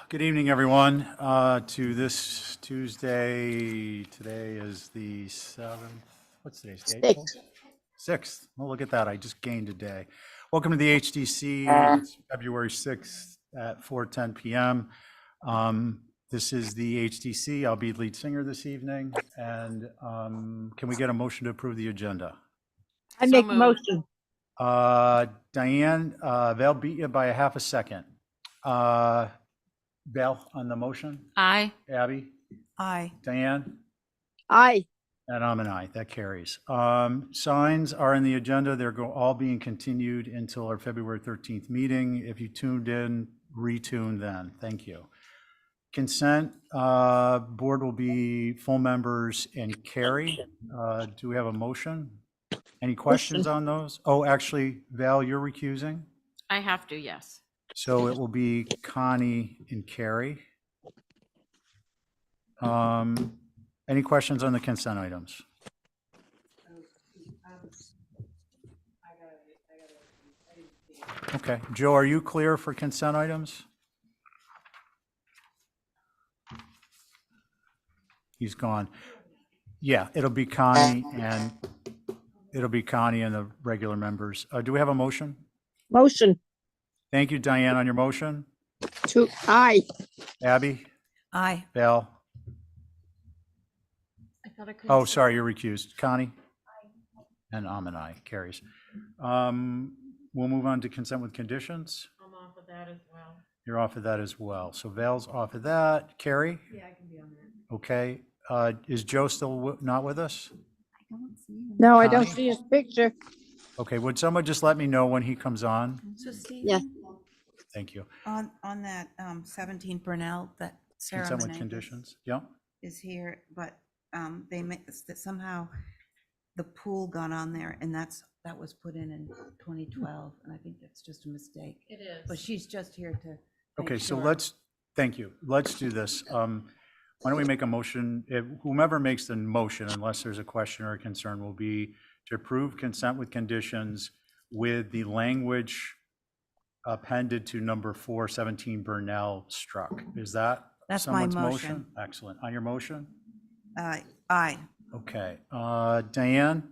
Good evening, everyone, to this Tuesday. Today is the 7th. What's today's date? 6th. Oh, look at that. I just gained a day. Welcome to the HDC. It's February 6th at 4:10 p.m. This is the HDC. I'll be lead singer this evening. And can we get a motion to approve the agenda? I make a motion. Diane, Val beat you by a half a second. Val on the motion? Aye. Abby? Aye. Diane? Aye. And I'm an aye. That carries. Signs are in the agenda. They're all being continued until our February 13th meeting. If you tuned in, retune then. Thank you. Consent, board will be full members and Carrie. Do we have a motion? Any questions on those? Oh, actually, Val, you're recusing? I have to, yes. So it will be Connie and Carrie. Any questions on the consent items? Okay, Joe, are you clear for consent items? He's gone. Yeah, it'll be Connie and the regular members. Do we have a motion? Motion. Thank you, Diane, on your motion. Aye. Abby? Aye. Val? I thought I couldn't. Oh, sorry, you're recused. Connie? And I'm an aye. Carries. We'll move on to consent with conditions. I'm off of that as well. You're off of that as well. So Val's off of that. Carrie? Yeah, I can be on that. Okay. Is Joe still not with us? I don't see him. No, I don't Connie? see his picture. Okay, would someone just let me know when he comes on? So Steve, Yeah. Thank you. On that 17 Burnell, that Sarah Consent with Menendez conditions. Yeah. is here, but they that somehow the pool got on there, and that was put in 2012, and I think that's just a mistake. it is. But she's just here to. Okay, make so sure. thank you. Let's do this. Why don't we make a motion? Whomever makes the motion, unless there's a question or a concern, will be to approve consent with conditions with the language appended to number 417 Burnell struck. Is that That's my someone's motion. Excellent. On your motion? Aye. Okay. Diane?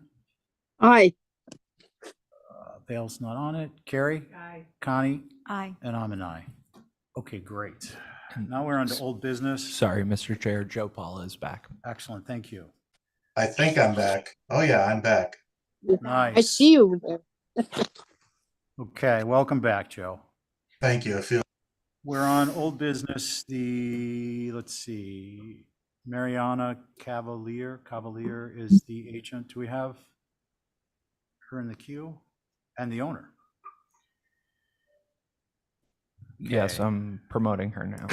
Aye. Vale's not on it. Carrie? Aye. Connie? Aye. And I'm an aye. Okay, great. Now we're on to old business. Sorry, Mr. Chair, Joe Paula is back. Excellent, thank you. I think I'm back. Oh yeah, I'm back. Nice. I see you there. Okay, welcome back, Joe. Thank you. I feel We're on old business, let's see, Mariana Cavalier is the agent. Do we have her in the queue? And the owner? Yes, Okay. I'm promoting her now.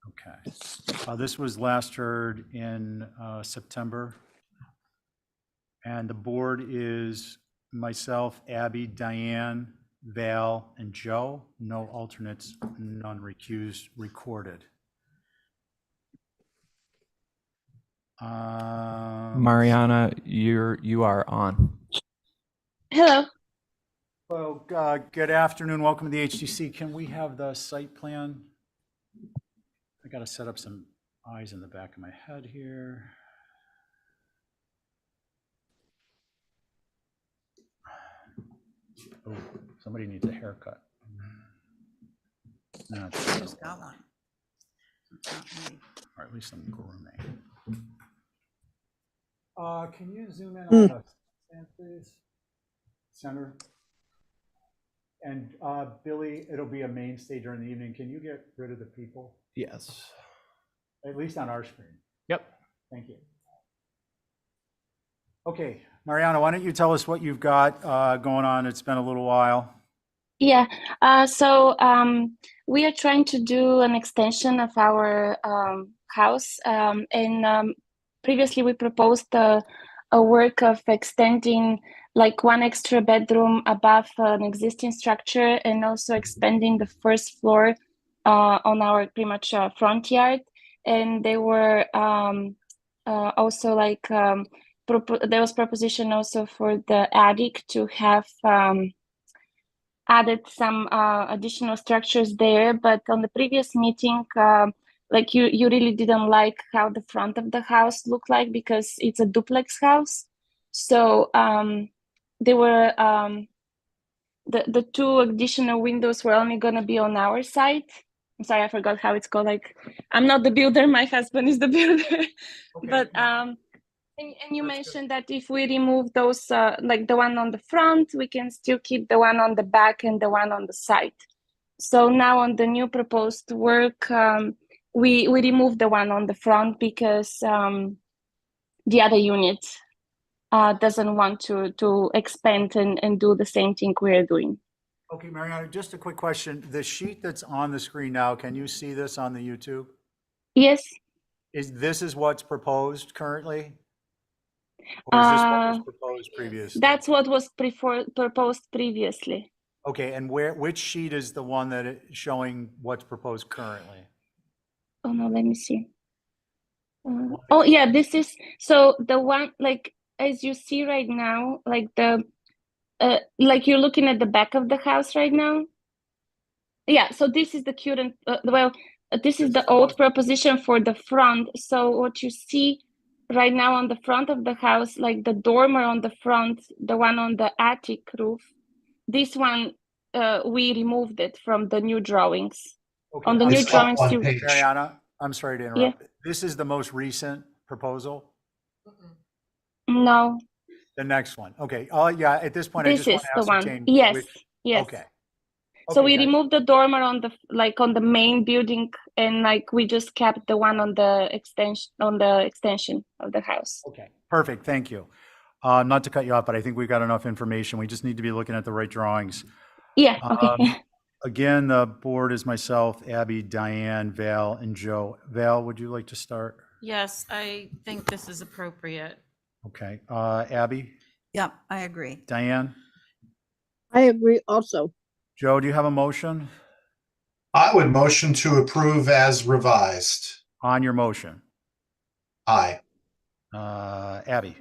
Okay. This was last heard in September. And the board is myself, Abby, Diane, Val, and Joe. No alternates, none recused, recorded. Mariana, you are on. Hello. Well, good afternoon. Welcome to the HDC. Can we have the site plan? I got to set up some eyes in the back of my head here. Oh, somebody needs a haircut. No, I it's- just got one. It's not me. or at least I'm grooming. Can you zoom in on the stand, please? Center. And Billy, it'll be a mainstay during the evening. Can you get rid of the people? Yes. At least on our screen. Yep. Thank you. Okay, Mariana, why don't you tell us what you've got going on? It's been a little while. Yeah. We are trying to do an extension of our house. And previously we proposed a work of extending like one extra bedroom above an existing structure and also expanding the first floor on our pretty much front yard. And they were also like there was proposition also for the attic to have added some additional structures there. But on the previous meeting, like you really didn't like how the front of the house looked like because it's a duplex house. So there were the two additional windows were only going to be on our side. I'm sorry, I forgot how it's called. Like, I'm not the builder, my husband is the builder. But and you mentioned that if we remove those, like the one on the front, we can still keep the one on the back and the one on the side. So now on the new proposed work, we remove the one on the front because the other unit doesn't want to expand and do the same thing we're doing. Okay, Mariana, just a quick question. The sheet that's on the screen now, can you see this on the YouTube? Yes. This is what's proposed currently? Or is this what was proposed previously? That's what was proposed previously. Okay, and which sheet is the one that is showing what's proposed currently? Oh no, let me see. Oh yeah, this is, so the one, like, as you see right now, like like you're looking at the back of the house right now. Yeah, so this is the current, this is the old proposition for the front. So what you see right now on the front of the house, like the dormer on the front, the one on the attic roof, this one, we removed it from the new drawings. Okay, On the I new saw drawings, one you, page. Mariana, I'm sorry to interrupt. This is the most recent proposal? no, The next one. Okay. Oh, yeah, at this point, I this just want is to the one. ascertain Yes, which. yes. Okay. So Okay, we guys. removed the dormer on the, like, on the main building, and like we just kept the one on the extension of the house. Okay, perfect. Thank you. Not to cut you off, but I think we've got enough information. We just need to be looking at the right drawings. Yeah, okay. Again, the board is myself, Abby, Diane, Val, and Joe. Val, would you like to start? Yes, I think this is appropriate. Okay. Abby, Yep, I agree. Diane, I agree also. Joe, do you have a motion I would motion to approve as revised. on your motion? Aye. Abby,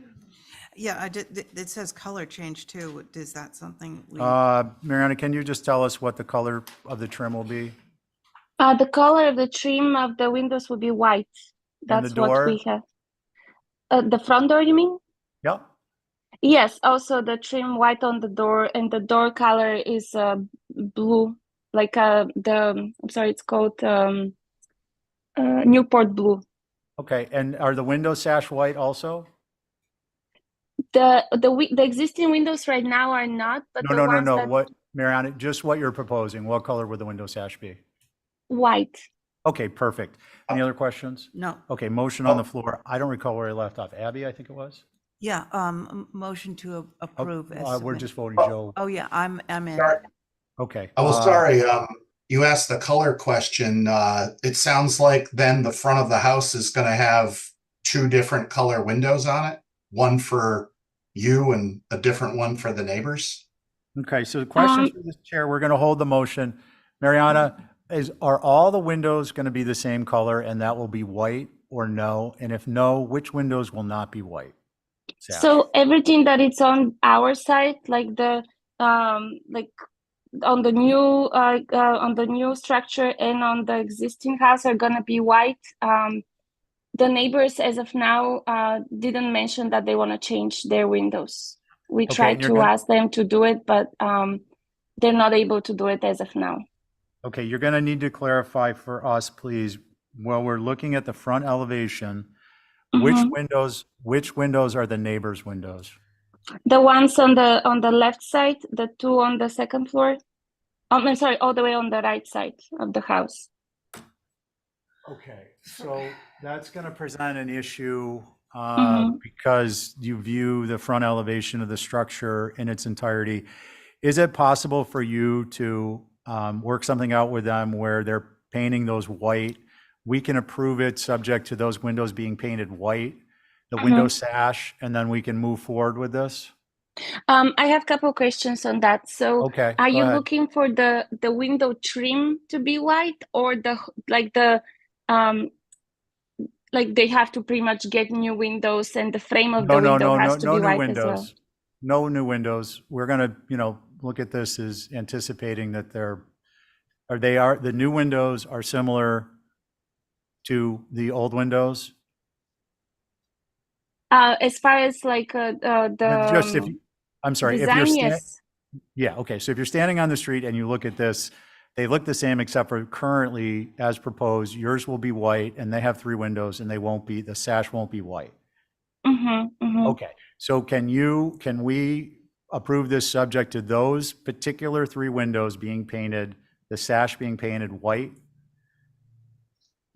Yeah, I did, it says color change too. Is that something we? Mariana, can you just tell us what the color of the trim will be? The color of the trim of the windows will be white. And the That's what door? we have. The front door, you mean? Yep. Yes, also the trim white on the door, and the door color is blue, like I'm sorry, it's called Newport blue. Okay, and are the window sash white also? The existing windows right now are not, but the ones No. that What, Mariana, just what you're proposing. What color would the window sash be? white. Okay, perfect. Any other questions? No, Okay, motion on the floor. I don't recall where I left off. Abby, I think it was? yeah, motion to approve. as We're submitted. just voting Joe. Oh, yeah, I'm in. Sorry. Okay. Oh, well, sorry. You asked the color question. It sounds like then the front of the house is going to have two different color windows on it, one for you and a different one for the neighbors. Okay, so the questions for this chair, we're going to hold the motion. Mariana, are all the windows going to be the same color and that will be white or no? And if no, which windows will not be white? Sash. So everything that is on our side, like the like on the new structure and on the existing house, are gonna be white. The neighbors, as of now, didn't mention that they want to change their windows. We Okay, tried and you're to gonna- ask them to do it, but they're not able to do it as of now. Okay, you're going to need to clarify for us, please, while we're looking at the front elevation, which windows are the neighbors' windows? The ones on the left side, the two on the second floor. I'm sorry, all the way on the right side of the house. Okay, so that's going to present an issue Mhm. because you view the front elevation of the structure in its entirety. Is it possible for you to work something out with them where they're painting those white? We can approve it subject to those windows being painted white, the window sash, and then we can move forward with this? I have a couple questions on that. So, Okay, are go you ahead. looking for the window trim to be white, or like they have to pretty much get new windows and the frame of the window has to No be new white as well? windows. No new windows. We're gonna, look at this as anticipating that the new windows are similar to the old windows? As far as like Just if, I'm sorry, if you're design, standing. yes. Yeah, okay, so if you're standing on the street and you look at this, they look the same except for currently, as proposed, yours will be white and they have 3 windows and the sash won't be white. Okay, so can we approve this subject to those particular 3 windows being painted, the sash being painted white?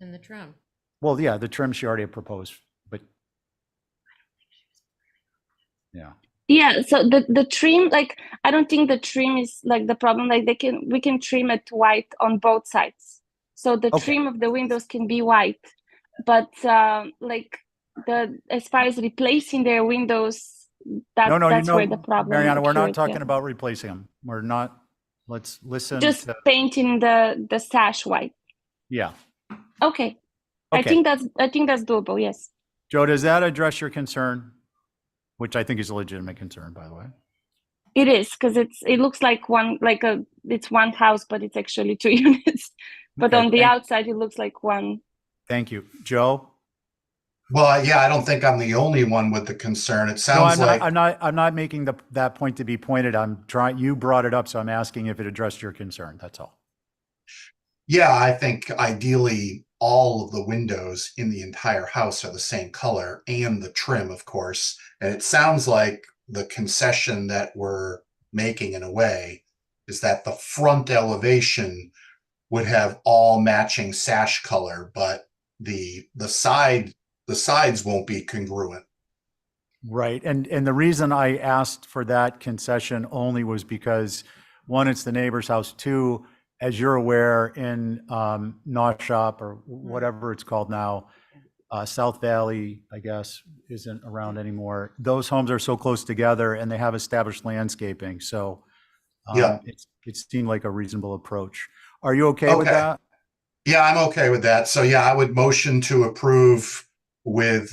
And the trim. Well, yeah, the trim she already proposed, but. Yeah. Yeah, so the trim, like, I don't think the trim is like the problem. Like we can trim it white on both sides. So the Okay. trim of the windows can be white, but like as far as replacing their windows, that's where the problem. Mariana, we're not occurs, talking yeah. about replacing them. We're not, let's listen Just to, painting the sash white. yeah. Okay. I Okay. think that's doable, yes. Joe, does that address your concern? Which I think is a legitimate concern, by the way. It is, because it looks like it's one house, but it's actually 2 units. But Okay, on the outside, it looks like one. Thank you. Joe? Well, yeah, I don't think I'm the only one with the concern. It No, sounds like, I'm not making that point to be pointed. You brought it up, so I'm asking if it addressed your concern. That's all. yeah, I think ideally all of the windows in the entire house are the same color and the trim, of course. And it sounds like the concession that we're making in a way is that the front elevation would have all matching sash color, but the sides won't be congruent. Right. And the reason I asked for that concession only was because, 1, it's the neighbor's house. 2, as you're aware, in Naushop or whatever it's called now, South Valley, I guess, isn't around anymore. Those homes are so close together and they have established landscaping. So Yeah. it seemed like a reasonable approach. Are you okay with Okay. that? Yeah, I'm okay with that. So yeah, I would motion to approve with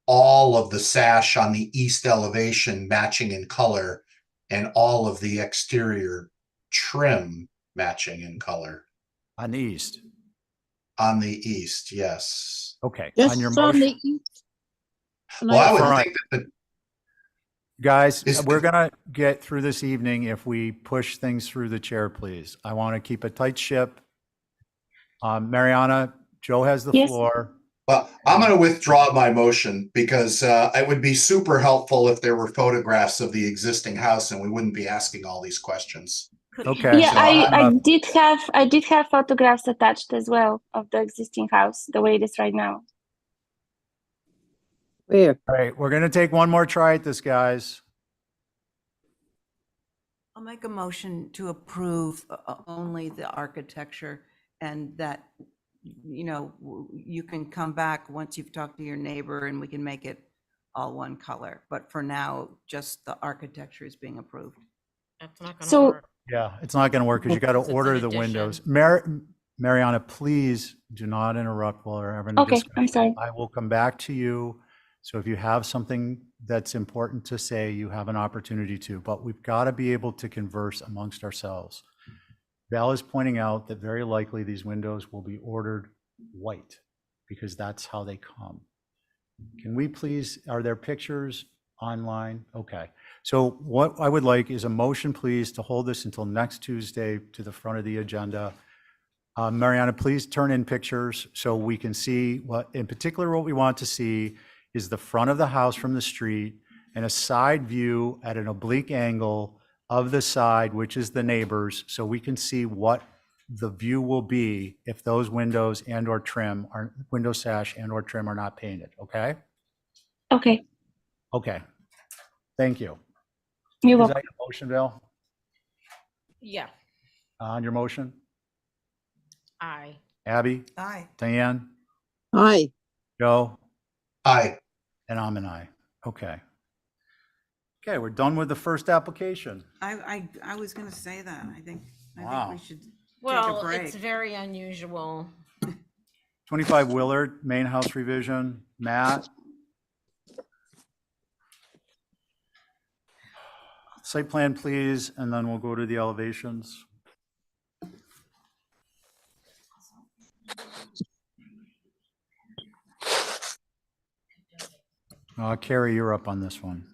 all of the sash on the east elevation matching in color and all of the exterior trim matching in color. On the east? On the east, yes. Okay. Just On your on motion? the east. And Well, I would Front. think that Guys, Is- we're going to get through this evening if we push things through the chair, please. I want to keep a tight ship. Mariana, Joe has the Yes. floor. well, I'm going to withdraw my motion because it would be super helpful if there were photographs of the existing house and we wouldn't be asking all these questions. Okay. Yeah, so I did have photographs attached as well of the existing house, the way it is right now. Where? All right, we're going to take one more try at this, guys. I'll make a motion to approve only the architecture, and that, you can come back once you've talked to your neighbor and we can make it all one color. But for now, just the architecture is being approved. That's not going to So- work. Yeah, it's not going to work because you got to It's an order the addition. windows. Mariana, please do not interrupt while we're having a Okay, discussion. I'm sorry. I will come back to you. So if you have something that's important to say, you have an opportunity to, but we've got to be able to converse amongst ourselves. Val is pointing out that very likely these windows will be ordered white because that's how they come. Can we please, are there pictures online? Okay. So what I would like is a motion, please, to hold this until next Tuesday to the front of the agenda. Mariana, please turn in pictures so we can see what, in particular, what we want to see is the front of the house from the street and a side view at an oblique angle of the side, which is the neighbors, so we can see what the view will be if those windows and or trim are window sash and or trim are not painted. Okay. Okay, Okay. Thank you. you're Is welcome. that your motion, Bill? Yeah, On your motion? I. Abby, Aye. Diane, Aye. Joe, Aye. and I'm an aye. Okay. Okay, we're done with the first application. I was going to say that. I think Wow. we should take a Well, break. it's very unusual. 25 Willard, main house revision. Matt, Site plan, please, and then we'll go to the elevations. Carrie, you're up on this one.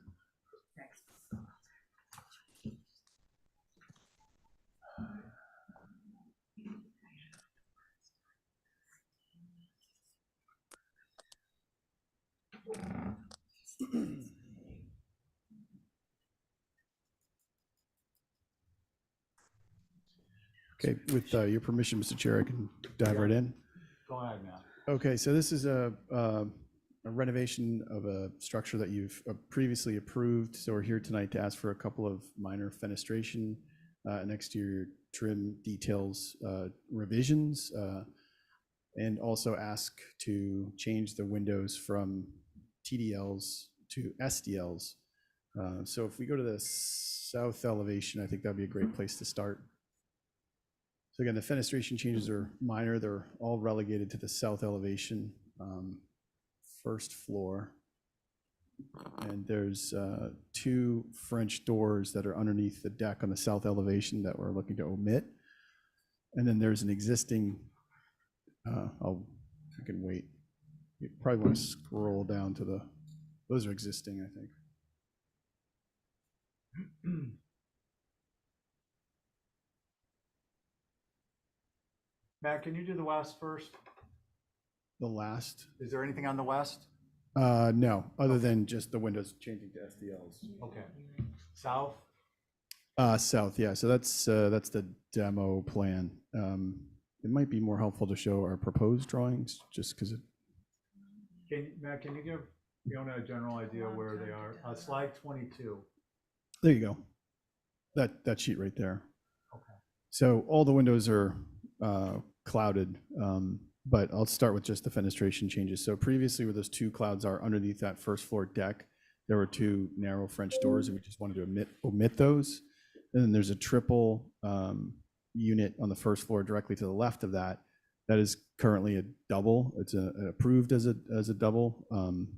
Okay, with your permission, Mr. Chair, I can dive right in. Go ahead, Matt. Okay, so this is a renovation of a structure that you've previously approved. So we're here tonight to ask for a couple of minor fenestration and exterior trim details revisions, and also ask to change the windows from TDLs to SDLs. So if we go to the south elevation, I think that'd be a great place to start. So again, the fenestration changes are minor. They're all relegated to the south elevation, first floor. And there's 2 French doors that are underneath the deck on the south elevation that we're looking to omit. And then there's an existing, I can wait. You probably want to scroll down to those are existing, I think. Matt, can you do the west first? The last, Is there anything on the west? no, other than just the windows changing to SDLs. Okay. South? South, yeah. So that's the demo plan. It might be more helpful to show our proposed drawings, just because it. Matt, can you give Fiona a general idea where they are? Slide 22. There you go. That sheet right there. Okay. So all the windows are clouded, but I'll start with just the fenestration changes. So previously, where those 2 clouds are underneath that first floor deck, there were 2 narrow French doors, and we just wanted to omit those. And then there's a triple unit on the first floor directly to the left of that. That is currently a double. It's approved as a double.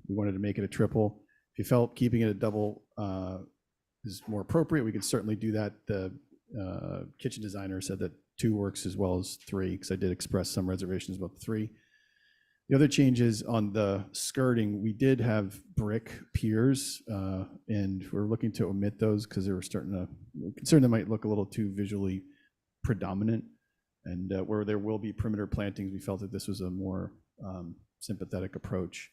We wanted to make it a triple. If you felt keeping it a double is more appropriate, we could certainly do that. The kitchen designer said that 2 works as well as 3, because I did express some reservations about the 3. The other changes on the skirting, we did have brick piers, and we're looking to omit those because they were concerned they might look a little too visually predominant. And where there will be perimeter plantings, we felt that this was a more sympathetic approach.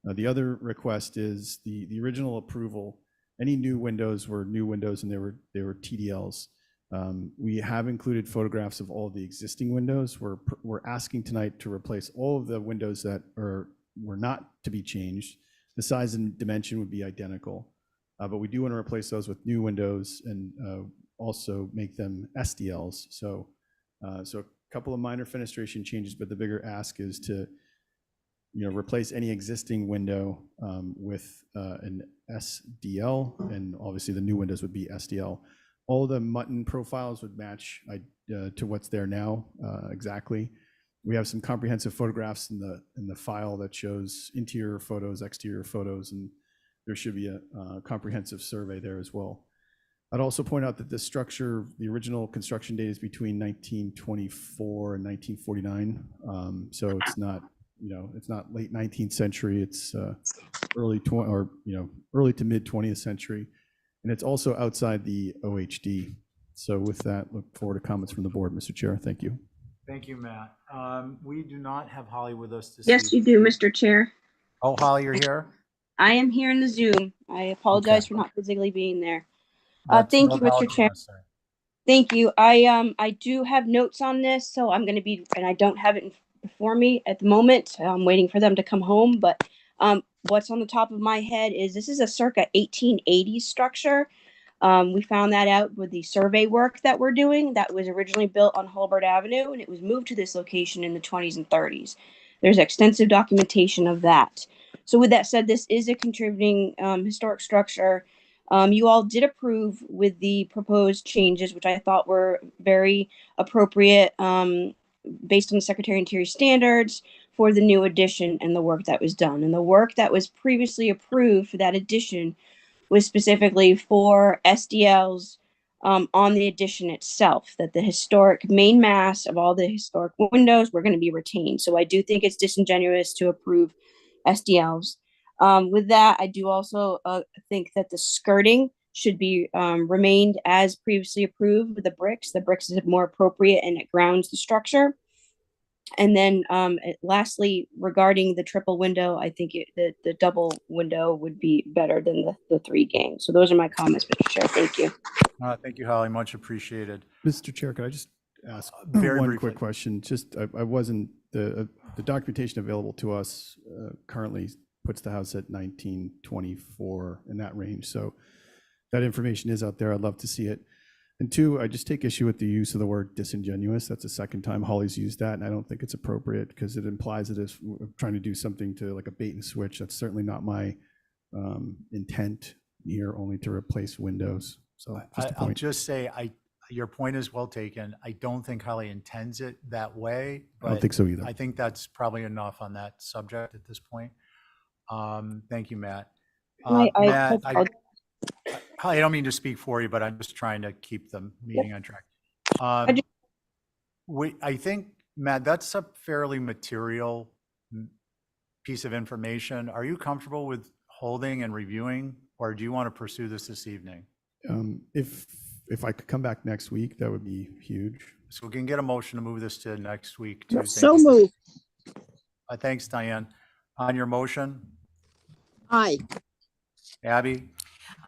The other request is the original approval. Any new windows were new windows, and they were TDLs. We have included photographs of all the existing windows. We're asking tonight to replace all of the windows that were not to be changed. The size and dimension would be identical, but we do want to replace those with new windows and also make them SDLs. So a couple of minor fenestration changes, but the bigger ask is to replace any existing window with an SDL, and obviously the new windows would be SDL. All the mutton profiles would match to what's there now exactly. We have some comprehensive photographs in the file that shows interior photos, exterior photos, and there should be a comprehensive survey there as well. I'd also point out that this structure, the original construction date is between 1924 and 1949. So it's not, it's not late 19th century. It's early to mid 20th century. And it's also outside the OHD. So with that, look forward to comments from the board, Mr. Chair. Thank you. Thank you, Matt. We do not have Holly with us this Yes, you do, Mr. Chair. Oh, Holly, you're here? I am here in the Zoom. I apologize Okay. for not physically being there. That's Thank no you, Mr. apology Chair. necessary. Thank you. I do have notes on this, so I'm going to be, and I don't have it before me at the moment. I'm waiting for them to come home, but what's on the top of my head is this is a circa 1880s structure. We found that out with the survey work that we're doing. That was originally built on Hulbert Avenue, and it was moved to this location in the 20s and 30s. There's extensive documentation of that. So with that said, this is a contributing historic structure. You all did approve with the proposed changes, which I thought were very appropriate based on the Secretary of Interior standards for the new addition and the work that was done. And the work that was previously approved for that addition was specifically for SDLs on the addition itself, that the historic main mass of all the historic windows were going to be retained. So I do think it's disingenuous to approve SDLs. With that, I do also think that the skirting should be remained as previously approved with the bricks. The bricks is more appropriate and it grounds the structure. And then lastly, regarding the triple window, I think the double window would be better than the 3 gang. So those are my comments, Mr. Chair. Thank you. Thank you, Holly. Much appreciated. Mr. Chair, could I just ask Very one briefly. quick question? Just, I wasn't, the documentation available to us currently puts the house at 1924 in that range. So that information is out there. I'd love to see it. And 2, I just take issue with the use of the word disingenuous. That's the second time Holly's used that, and I don't think it's appropriate because it implies that it's trying to do something to like a bait and switch. That's certainly not my intent here, only to replace windows. So just a I'll point. just say, your point is well taken. I don't think Holly intends it that way. I don't but think so either. I think that's probably enough on that subject at this point. Thank you, Matt. Matt, I don't mean to speak for you, but I'm just trying to keep the meeting on track. I think, Matt, that's a fairly material piece of information. Are you comfortable with holding and reviewing, or do you want to pursue this evening? If I could come back next week, that would be huge. So we can get a motion to move this to next week, Tuesday. So moved. Thanks, Diane. On your motion, Aye. Abby,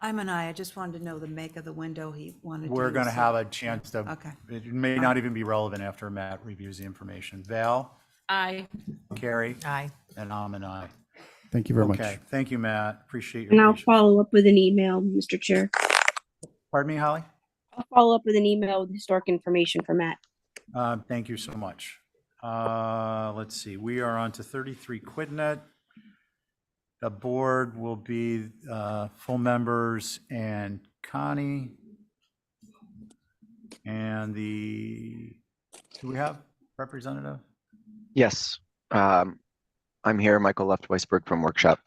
I'm an aye. I just wanted to know the make of the window he wanted. we're going to use. have a chance to, Okay. it may not even be relevant after Matt reviews the information. Val, Aye. Carrie, Aye. and I'm an aye. Thank you very much. Okay, thank you, Matt. Appreciate your And I'll patience. follow up with an email, Mr. Chair. Pardon me, Holly? I'll follow up with an email with historic information for Matt. Thank you so much. Let's see, we are on to 33 Quidnet. The board will be full members and Connie. And do we have representative? Yes, I'm here, Michael Leftweisberg from Workshop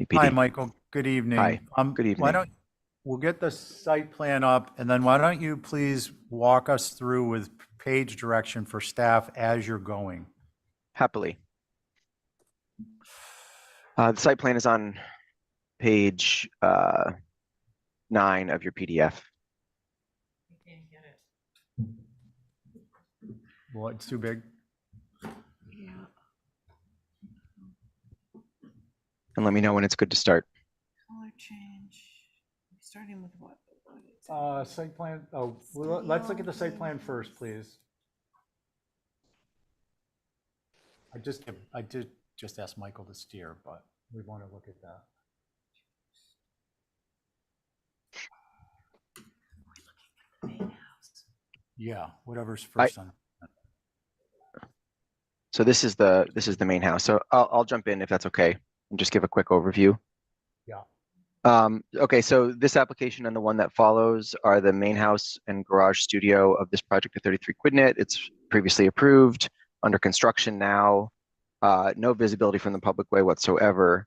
EPD. Hi, Michael. Good evening. Hi, good Why evening. we'll get the site plan up, and then why don't you please walk us through with page direction for staff as you're going? Happily. The site plan is on page 9 of your PDF. Well, it's too big. And let me know when it's good to start. Color change. Starting with what? Site plan, let's look at the site plan first, please. I did just ask Michael to steer, but we want to look at that. Yeah, whatever's first on. So this is the main house. So I'll jump in if that's okay and just give a quick overview. Yeah. Okay, so this application and the one that follows are the main house and garage studio of this project at 33 Quidnet. It's previously approved, under construction now, no visibility from the public way whatsoever.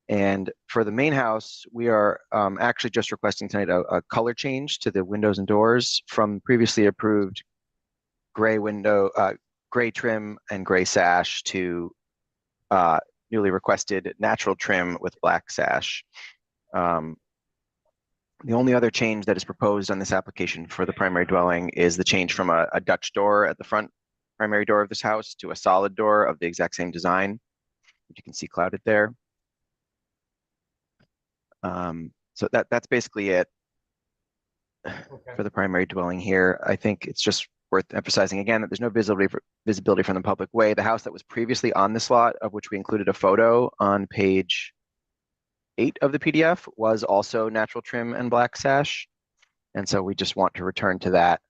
And for the main house, we are actually just requesting tonight a color change to the windows and doors from previously approved gray window, gray trim and gray sash to newly requested natural trim with black sash. The only other change that is proposed on this application for the primary dwelling is the change from a Dutch door at the front primary door of this house to a solid door of the exact same design, which you can see clouded there. So that's basically it for the primary dwelling here. I think it's just worth emphasizing again that there's no visibility from the public way. The house that was previously on this lot, of which we included a photo on page 8 of the PDF, was also natural trim and black sash. And so we just want to return to that.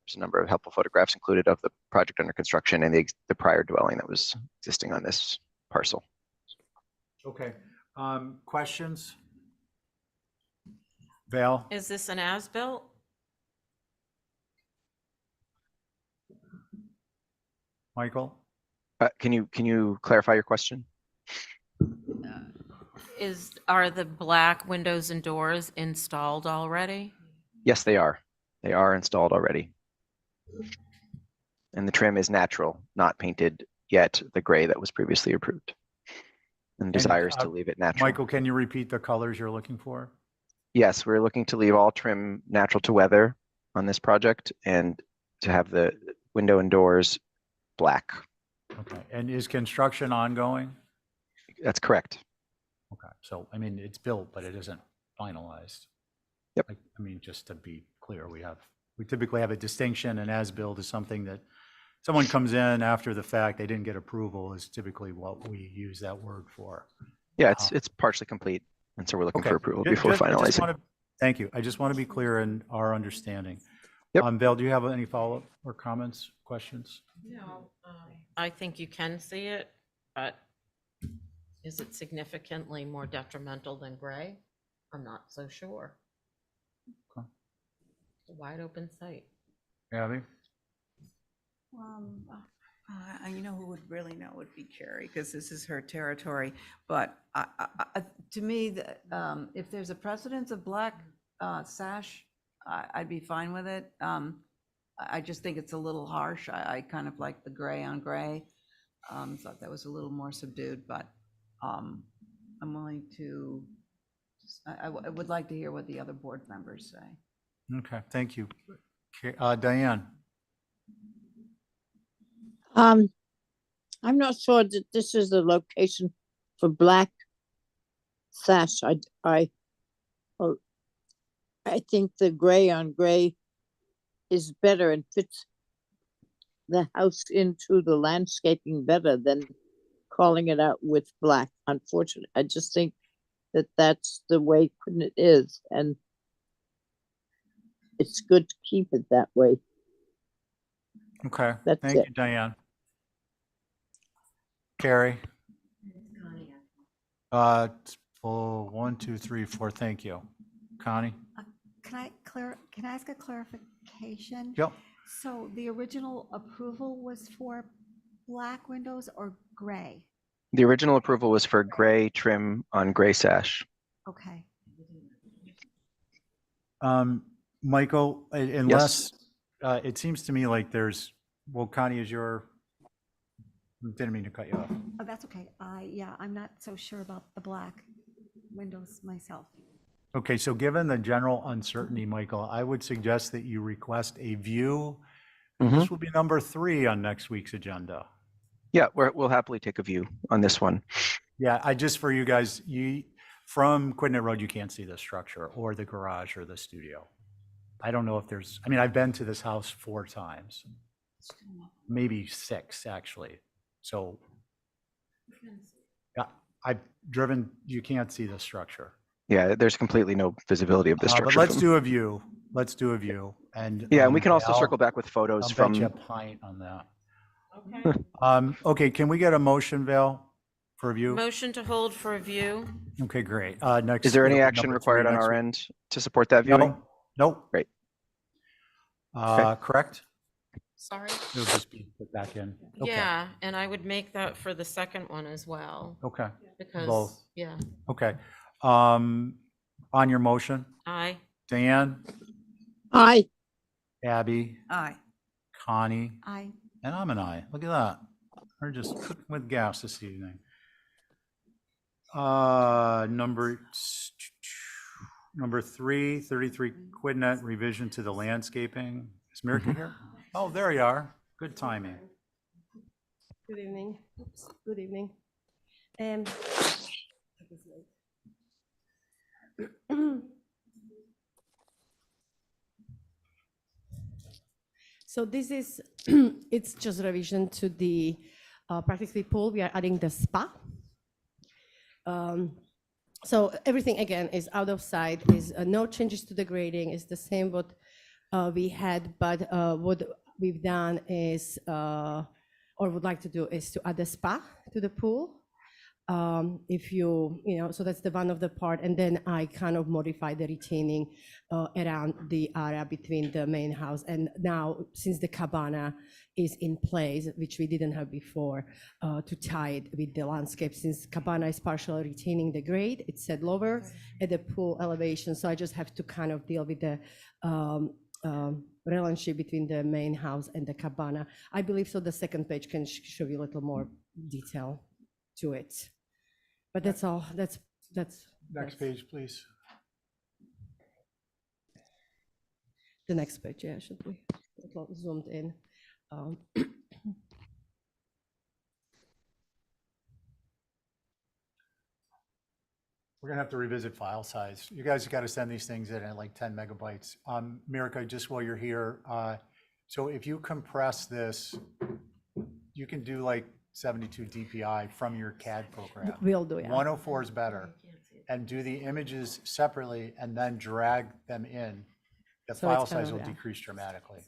There's a number of helpful photographs included of the project under construction and the prior dwelling that was existing on this parcel. Okay. Questions? Val? Is this an as-built? Michael? Can you clarify your question? Are the black windows and doors installed already? Yes, they are. They are installed already. And the trim is natural, not painted yet, the gray that was previously approved. And the desire is to leave it natural. Michael, can you repeat the colors you're looking for? Yes, we're looking to leave all trim natural to weather on this project and to have the window and doors black. Okay, and is construction ongoing? That's correct. Okay, so, I mean, it's built, but it isn't finalized. Yep. I mean, just to be clear, we typically have a distinction, and as-built is something that someone comes in after the fact, they didn't get approval, is typically what we use that word for. Yeah, it's partially complete. And so we're looking for approval before finalizing. Thank you. I just want to be clear in our understanding. Yep. Val, do you have any follow-up or comments, questions? No. I think you can see it, but is it significantly more detrimental than gray? I'm not so sure. Okay. It's a wide open site. Abby? You know who would really know would be Carrie, because this is her territory. But to me, if there's a precedence of black sash, I'd be fine with it. I just think it's a little harsh. I kind of like the gray on gray. Thought that was a little more subdued, but I'm willing to, I would like to hear what the other board members say. Okay, thank you. Diane? I'm not sure that this is the location for black sash. I think the gray on gray is better and fits the house into the landscaping better than calling it out with black. Unfortunately, I just think that that's the way it is, and it's good to keep it that way. Okay, That's thank it. you, Diane. Carrie? 1, 2, 3, 4, thank you. Connie? Can I ask a clarification? Yep. So the original approval was for black windows or gray? The original approval was for gray trim on gray sash. Okay. Michael, unless, it seems to me like Connie, didn't mean to cut you off. Oh, that's okay. Yeah, I'm not so sure about the black windows myself. Okay, so given the general uncertainty, Michael, I would suggest that you request a view. This will be number 3 on next week's agenda. Yeah, we'll happily take a view on this one. Yeah, for you guys, from Quidnet Road, you can't see the structure or the garage or the studio. I don't know if I've been to this house 4 times, maybe 6 actually. So yeah, I've driven, you can't see the structure. Yeah, there's completely no visibility of the structure. But let's do a view. Let's do a view. And yeah, and we can also circle back with photos I'll from. bet you a pint on that. Okay. Okay, can we get a motion, Val, for a view? Motion to hold for a view. Okay, great. Next. Is there any number action 3 required on next our week. end to support that viewing? No. Nope. Great. Correct? Sorry. It'll just be put back in. Okay. Yeah, and I would make that for the second one as well. Okay. Because, Both. yeah, Okay. On your motion, aye. Dan, Aye. Abby, Aye. Connie, I and I'm an aye. Look at that. We're just cooking with gas this evening. Number 3, 33 Quidnet revision to the landscaping. Is Mirka here? Oh, there you are. Good timing. Good evening. Oops. Good evening. So this is, it's just revision to the practically pool. We are adding the spa. So everything again is out of sight, is no changes to the grading, is the same what we had, but what we've done is, or would like to do is to add a spa to the pool. If you know, so that's the one of the part, and then I kind of modify the retaining around the area between the main house. And now, since the cabana is in place, which we didn't have before, to tie it with the landscape. Since cabana is partially retaining the grade, it's set lower at the pool elevation. So I just have to kind of deal with the relationship between the main house and the cabana. I believe so. The second page can show you a little more detail to it. But that's all. That's Next page, please. the next page. Yeah, should be zoomed in. We're gonna have to revisit file size. You guys got to send these things in at like 10 megabytes. Mirka, just while you're here, so if you compress this, you can do like 72 DPI from your CAD program. Will do, yeah. 104 is better. And do the images separately and then drag them in. The So file it's kind size of, will yeah. decrease dramatically.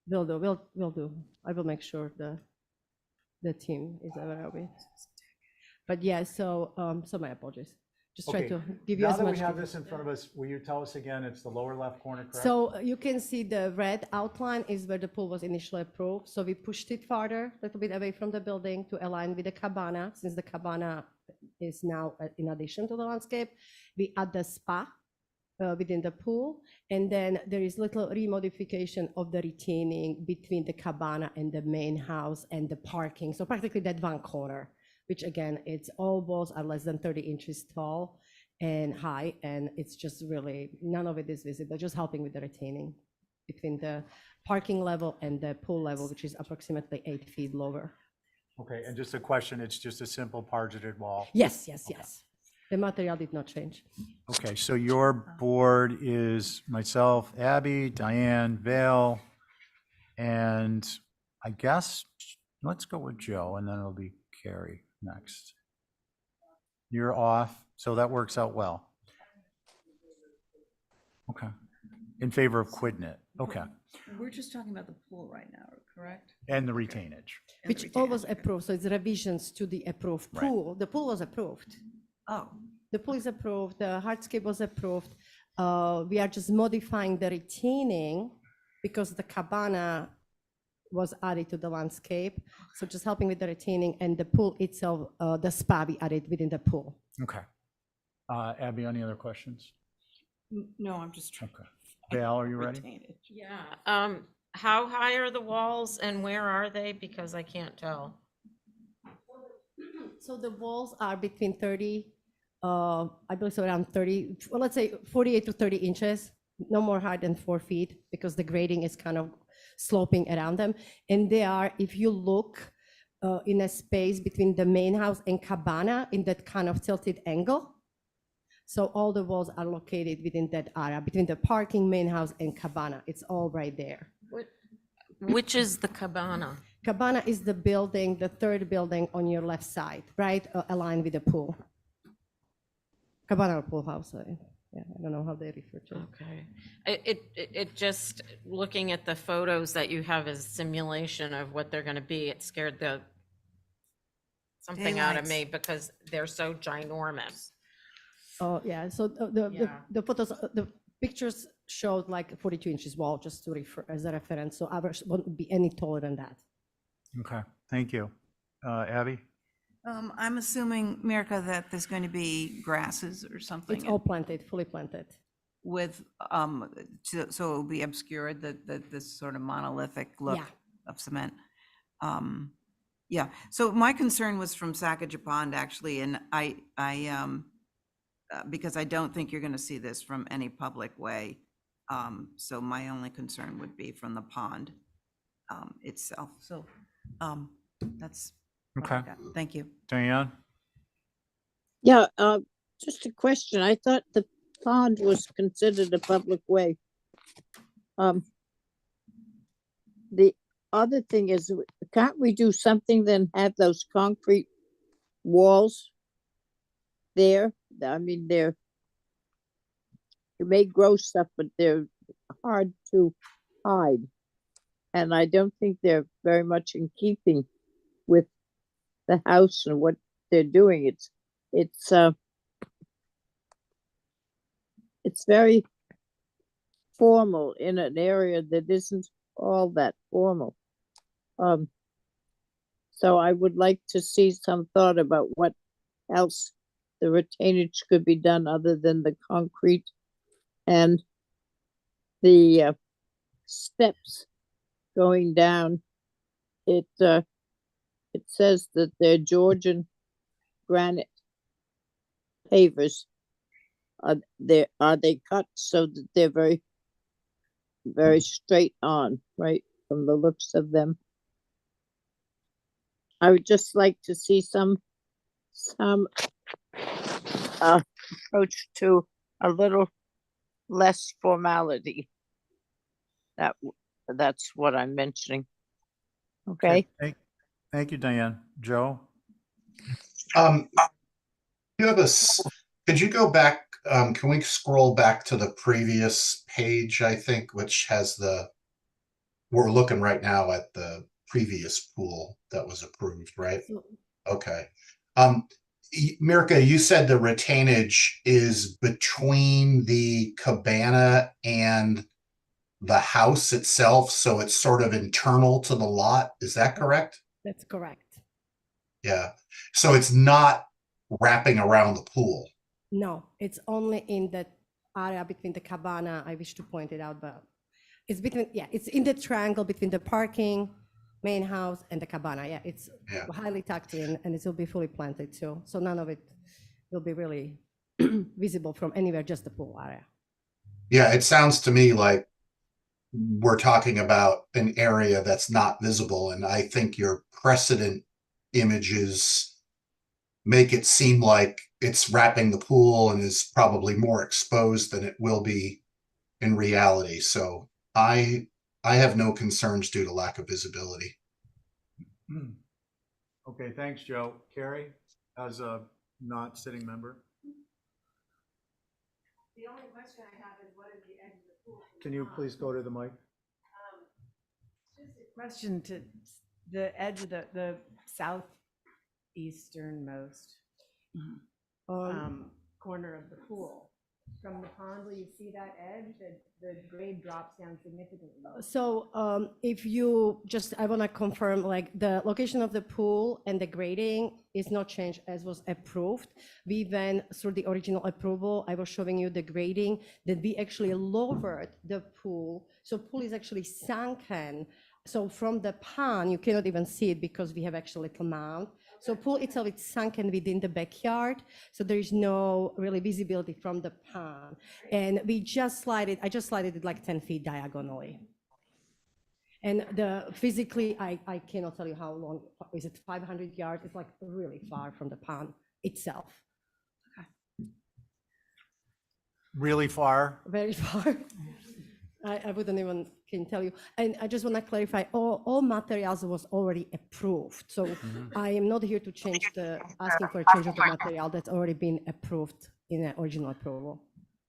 We'll do. I will make sure the team is aware of it. But yeah, so my apologies. Just try Okay, to give you now as that much. we have this in front of us, will you tell us again, it's the lower left corner, correct? So you can see the red outline is where the pool was initially approved. So we pushed it farther, a little bit away from the building to align with the cabana, since the cabana is now in addition to the landscape. We add the spa within the pool, and then there is little remodification of the retaining between the cabana and the main house and the parking. So practically that one corner, which again, it's all walls are less than 30 inches tall and high, and it's just really, none of it is visible, just helping with the retaining between the parking level and the pool level, which is approximately 8 feet lower. Okay, and just a question, it's just a simple pargeted wall? Yes. The material did not change. Okay, so your board is myself, Abby, Diane, Vale, and I guess, let's go with Joe, and then it'll be Carrie next. You're off, so that works out well. Okay. In favor of Quidnet, okay. We're just talking about the pool right now, correct? And the retainage. Which all was approved, so it's revisions to the approved Right. pool. The pool was approved. Oh, The pool is approved, the hardscape was approved. We are just modifying the retaining because the cabana was added to the landscape. So just helping with the retaining, and the pool itself, the spa we added within the pool. Okay. Abby, any other questions? no, I'm just trying. Okay. Val, are you ready? Yeah. How high are the walls and where are they? Because I can't tell. So the walls are between 30, I believe so around 30, well, let's say 48 to 30 inches, no more higher than 4 feet, because the grading is kind of sloping around them. And they are, if you look in a space between the main house and cabana in that kind of tilted angle. So all the walls are located within that area, between the parking, main house, and cabana. It's all right there. Which is the cabana? Cabana is the building, the third building on your left side, right, aligned with the pool. Cabana or pool house, yeah, I don't know how they refer to it. Okay. It just, looking at the photos that you have as simulation of what they're gonna be, it scared something out of me because they're so ginormous. Oh, yeah, so the photos, the pictures showed like 42 inches wall, just to refer, as a reference, so ours won't be any taller than that. Okay, thank you. Abby? I'm assuming, Mirka, that there's going to be grasses or something. It's all planted, fully planted. With, so it will be obscured, this sort of monolithic look Yeah. of cement. Yeah, so my concern was from Sacagawea Pond, actually, and I because I don't think you're going to see this from any public way. So my only concern would be from the pond itself. So that's what I Okay. got. Thank you. Diane? Yeah, just a question. I thought the pond was considered a public way. The other thing is, can't we do something then, have those concrete walls there? I mean, you may grow stuff, but they're hard to hide. And I don't think they're very much in keeping with the house and what they're doing. It's very formal in an area that isn't all that formal. So I would like to see some thought about what else the retainage could be done other than the concrete and the steps going down. It says that they're Georgian granite pavers. Are they cut so that they're very, very straight on, right, from the looks of them? I would just like to see some approach to a little less formality. That's what I'm mentioning. Okay. Thank you, Diane. Joe? You have could you go back, can we scroll back to the previous page, I think, which has we're looking right now at the previous pool that was approved, right? Okay. Mirka, you said the retainage is between the cabana and the house itself, so it's sort of internal to the lot. Is that correct? That's correct. Yeah. So it's not wrapping around the pool. No, it's only in the area between the cabana. I wish to point it out, but it's it's in the triangle between the parking, main house, and the cabana. Yeah, it's highly tucked in, and it will be fully planted too. So none of it will be really visible from anywhere, just the pool area. Yeah, it sounds to me like we're talking about an area that's not visible, and I think your precedent images make it seem like it's wrapping the pool and is probably more exposed than it will be in reality. So I have no concerns due to lack of visibility. Okay, thanks, Joe. Carrie, as a not sitting member? The only question I have is what is the edge of the pool? Can you please go to the mic? Just a question to the edge of the southeasternmost corner of the pool. From the pond where you see that edge, the grade drops down significantly. So if you just, I want to confirm, like the location of the pool and the grading is not changed as was approved. We went through the original approval. I was showing you the grading that we actually lowered the pool. So pool is actually sunken. So from the pond, you cannot even see it because we have actually little mound. So pool itself is sunken within the backyard. So there is no really visibility from the pond. And I just slided it like 10 feet diagonally. And physically, I cannot tell you how long, is it 500 yards? It's like really far from the pond itself. Really far? Very far. I wouldn't even can tell you. And I just want to clarify, all materials was already approved. So I am not here to asking for a change of the material that's already been approved in the original approval.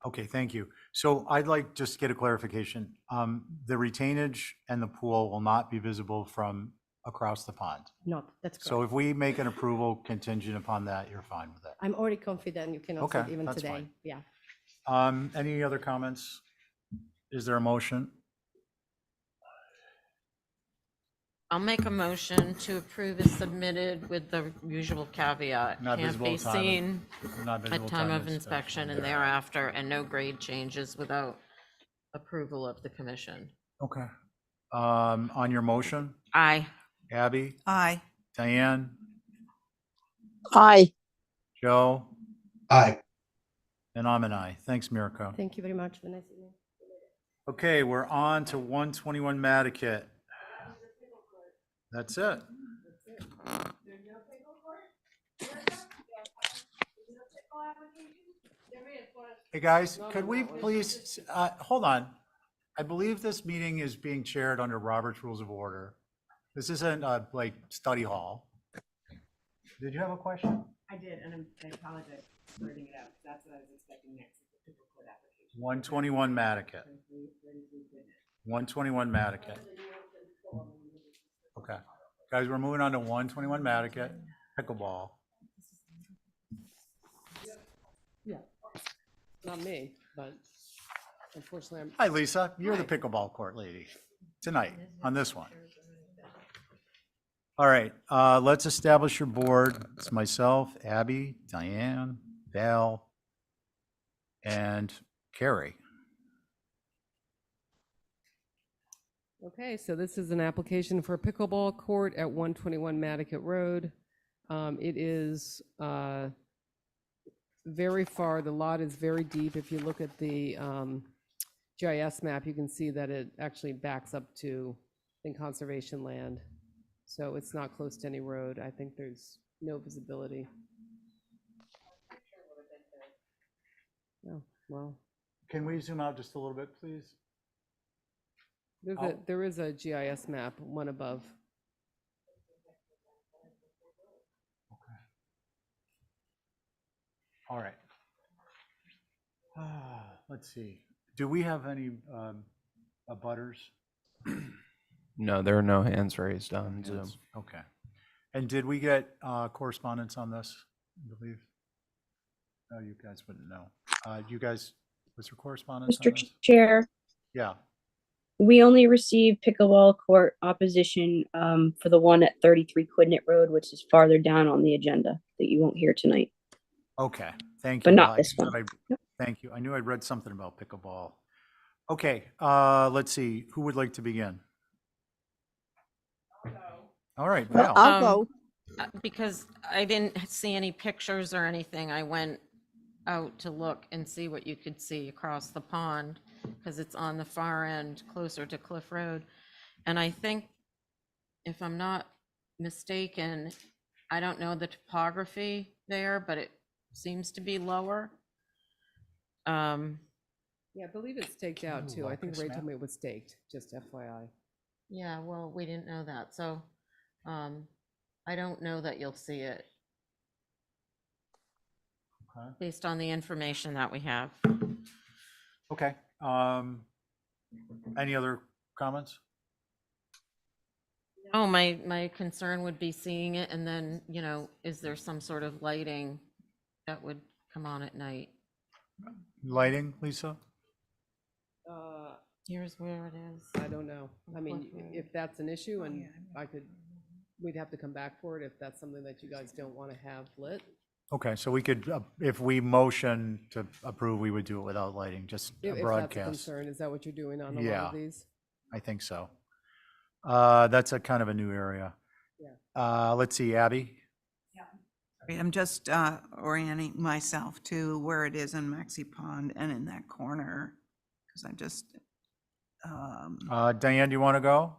Okay, thank you. So I'd like just to get a clarification. The retainage and the pool will not be visible from across the pond. No, that's correct. So if we make an approval contingent upon that, you're fine with it. I'm already confident you cannot see it even that's today. fine. Yeah. Any other comments? Is there a motion? I'll make a motion to approve as submitted with the usual caveat. Not Can't visible be at time seen Not visible at time of inspection and thereafter, and no grade changes without approval of the commission. Okay. On your motion, Aye. Abby, Aye. Diane, Aye. Joe, Aye. and I'm an aye. Thanks, Mirko. Thank you very much. Have a nice evening. Okay, we're on to 121 Nantucket. That's it. Hey, guys, could we please, hold on. I believe this meeting is being chaired under Robert's Rules of Order. This isn't like study hall. Did you have a question? I did, and I apologize for blurting it out. That's what I was expecting next. 121 Nantucket. 121 Nantucket. Okay. Guys, we're moving on to 121 Nantucket, pickleball. Yeah, not me, but unfortunately, Hi, Lisa. You're the pickleball court lady tonight on this one. All right, let's establish your board. It's myself, Abby, Diane, Val, and Carrie. Okay, so this is an application for a pickleball court at 121 Nantucket Road. It is very far, the lot is very deep. If you look at the GIS map, you can see that it actually backs up to, I think, conservation land. So it's not close to any road. I think there's no visibility. Oh, well, Can we zoom out just a little bit, please? there is a GIS map, one above. All right. Let's see. Do we have any abutters? No, there are no hands raised on Zoom. Yes. Okay. And did we get correspondence on this, I believe? No, you guys wouldn't know. You guys, was there correspondence on Mr. this? Chair, Yeah. we only received pickleball court opposition for the one at 33 Quidnet Road, which is farther down on the agenda that you won't hear tonight. Okay, thank you. But not I this thought one. Thank you. I knew I'd read something about pickleball. Okay, let's see. Who would like to begin? All right, Val. I'll go. Because I didn't see any pictures or anything, I went out to look and see what you could see across the pond, because it's on the far end, closer to Cliff Road. And I think, if I'm not mistaken, I don't know the topography there, but it seems to be lower. Yeah, I believe it's staked out too. I think Ray told me it was staked, just FYI. Yeah, well, we didn't know that, so I don't know that you'll see it Okay. based on the information that we have. Okay. Any other comments? Oh, my concern would be seeing it, and then, you know, is there some sort of lighting that would come on at night? Lighting, Lisa? Here's where it is. I don't know. I mean, if that's an issue and we'd have to come back for it if that's something that you guys don't want to have lit. Okay, so we could, if we motion to approve, we would do it without lighting, just a If that's a broadcast. concern, is that what you're doing on a lot Yeah. of these? I think so. That's a kind of a new area. Yeah. Let's see, Abby? I'm just orienting myself to where it is in Maxi Pond and in that corner, because I'm just, Diane, do you want to go?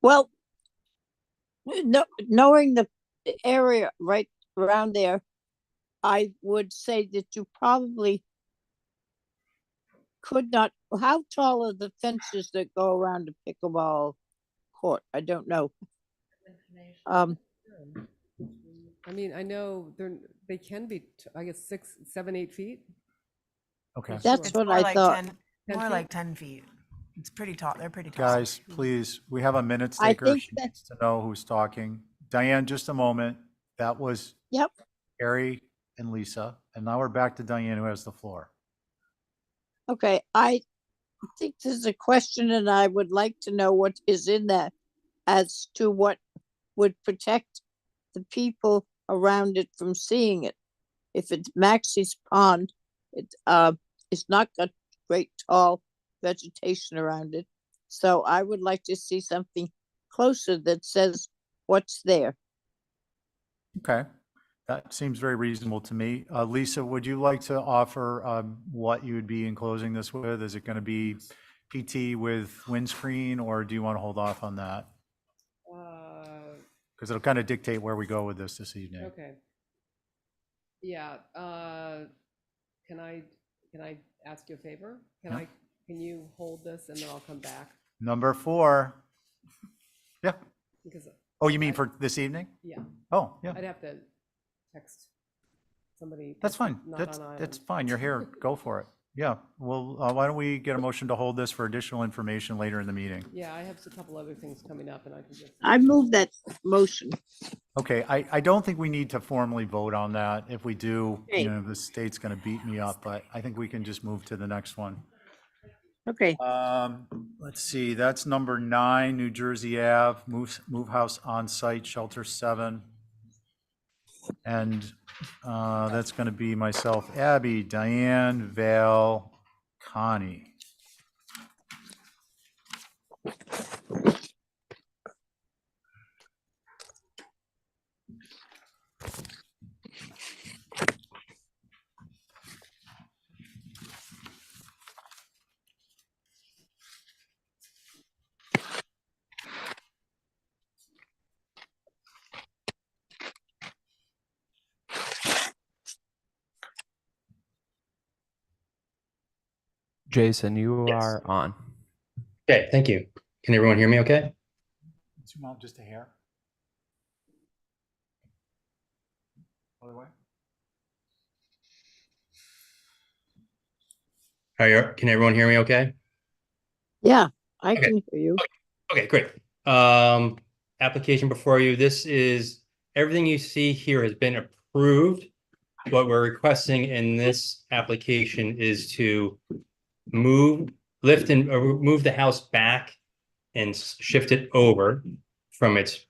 Well, knowing the area right around there, I would say that you probably could not. How tall are the fences that go around the pickleball court? I don't know. I mean, I know they can be, I guess, 6, 7, 8 feet. Okay. That's it's what more I like thought. 10, more 10 like 10 feet. It's pretty tall. They're pretty tall. Guys, please, we have a minutes I taker. think She that- needs to know who's talking. Diane, just a moment. That was Yep. Harry and Lisa, and now we're back to Diane, who has the floor. Okay, I think there's a question and I would like to know what is in that as to what would protect the people around it from seeing it. If it's Maxie's Pond, it's not got great tall vegetation around it. So I would like to see something closer that says what's there. Okay, that seems very reasonable to me. Lisa, would you like to offer what you would be enclosing this with? Is it going to be PT with windscreen, or do you want to hold off on that? Because it'll kind of dictate where we go with this evening. Okay. Yeah, can I ask you a favor? Can you hold this and then I'll come back? Number 4. Yeah. Because, Oh, you mean for this evening? yeah, Oh, yeah. I'd have to text somebody. That's fine. not That's on that's island. fine. You're here. Go for it. Yeah. Well, why don't we get a motion to hold this for additional information later in the meeting? Yeah, I have a couple other things coming up and I can just. I move that motion. Okay, I don't think we need to formally vote on that. If we do, Okay. you know, the state's going to beat me up, but I think we can just move to the next one. Okay, Let's see, that's number 9, New Jersey Ave, move house on site, shelter 7. And that's going to be myself, Abby, Diane, Val, Connie. Jason, you are on. Okay, thank you. Can everyone hear me okay? Zoom out just a hair. Other way. Can everyone hear me okay? yeah, I Okay. can hear you. Okay, great. Application before you. This is, everything you see here has been approved. What we're requesting in this application is to move the house back and shift it over from its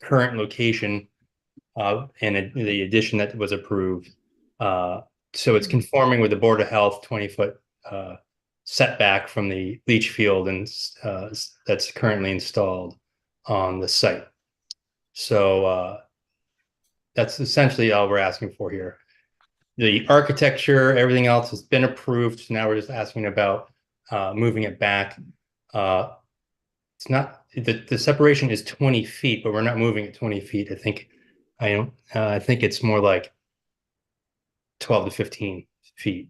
current location and the addition that was approved. So it's conforming with the Board of Health 20-foot setback from the leach field and that's currently installed on the site. So that's essentially all we're asking for here. The architecture, everything else has been approved. So now we're just asking about moving it back. It's not, the separation is 20 feet, but we're not moving it 20 feet. I think it's more like 12 to 15 feet.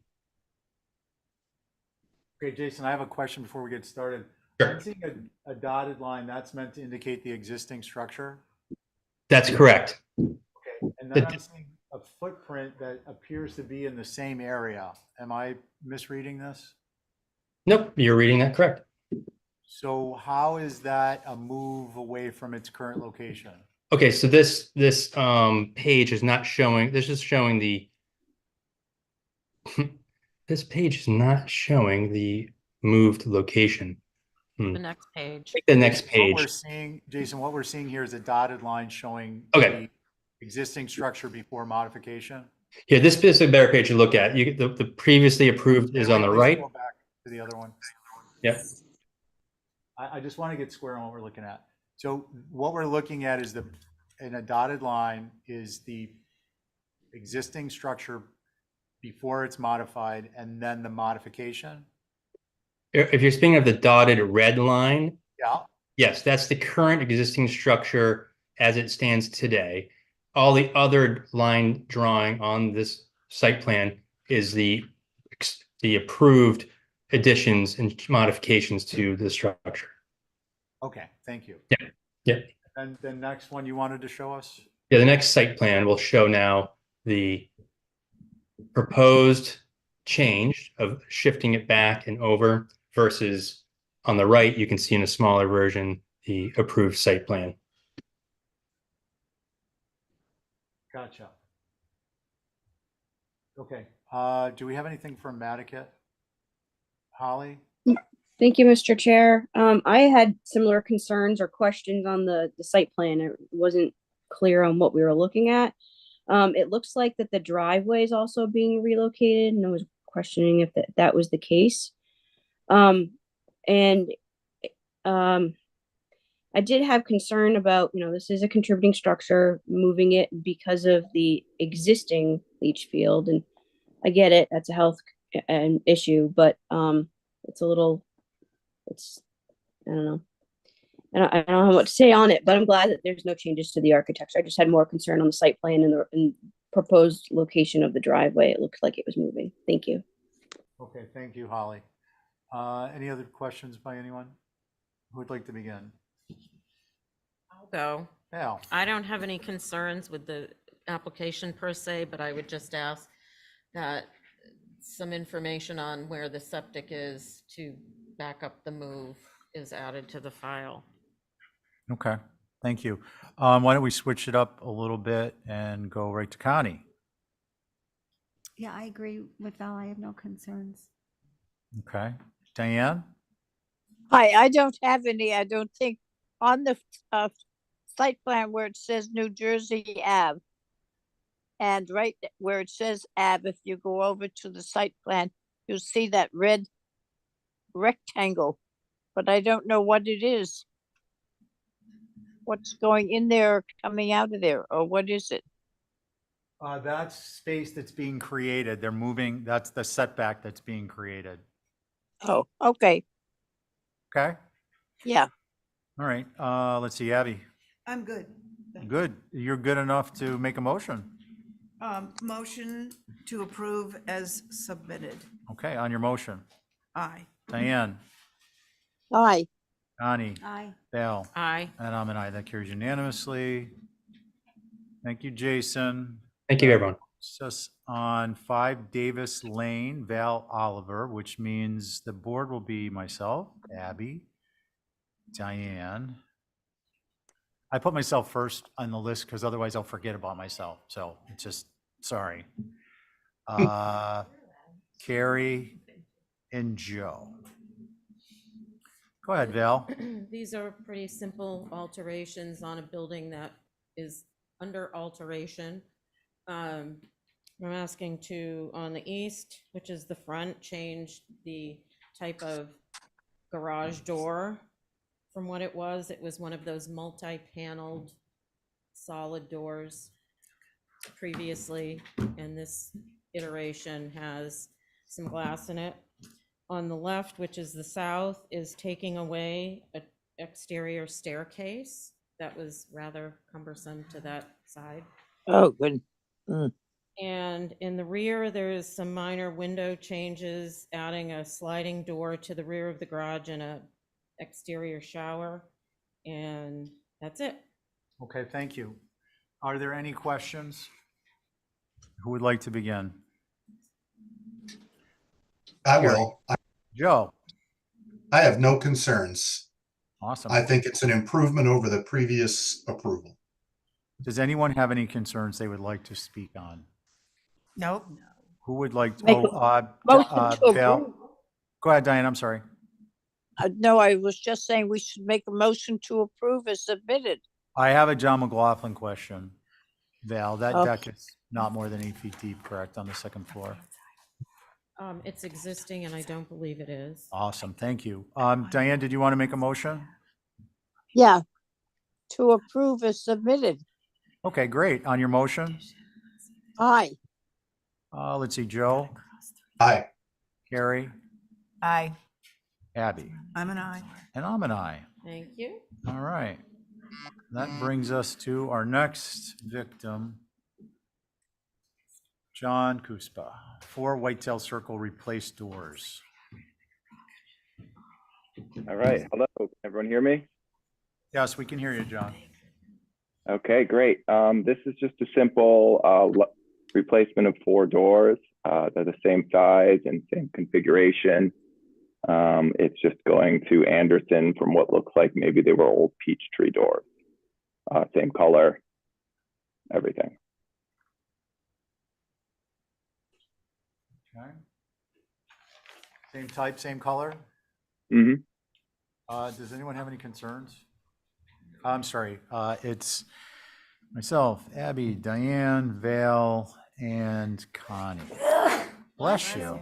Okay, Jason, I have a question before we get started. Sure. I'm seeing a dotted line that's meant to indicate the existing structure. That's correct. Okay, and then I'm seeing a footprint that appears to be in the same area. Am I misreading this? Nope, you're reading that correct. So how is that a move away from its current location? Okay, so this page is not showing, this is showing the this page is not showing the moved location. The next page. The next What page. we're seeing, Jason, what we're seeing here is a dotted line showing Okay. the existing structure before modification. Yeah, this is a better page to look at. The previously approved is on the Please right. Go back to the other one. Yep. I just want to get square on what we're looking at. So what we're looking at is in a dotted line is the existing structure before it's modified and then the modification. If you're speaking of the dotted red line, Yeah. yes, that's the current existing structure as it stands today. All the other line drawing on this site plan is the approved additions and modifications to the structure. Okay, thank you. Yeah. Yeah. And the next one you wanted to show us? Yeah, the next site plan will show now the proposed change of shifting it back and over versus on the right, you can see in a smaller version, the approved site plan. Gotcha. Okay, do we have anything from Nantucket? Holly? Thank you, Mr. Chair. I had similar concerns or questions on the site plan. It wasn't clear on what we were looking at. It looks like that the driveway is also being relocated, and I was questioning if that was the case. I did have concern about, this is a contributing structure, moving it because of the existing leach field, and I get it, that's a health issue, but it's a little, I don't know. I don't know what to say on it, but I'm glad that there's no changes to the architecture. I just had more concern on the site plan and the proposed location of the driveway. It looked like it was moving. Thank you. Okay, thank you, Holly. Any other questions by anyone? Who would like to begin? I'll go. Yeah. I don't have any concerns with the application per se, but I would just ask that some information on where the septic is to back up the move is added to the file. Okay, thank you. Why don't we switch it up a little bit and go right to Connie? Yeah, I agree with Val. I have no concerns. Okay. Diane? Hi, I don't have any, I don't think, on the site plan where it says New Jersey Ave. And right where it says Ave, if you go over to the site plan, you'll see that red rectangle, but I don't know what it is. What's going in there, or coming out of there, or what is it? That's space that's being created. They're moving, that's the setback that's being created. Oh, okay, Okay? yeah. All right, let's see, Abby. I'm good. Thanks. Good. You're good enough to make a motion. Motion to approve as submitted. Okay, on your motion. Aye. Diane, Hi, Connie, Aye. Val, Aye. and I'm an aye. That carries unanimously. Thank you, Jason. Thank you, everyone. It's just on 5 Davis Lane, Val Oliver, which means the board will be myself, Abby, Diane. I put myself first on the list because otherwise I'll forget about myself. So it's just, sorry. Carrie and Joe. Go ahead, Val. These are pretty simple alterations on a building that is under alteration. I'm asking to, on the east, which is the front, change the type of garage door from what it was. It was one of those multi-paneled solid doors previously, and this iteration has some glass in it. On the left, which is the south, is taking away an exterior staircase that was rather cumbersome to that side. oh, good. Mm. And in the rear, there's some minor window changes, adding a sliding door to the rear of the garage and a exterior shower. And that's it. Okay, thank you. Are there any questions? Who would like to begin? I will. Joe. I have no concerns. Awesome. I think it's an improvement over the previous approval. Does anyone have any concerns they would like to speak on? Nope. Who would like to? Make Oh, motion to Val. approve. Go ahead, Diane. I'm sorry. No, I was just saying we should make a motion to approve as submitted. I have a John McLaughlin question. Val, that Oh. deck is not more than 8 feet deep, correct, on the second floor? It's existing, and I don't believe it is. Awesome, thank you. Diane, did you want to make a motion? Yeah, to approve as submitted. Okay, great. On your motion? Aye, Let's see, Joe, Aye. Carrie, Aye. Abby, I'm an aye. and I'm an aye. Thank you. All right. That brings us to our next victim, John Kuspa, 4 Whitetail Circle replaced doors. All right. Hello. Can everyone hear me? Yes, we can hear you, John. Okay, great. This is just a simple replacement of 4 doors. They're the same size and same configuration. It's just going to Anderson from what looks like maybe they were old peach tree doors. Same color, everything. Okay. Same type, same color? Mm-hmm. Does anyone have any concerns? I'm sorry, it's myself, Abby, Diane, Val, and Connie. Bless you.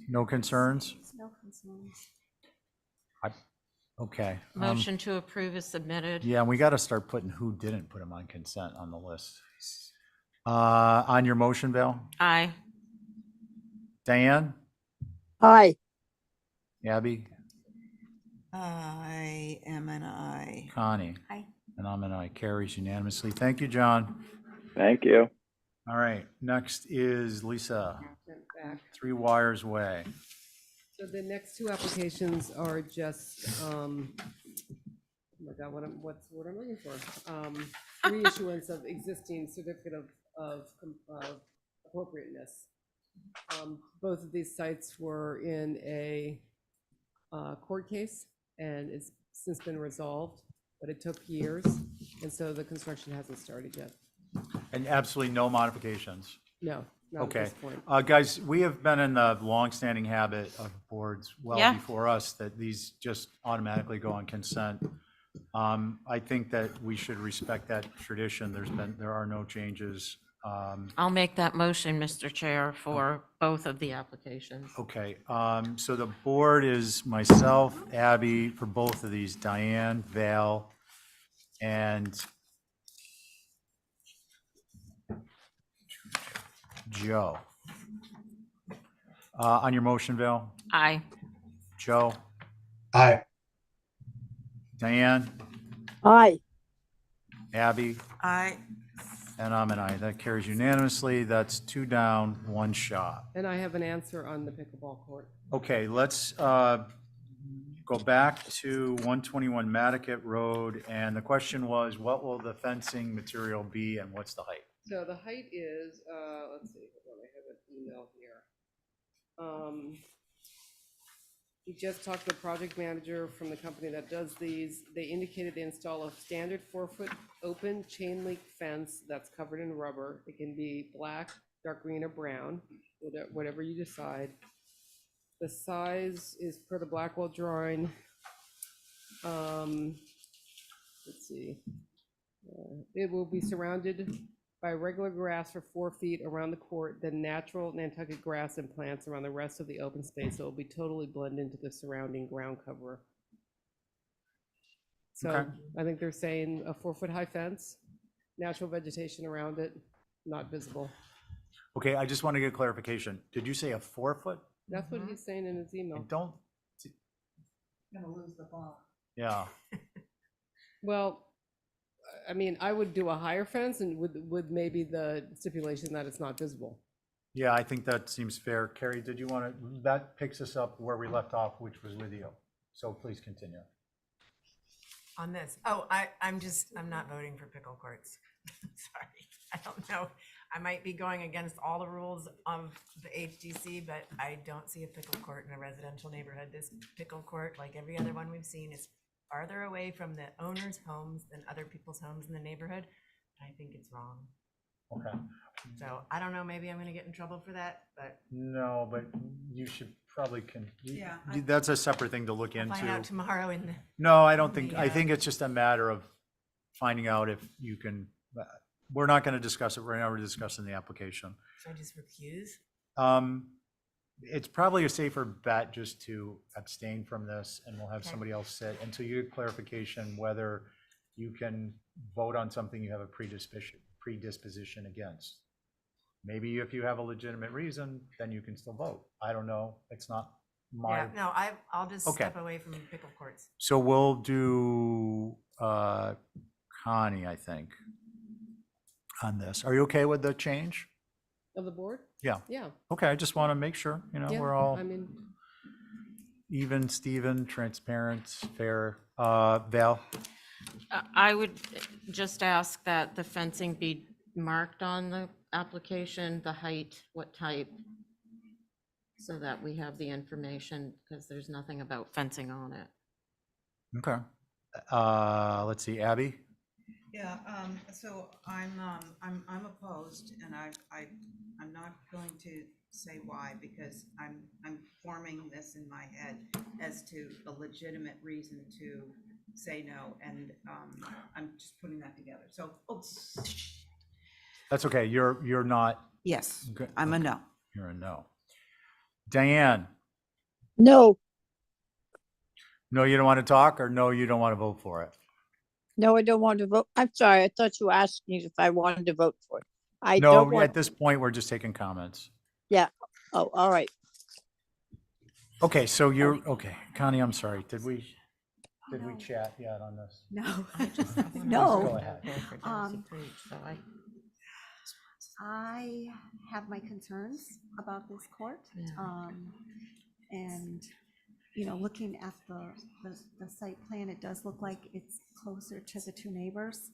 No concerns? No concerns. Okay. Motion to approve is submitted. Yeah, and we got to start putting who didn't put them on consent on the list. On your motion, Val? Aye. Diane? aye, Abby? I am an aye. Connie? Aye. And I'm an aye. Carries unanimously. Thank you, John. Thank you. All right, next is Lisa, Back. 3 Wires Way. So the next 2 applications are just, oh my God, what's the word I'm looking for? Reissuance of existing certificate of appropriateness. Both of these sites were in a court case, and it's since been resolved, but it took years, and so the construction hasn't started yet. And absolutely no modifications. No, not at Okay. this point. Guys, we have been in the longstanding habit of boards well Yeah. before us that these just automatically go on consent. I think that we should respect that tradition. There are no changes. I'll make that motion, Mr. Chair, for both of the applications. Okay, so the board is myself, Abby, for both of these, Diane, Val, and Joe. On your motion, Val? Aye. Joe? Aye. Diane? Aye. Abby? I, And I'm an aye. That carries unanimously. That's 2 down, 1 shot. And I have an answer on the pickleball court. Okay, let's go back to 121 Nantucket Road. And the question was, what will the fencing material be and what's the height? So the height is, let's see, hold on, I have an email here. We just talked to the project manager from the company that does these. They indicated they install a standard 4-foot open chain link fence that's covered in rubber. It can be black, dark green, or brown, whatever you decide. The size is per the Blackwell drawing. Let's see. It will be surrounded by regular grass for 4 feet around the court, then natural Nantucket grass and plants around the rest of the open space. So it will be totally blend into the surrounding ground cover. So Okay. I think they're saying a 4-foot high fence, natural vegetation around it, not visible. Okay, I just want to get clarification. Did you say a 4-foot? That's what he's saying in his I email. don't, Gonna lose the ball. yeah. Well, I mean, I would do a higher fence and with maybe the stipulation that it's not visible. Yeah, I think that seems fair. Carrie, did you want to, that picks us up where we left off, which was with you. So please continue. On this, I'm not voting for pickle courts. Sorry, I don't know. I might be going against all the rules of the HDC, but I don't see a pickle court in a residential neighborhood. This pickle court, like every other one we've seen, is farther away from the owner's homes than other people's homes in the neighborhood. I think it's wrong. Okay. So I don't know, maybe I'm gonna get in trouble for that, but No, but you should probably Yeah, that's a separate thing to look I'll find out into. tomorrow in the. No, I don't think, I Yeah. think it's just a matter of finding out if you can, we're not going to discuss it right now. We're discussing the application. Should I just refuse? It's probably a safer bet just to abstain from this, and we'll have Okay. somebody else sit until you get clarification whether you can vote on something you have a predisposition against. Maybe if you have a legitimate reason, then you can still vote. I don't know. It's not my. Yeah, no, I'll just Okay. step away from pickle courts. So we'll do Connie, I think, on this. Are you okay with the change? Of the board? Yeah. Yeah. Okay, I just want to make sure, Yeah, we're all I mean, even, Steven, transparent, fair. Val? I would just ask that the fencing be marked on the application, the height, what type, so that we have the information, because there's nothing about fencing on it. Okay. Let's see, Abby? yeah, so I'm opposed, and I'm not going to say why, because I'm forming this in my head as to a legitimate reason to say no, and I'm just putting that together. So, That's okay. You're not. yes, Okay, I'm a okay. no. You're a no. Diane? No, No, you don't want to talk, or no, you don't want to vote for it? no, I don't want to vote. I'm sorry. I thought you asked me if I wanted to vote for it. I No, don't want. at this point, we're just taking comments. Yeah. Oh, all right. Okay, so you're, okay, Connie, I'm sorry. Did we chat yet on this? No. Please go No. ahead. I have my concerns about this court. And, looking at the site plan, it does look like it's closer to the two neighbors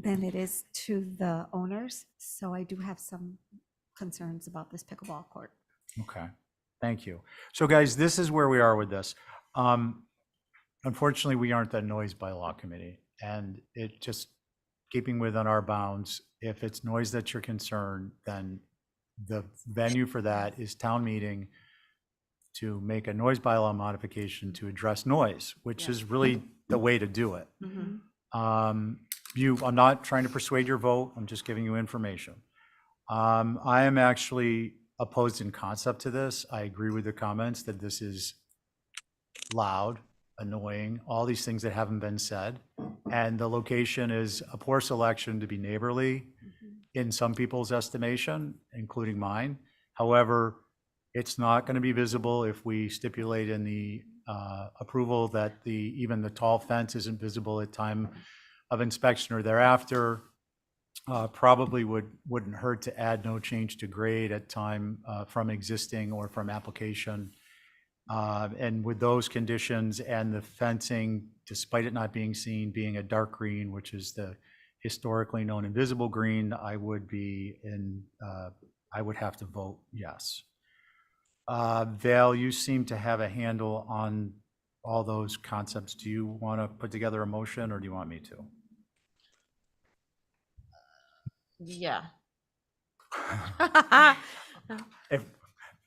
than it is to the owners. So I do have some concerns about this pickleball court. Okay, thank you. So guys, this is where we are with this. Unfortunately, we aren't the noise bylaw committee, and it just keeping within our bounds. If it's noise that you're concerned, then the venue for that is town meeting to make a noise bylaw modification to address noise, which is really the way to do it. I'm not trying to persuade your vote. I'm just giving you information. I am actually opposed in concept to this. I agree with the comments that this is loud, annoying, all these things that haven't been said. And the location is a poor selection to be neighborly in some people's estimation, including mine. However, it's not going to be visible if we stipulate in the approval that even the tall fence isn't visible at time of inspection or thereafter. Probably wouldn't hurt to add no change to grade at time from existing or from application. And with those conditions and the fencing, despite it not being seen, being a dark green, which is the historically known invisible green, I would have to vote yes. Val, you seem to have a handle on all those concepts. Do you want to put together a motion or do you want me to? Yeah.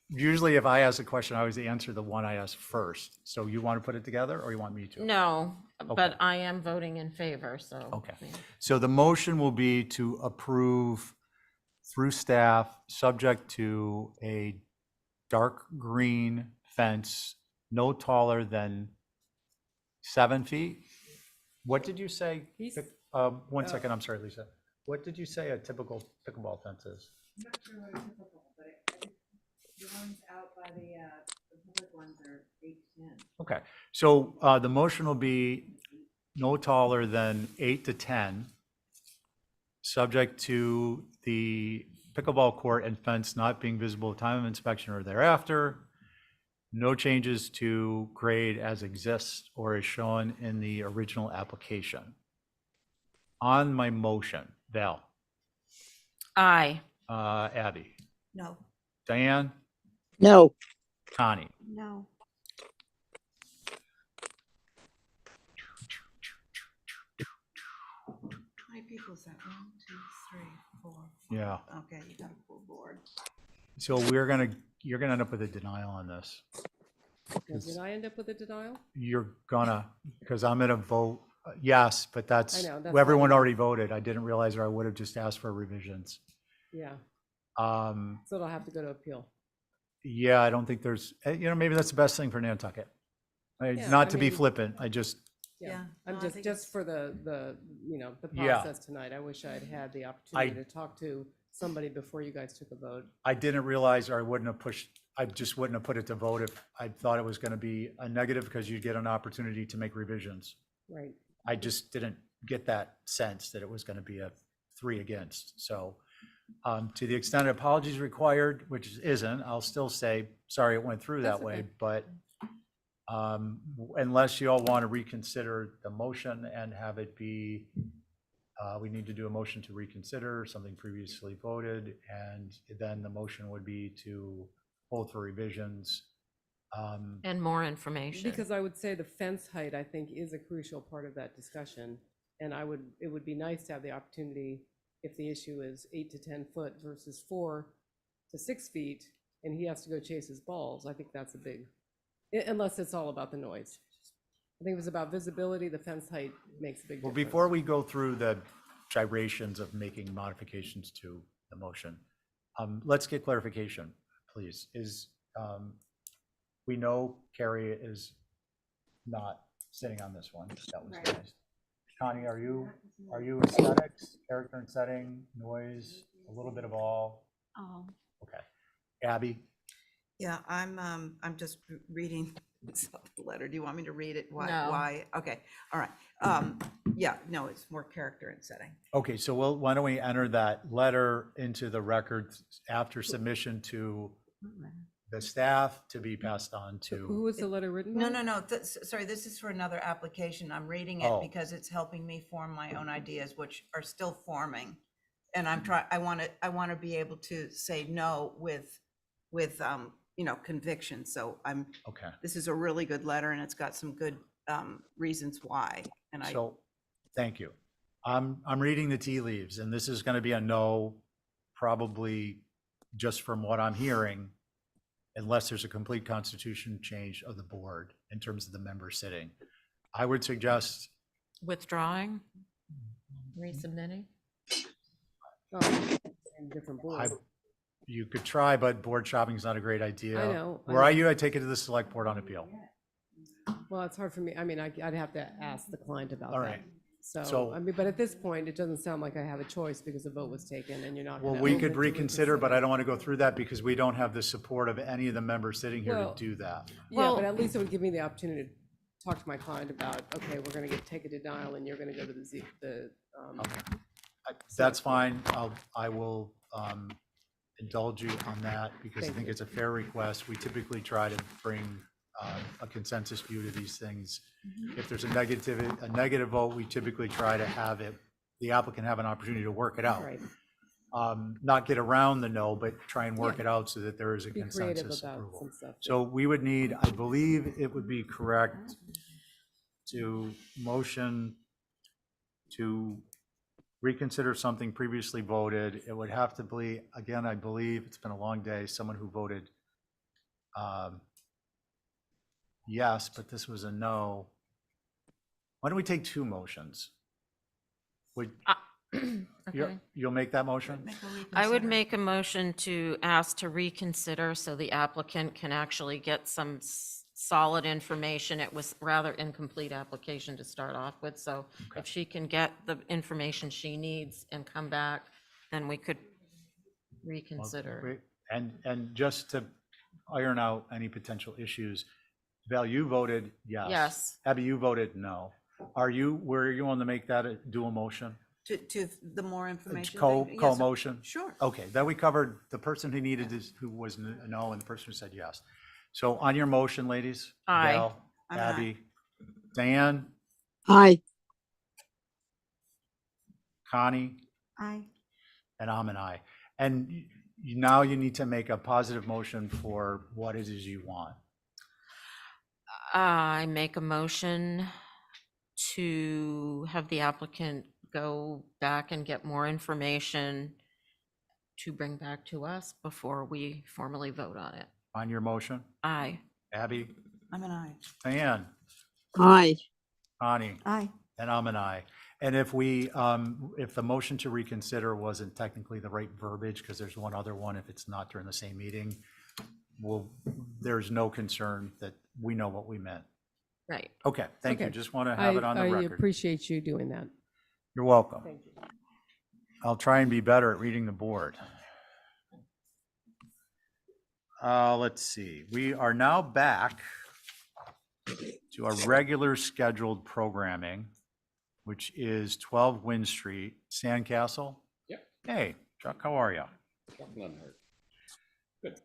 Usually if I ask a question, I always answer the one I ask first. So you want to put it together or you want me to? No, Okay. but I am voting in favor, so. Okay. So the motion will be to approve through staff, subject to a dark green fence, no taller than 7 feet. What did you say? One second, I'm sorry, Lisa. What did you say a typical pickleball fence is? I'm not sure what a typical, but the ones out by the public ones are 8 to 10. Okay, so the motion will be no taller than 8 to 10, subject to the pickleball court and fence not being visible at time of inspection or thereafter. No changes to grade as exists or is shown in the original application. On my motion, Val. Aye. Abby. No. Diane. No. Connie. No. How many people is that? 1, 2, 3, 4. Yeah. Okay, you got a full board. So you're gonna end up with a denial on this. Did I end up with a denial? You're gonna, because I'm gonna vote yes, but I know, that's everyone fine. already voted. I didn't realize, or I would have just asked for revisions. Yeah, So so it'll have to go to appeal. yeah, I don't think there's, maybe that's the best thing for Nantucket. Yeah, Not I to be mean- flippant, I just, Yeah, no, I'm I think just for the Yeah. process tonight. I wish I'd had the opportunity to talk to somebody before you guys took a vote. I didn't realize, or I just wouldn't have put it to vote if I thought it was gonna be a negative, because you'd get an opportunity to make revisions. Right. I just didn't get that sense that it was going to be a 3 against. So to the extent apologies required, which isn't, I'll still say, sorry, it went through that That's way. okay. But unless you all want to reconsider the motion and have it be, we need to do a motion to reconsider something previously voted. And then the motion would be to hold for revisions. And more information. Because I would say the fence height, I think, is a crucial part of that discussion. And it would be nice to have the opportunity, if the issue is 8 to 10 foot versus 4 to 6 feet, and he has to go chase his balls. I think that's a big, unless it's all about the noise. I think if it's about visibility, the fence height makes a big Well, difference. before we go through the gyrations of making modifications to the motion, let's get clarification, please. We know Carrie is not sitting on this one. That was Right. nice. Connie, are you aesthetics, character and setting, noise, a little bit of all? Oh. Okay. Abby? Yeah, I'm just reading the letter. Do you want me to read it? Why? No. Why? Okay, all right. Yeah, no, it's more character and setting. Okay, so why don't we enter that letter into the record after submission to the staff to be passed on Who to, was the letter written by? No. Sorry, this is for another application. I'm reading it Oh. because it's helping me form my own ideas, which are still forming. And I want to be able to say no with conviction. So okay. this is a really good letter and it's got some good reasons why. And So, thank you. I'm reading the tea leaves, and this is going to be a no, probably just from what I'm hearing, unless there's a complete constitution change of the board in terms of the members sitting. I would suggest Withdrawing, resubmitting. Oh, and different board. you could try, but board shopping is not a great idea. I know. Where are you? I take it to the select board on appeal. Well, it's hard for me. I mean, I'd have to ask the client about All that. right. So, So- I mean, but at this point, it doesn't sound like I have a choice because a vote was taken and you're not. Well, gonna we open could to reconsider, but I don't want to go through that because we don't have the support of any of the members sitting here to Well, do that. Yeah, Well- but at least it would give me the opportunity to talk to my client about, okay, we're gonna take a denial and you're gonna go to That's fine. I will indulge you on that because I Thank think you. it's a fair request. We typically try to bring a consensus view to these things. If there's a negative vote, we typically try to have the applicant have an opportunity to work it out. Right. Not get around the no, but try and work Yeah. it out so that there is a Be creative consensus about approval. some stuff. So we would need, I believe it would be correct to motion to reconsider something previously voted. It would have to be, again, I believe, it's been a long day, someone who voted yes, but this was a no. Why don't we take two motions? Okay. You'll make that motion? I would make a motion to ask to reconsider so the applicant can actually get some solid information. It was rather incomplete application to start off with, so if she can get the information she needs and come back, then we could reconsider. And just to iron out any potential issues, Val, you voted yes. Yes. Abby, you voted no. Were you on to make that a dual motion? To the more information. thing? Yes, Co-motion? Sure. Okay, then we covered the person who needed this, who was no, and the person who said yes. So on your motion, ladies? Aye. Val, I'm Abby, Diane, Aye. Connie, Aye. and I'm an aye. And now you need to make a positive motion for what it is you want. I make a motion to have the applicant go back and get more information to bring back to us before we formally vote on it. On your motion? Aye. Abby, I'm an aye. Diane, Aye. Connie, Aye. and I'm an aye. And if the motion to reconsider wasn't technically the right verbiage, because there's one other one, if it's not during the same meeting, there's no concern that we know what we meant. Right. Okay, thank you. Okay. Just want to have it on the I record. appreciate you doing that. You're welcome. Thank you. I'll try and be better at reading the board. Let's see. We are now back to our regular scheduled programming, which is 12 Wynn Street, Sandcastle. Yep. Hey, Chuck, how are you? Chuck Leonard. Good.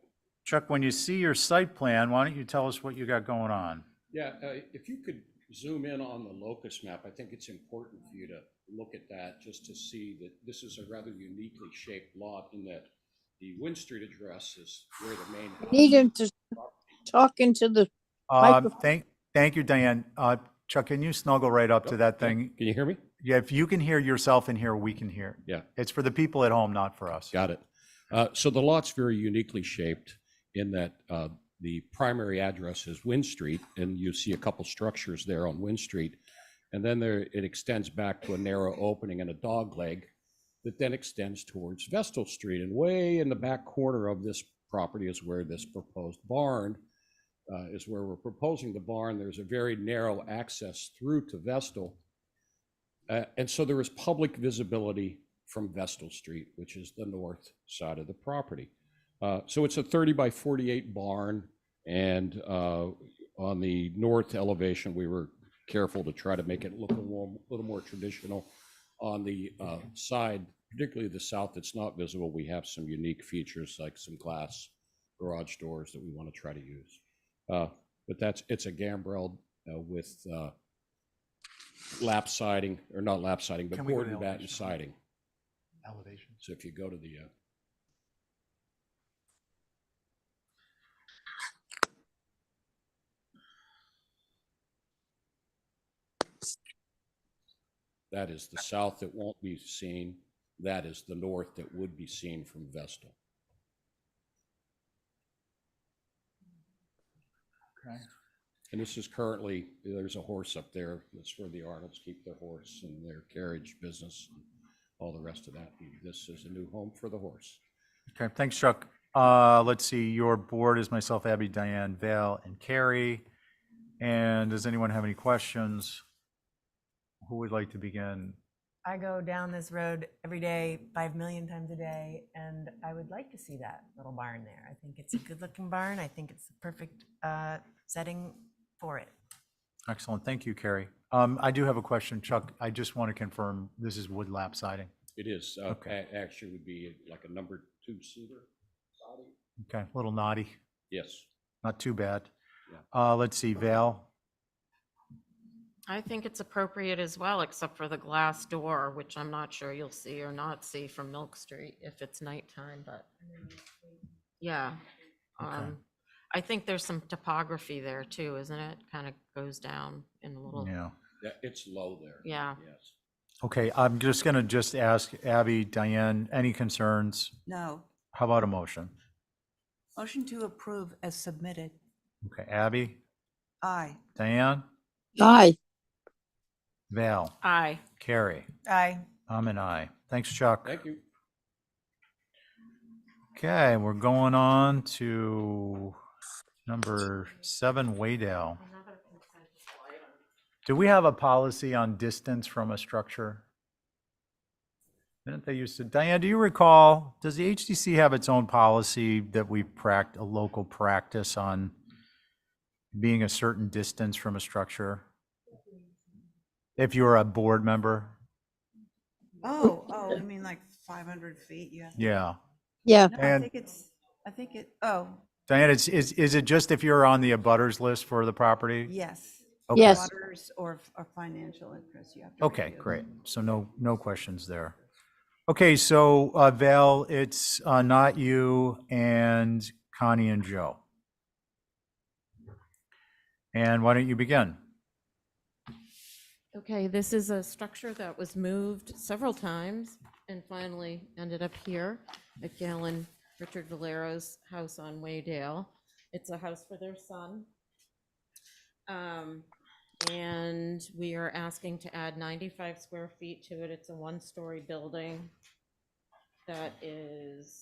Chuck, when you see your site plan, why don't you tell us what you got going on? Yeah, if you could zoom in on the locus map, I think it's important for you to look at that just to see that this is a rather uniquely shaped lot in that the Wynn Street address is where the main house. Need him to talk into the microphone. Thank you, Diane. Chuck, can you snuggle right up to that thing? Can you hear me? Yeah, if you can hear yourself in here, we can hear. Yeah. It's for the people at home, not for us. Got it. So the lot's very uniquely shaped in that the primary address is Wynn Street, and you see a couple structures there on Wynn Street. And then it extends back to a narrow opening and a dog leg that then extends towards Vestal Street. And way in the back corner of this property is where this proposed barn is where we're proposing the barn. There's a very narrow access through to Vestal. And so there is public visibility from Vestal Street, which is the north side of the property. So it's a 30 by 48 barn. And on the north elevation, we were careful to try to make it look a little more traditional. On the side, particularly the south that's not visible, we have some unique features like some glass garage doors that we want to try to use. But it's a gambrel with lap siding, or not lap siding, but Can we go board to and batten elevation? siding. Elevation. So if you go to the that is the south that won't be seen. That is the north that would be seen from Vestal. And this is currently, there's a horse up there. That's where the Arnolds keep their horse and their carriage business and all the rest of that. This is a new home for the horse. Okay, thanks, Chuck. Let's see, your board is myself, Abby, Diane, Val, and Carrie. And does anyone have any questions? Who would like to begin? I go down this road every day, 5 million times a day, and I would like to see that little barn there. I think it's a good-looking barn. I think it's the perfect setting for it. Excellent, thank you, Carrie. I do have a question, Chuck. I just want to confirm this is wood lap siding. It is, Okay. actually would be like a number 2 cedar siding. Okay, a little naughty, Yes. not too bad. Yeah. Let's see, Val. I think it's appropriate as well, except for the glass door, which I'm not sure you'll see or not see from Milk Street if it's nighttime, but yeah. Okay. I think there's some topography there too, isn't it? Kind of goes down in a little, Yeah. Yeah, it's low there. yeah. Yes. Okay, I'm just gonna ask Abby, Diane, any concerns? No. How about a motion? Motion to approve as submitted. Okay, Abby, Aye. Diane, Aye. Val, Aye. Carrie, Aye. I'm an aye. Thanks, Chuck. Thank you. Okay, we're going on to number 7, Waydale. Do we have a policy on distance from a structure? Didn't they used to? Diane, do you recall, does the HDC have its own policy that we a local practice on being a certain distance from a structure? If you're a board member? Oh, you mean like 500 feet? Yeah. Yeah. Yeah. No, And I think it, oh, Diane, is it just if you're on the abutters list for the property? yes. Okay. Yes. Waters or financial interest you have to. Okay, review. great. So no questions there. Okay, so Val, it's not you and Connie and Joe. And why don't you begin? Okay, this is a structure that was moved several times and finally ended up here at Gail and Richard Valero's house on Waydale. It's a house for their son. And we are asking to add 95 square feet to it. It's a 1-story building that is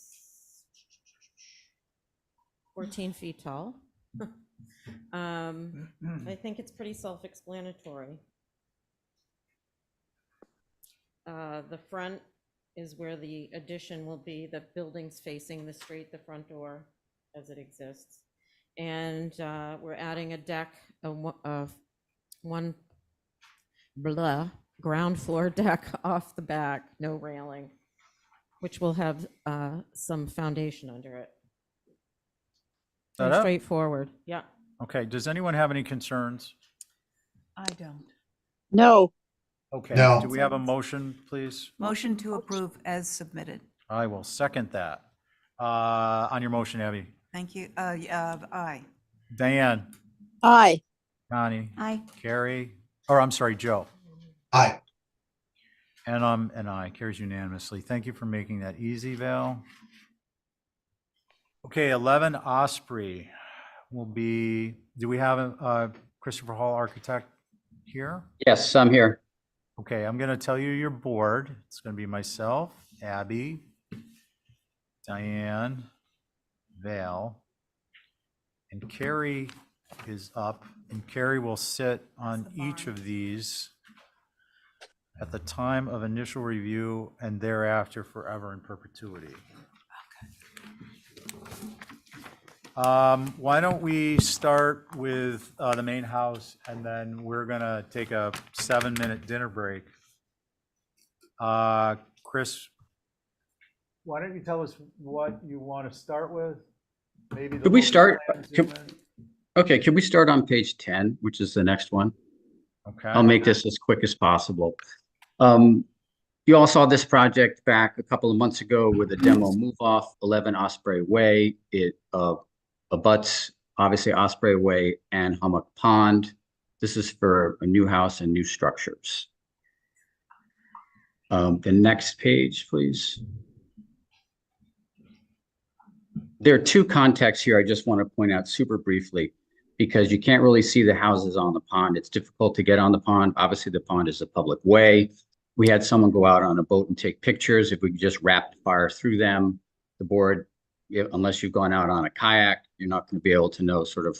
14 feet tall. I think it's pretty self-explanatory. The front is where the addition will be. The building's facing the street, the front door as it exists. And we're adding a deck, one ground floor deck off the back, no railing, which will have some foundation under it. That up? Straightforward, yeah. Okay, does anyone have any concerns? I don't. No. Okay, No. do we have a motion, please? Motion to approve as submitted. I will second that. On your motion, Abby. Thank you. Aye. Diane, Aye. Connie, Aye. Carrie, or I'm sorry, Joe. Aye. And an aye, carries unanimously. Thank you for making that easy, Val. Okay, 11 Osprey will be, do we have a Christopher Hall architect here? Yes, I'm here. Okay, I'm going to tell you your board. It's going to be myself, Abby, Diane, Val, and Carrie is up, and Carrie will sit on each of these at the time of initial review and thereafter forever in perpetuity. Why don't we start with the main house, and then we're gonna take a 7-minute dinner break. Chris, why don't you tell us what you want to start with? Maybe the Could we local start? plan zoom in? Okay, can we start on page 10, which is the next one? Okay. I'll make this as quick as possible. You all saw this project back a couple of months ago with a demo move off 11 Osprey Way. It abuts obviously Osprey Way and Hummock Pond. This is for a new house and new structures. The next page, please. There are two contexts here I just want to point out super briefly. because you can't really see the houses on the pond. It's difficult to get on the pond. Obviously, the pond is a public way. We had someone go out on a boat and take pictures. If we could just rapid fire through them, the board, unless you've gone out on a kayak, you're not going to be able to know sort of,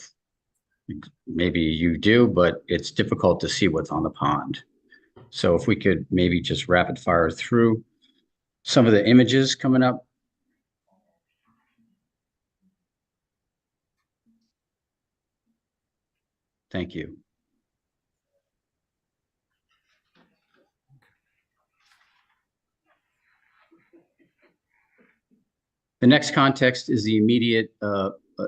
maybe you do, but it's difficult to see what's on the pond. So if we could maybe just rapid fire through some of the images coming up. Thank you. The next context is the immediate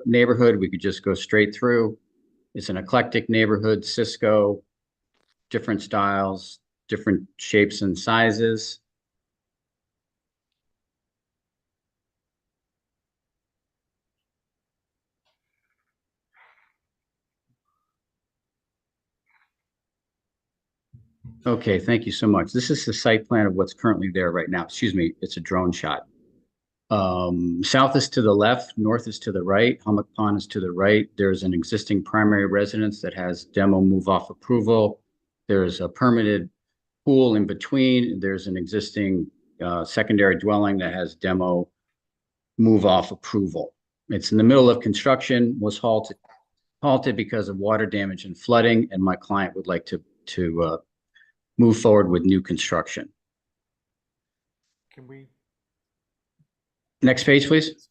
neighborhood. We could just go straight through. It's an eclectic neighborhood, Cisco, different styles, different shapes and sizes. Okay, thank you so much. This is the site plan of what's currently there right now. Excuse me, it's a drone shot. South is to the left, north is to the right, Hummock Pond is to the right. There's an existing primary residence that has demo move-off approval. There's a permitted pool in between. There's an existing secondary dwelling that has demo move-off approval. It's in the middle of construction, was halted because of water damage and flooding, and my client would like to move forward with new construction. Can we? Next page, please.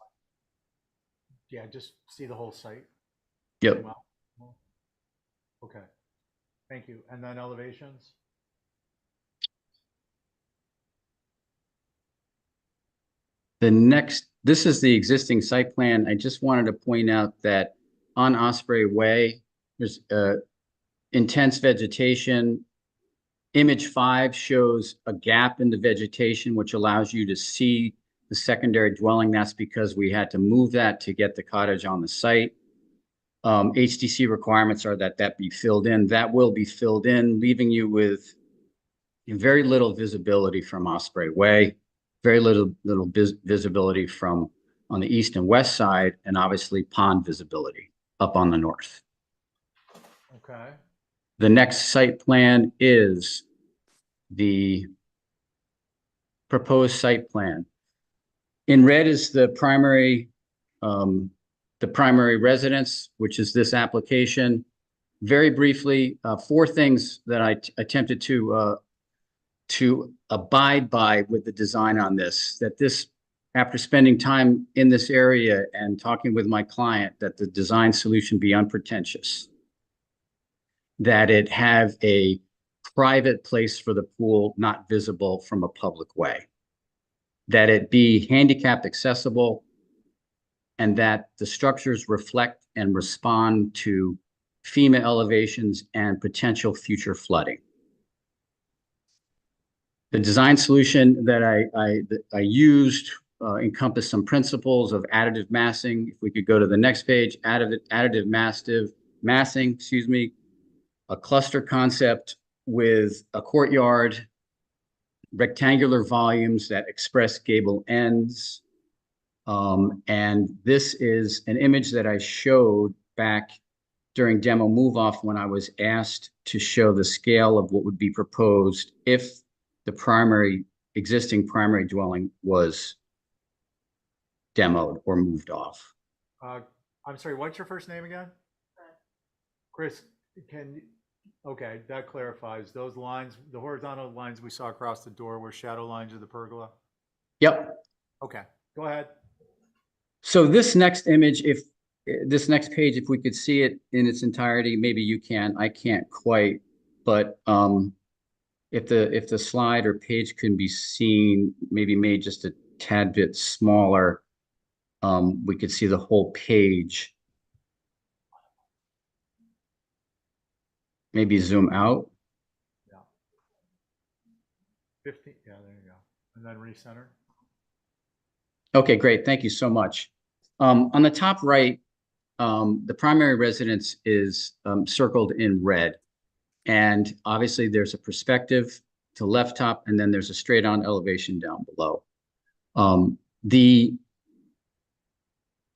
Yeah, just see the whole site. Yep. Okay. Thank you. And then elevations? This is the existing site plan. I just wanted to point out that on Osprey Way, there's intense vegetation. Image 5 shows a gap in the vegetation, which allows you to see the secondary dwelling. That's because we had to move that to get the cottage on the site. HDC requirements are that be filled in. That will be filled in, leaving you with very little visibility from Osprey Way, very little visibility from on the east and west side, and obviously pond visibility up on the north. Okay. The next site plan is the proposed site plan. In red is the primary residence, which is this application. Very briefly, 4 things that I attempted to abide by with the design on this. That this, after spending time in this area and talking with my client, that the design solution be unpretentious. That it have a private place for the pool, not visible from a public way. That it be handicap accessible, and that the structures reflect and respond to FEMA elevations and potential future flooding. The design solution that I used encompassed some principles of additive massing. If we could go to the next page, additive massing, excuse me, a cluster concept with a courtyard, rectangular volumes that express gable ends. And this is an image that I showed back during demo move off when I was asked to show the scale of what would be proposed if the existing primary dwelling was demoed or moved off. I'm sorry, what's your first name again? Chris, okay, that clarifies. Those lines, the horizontal lines we saw across the door were shadow lines of the pergola? Yep. Okay, go ahead. So this next image, this next page, if we could see it in its entirety, maybe you can, I can't quite, but if the slide or page can be seen, maybe made just a tad bit smaller, we could see the whole page. Maybe zoom out. Yeah. 50, yeah, there you go. And then recenter. Okay, great. Thank you so much. On the top right, the primary residence is circled in red. And obviously there's a perspective to left top, and then there's a straight on elevation down below. The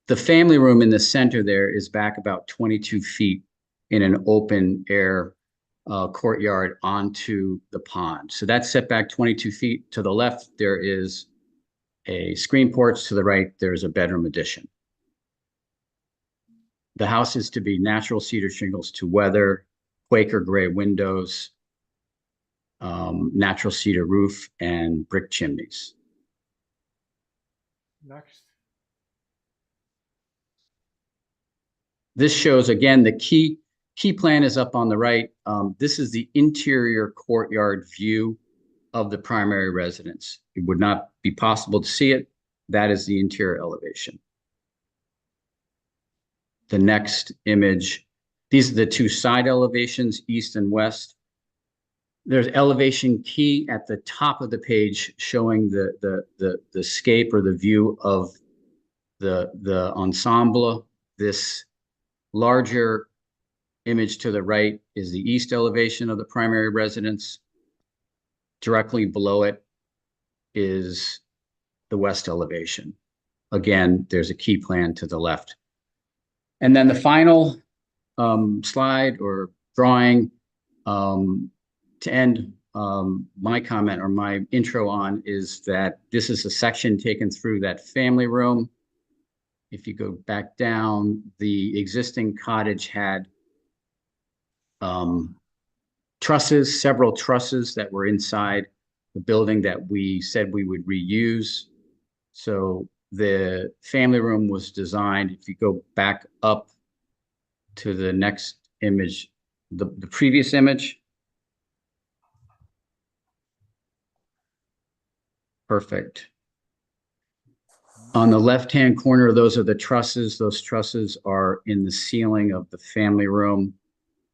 The family room in the center there is back about 22 feet in an open air courtyard onto the pond. So that's set back 22 feet. To the left, there is a screen porch. To the right, there's a bedroom addition. The house is to be natural cedar shingles to weather, Quaker gray windows, natural cedar roof, and brick chimneys. Next. This shows, again, the key plan is up on the right. This is the interior courtyard view of the primary residence. It would not be possible to see it. That is the interior elevation. The next image, these are the two side elevations, east and west. There's elevation key at the top of the page showing the scape or the view of the ensemble. This larger image to the right is the east elevation of the primary residence. Directly below it is the west elevation. Again, there's a key plan to the left. And then the final slide or drawing to end my comment or my intro on is that this is a section taken through that family room. If you go back down, the existing cottage had trusses, several trusses that were inside the building that we said we would reuse. So the family room was designed, if you go back up to the next image, the previous image. Perfect. On the left-hand corner, those are the trusses. Those trusses are in the ceiling of the family room.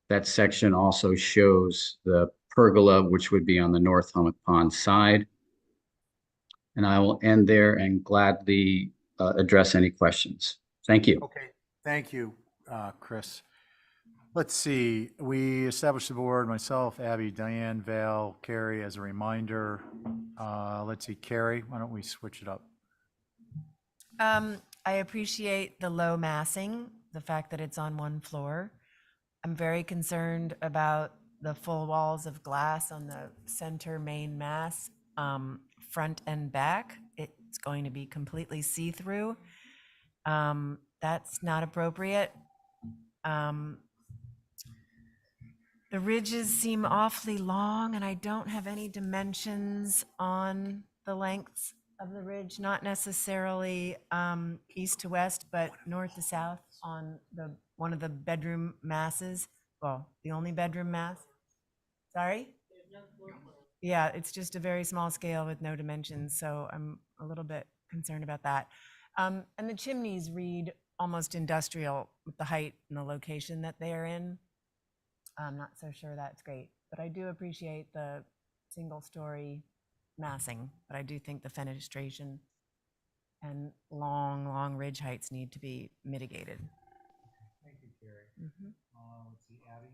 That section also shows the pergola, which would be on the North Hummock Pond side. And I will end there and gladly address any questions. Thank you. Okay, thank you, Chris. Let's see, we established the board, myself, Abby, Diane, Val, Carrie, as a reminder. Let's see, Carrie, why don't we switch it up? I appreciate the low massing, the fact that it's on one floor. I'm very concerned about the full walls of glass on the center main mass, front and back. It's going to be completely see-through. That's not appropriate. The ridges seem awfully long, and I don't have any dimensions on the lengths of the ridge, not necessarily east to west, but north to south on one of the bedroom masses. Well, the only bedroom mass. Sorry? Yeah, it's just a very small scale with no dimensions, so I'm a little bit concerned about that. And the chimneys read almost industrial with the height and the location that they are in. I'm not so sure that's great, but I do appreciate the single-story massing, but I do think the fenestration and long ridge heights need to be mitigated. Thank you, Carrie. Let's see, Abby.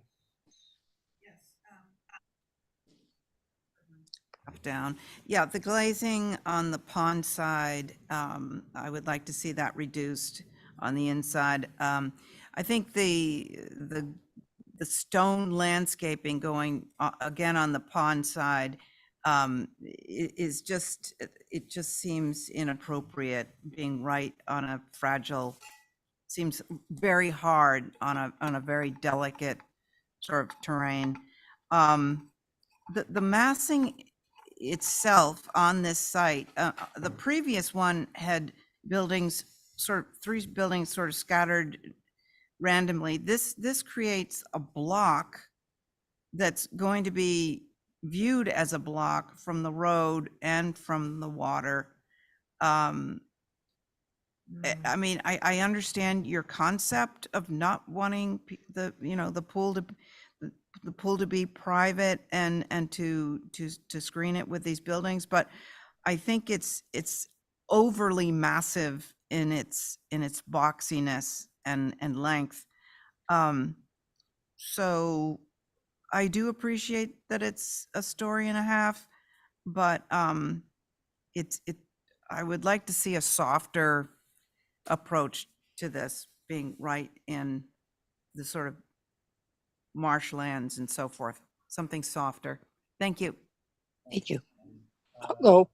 Down. Yeah, the glazing on the pond side, I would like to see that reduced on the inside. I think the stone landscaping going again on the pond side is just, it just seems inappropriate, being right on a fragile, seems very hard on a very delicate sort of terrain. The massing itself on this site, the previous one had buildings, sort of three buildings sort of scattered randomly. This creates a block that's going to be viewed as a block from the road and from the water. I mean, I understand your concept of not wanting the pool to be private and to screen it with these buildings, but I think it's overly massive in its boxiness and length. So I do appreciate that it's a story and a half, but I would like to see a softer approach to this being right in the sort of marshlands and so forth, something softer. Thank you. Thank you. Hello.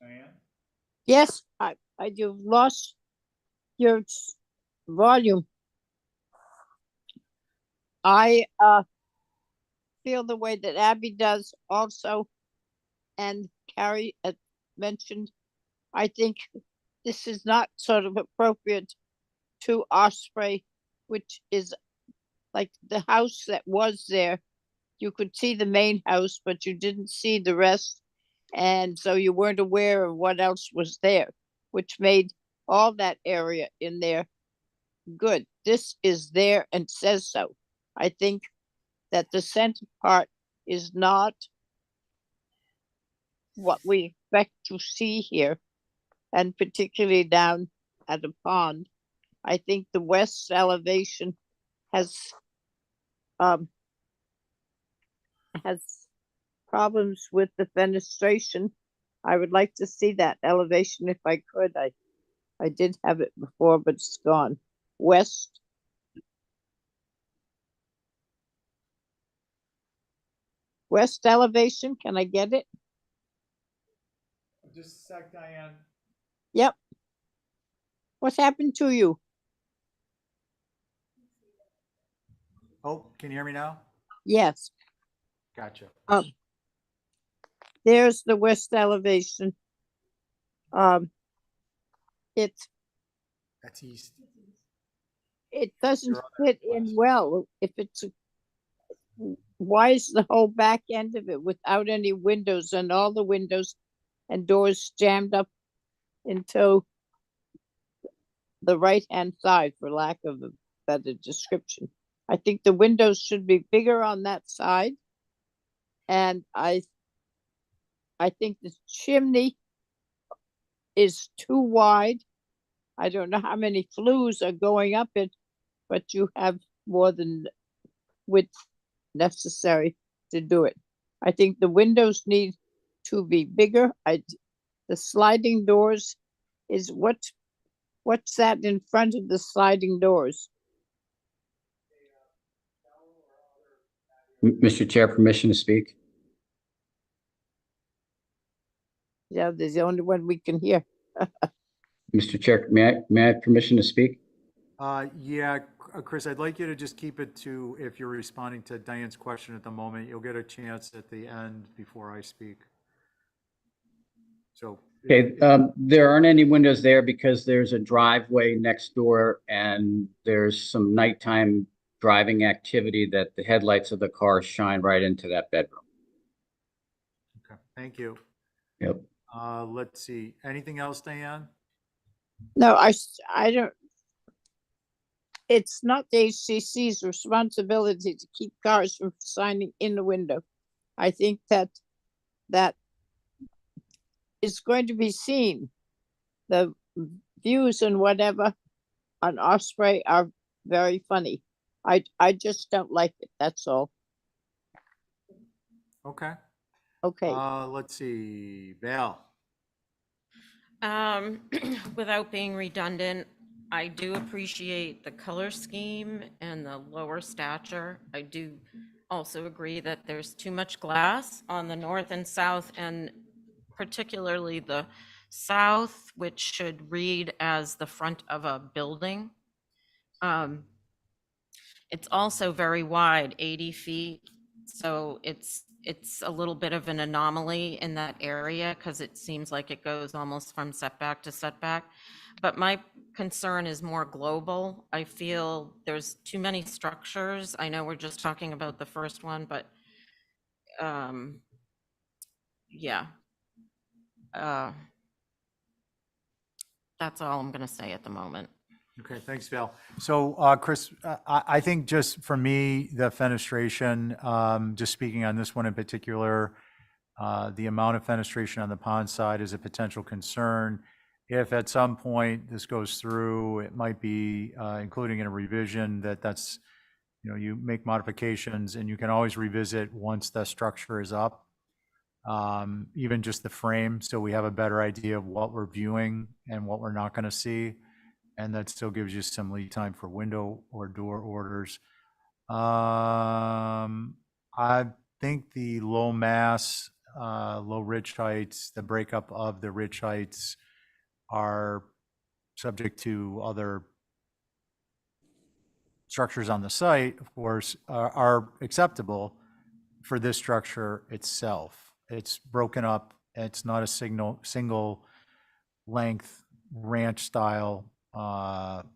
Diane? Yes, you've lost your volume. I feel the way that Abby does also, and Carrie mentioned. I think this is not sort of appropriate to Osprey, which is like the house that was there. You could see the main house, but you didn't see the rest. And so you weren't aware of what else was there, which made all that area in there good. This is there and says so. I think that the center part is not what we expect to see here, and particularly down at the pond. I think the west elevation has problems with the fenestration. I would like to see that elevation if I could. I did have it before, but it's gone. West. West elevation, can I get it? Just a sec, Diane. Yep. What happened to you? Oh, can you hear me now? Yes. Gotcha. There's the west elevation. It's That's east. it doesn't fit in well. If it's why is the whole back end of it without any windows and all the windows and doors jammed up into the right hand side, for lack of a better description? I think the windows should be bigger on that side, and I think the chimney is too wide. I don't know how many flues are going up it, but you have more than width necessary to do it. I think the windows need to be bigger. The sliding doors is what's that in front of the sliding doors? Mr. Chair, permission to speak? Yeah, there's the only one we can hear. Mr. Chair, may I have permission to speak? Yeah, Chris, I'd like you to just keep it to, if you're responding to Diane's question at the moment, you'll get a chance at the end before I speak. So. Okay, there aren't any windows there because there's a driveway next door and there's some nighttime driving activity that the headlights of the car shine right into that bedroom. Okay, thank you. Yep. Let's see, anything else, Diane? No, I don't. It's not the HCC's responsibility to keep cars from signing in the window. I think that is going to be seen. The views and whatever on Osprey are very funny. I just don't like it. That's all. Okay. Okay. Let's see, Val. Without being redundant, I do appreciate the color scheme and the lower stature. I do also agree that there's too much glass on the north and south, and particularly the south, which should read as the front of a building. It's also very wide, 80 feet. So it's a little bit of an anomaly in that area because it seems like it goes almost from setback to setback. But my concern is more global. I feel there's too many structures. I know we're just talking about the first one, but yeah. That's all I'm going to say at the moment. Okay, thanks, Val. So, Chris, I think just for me, the fenestration, just speaking on this one in particular, the amount of fenestration on the pond side is a potential concern. If at some point this goes through, it might be including in a revision that's you make modifications and you can always revisit once the structure is up, even just the frame, so we have a better idea of what we're viewing and what we're not going to see. And that still gives you some lead time for window or door orders. I think the low mass, low ridge heights, the breakup of the ridge heights are subject to other structures on the site, of course, are acceptable for this structure itself. It's broken up. It's not a single length ranch style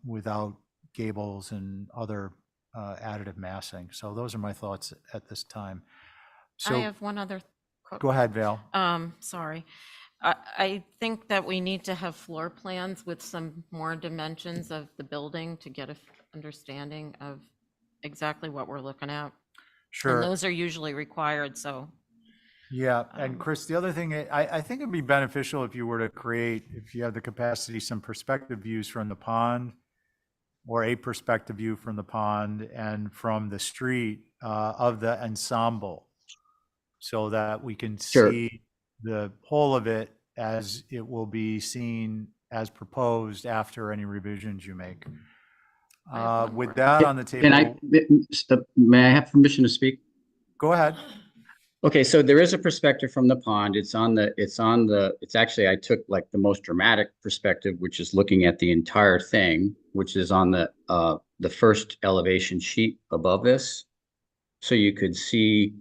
without gables and other additive massing. So those are my thoughts at this time. So I have one other. Go ahead, Val. Sorry. I think that we need to have floor plans with some more dimensions of the building to get an understanding of exactly what we're looking at. Sure. And those are usually required, so. Yeah, and Chris, the other thing, I think it'd be beneficial if you were to create, if you have the capacity, some perspective views from the pond, or a perspective view from the pond and from the street of the ensemble, so that we can see the whole of it as it will be seen as proposed after any revisions you make. With that on the table. May I have permission to speak? Go ahead. Okay, so there is a perspective from the pond. It's actually, I took like the most dramatic perspective, which is looking at the entire thing, which is on the first elevation sheet above this. So you could see,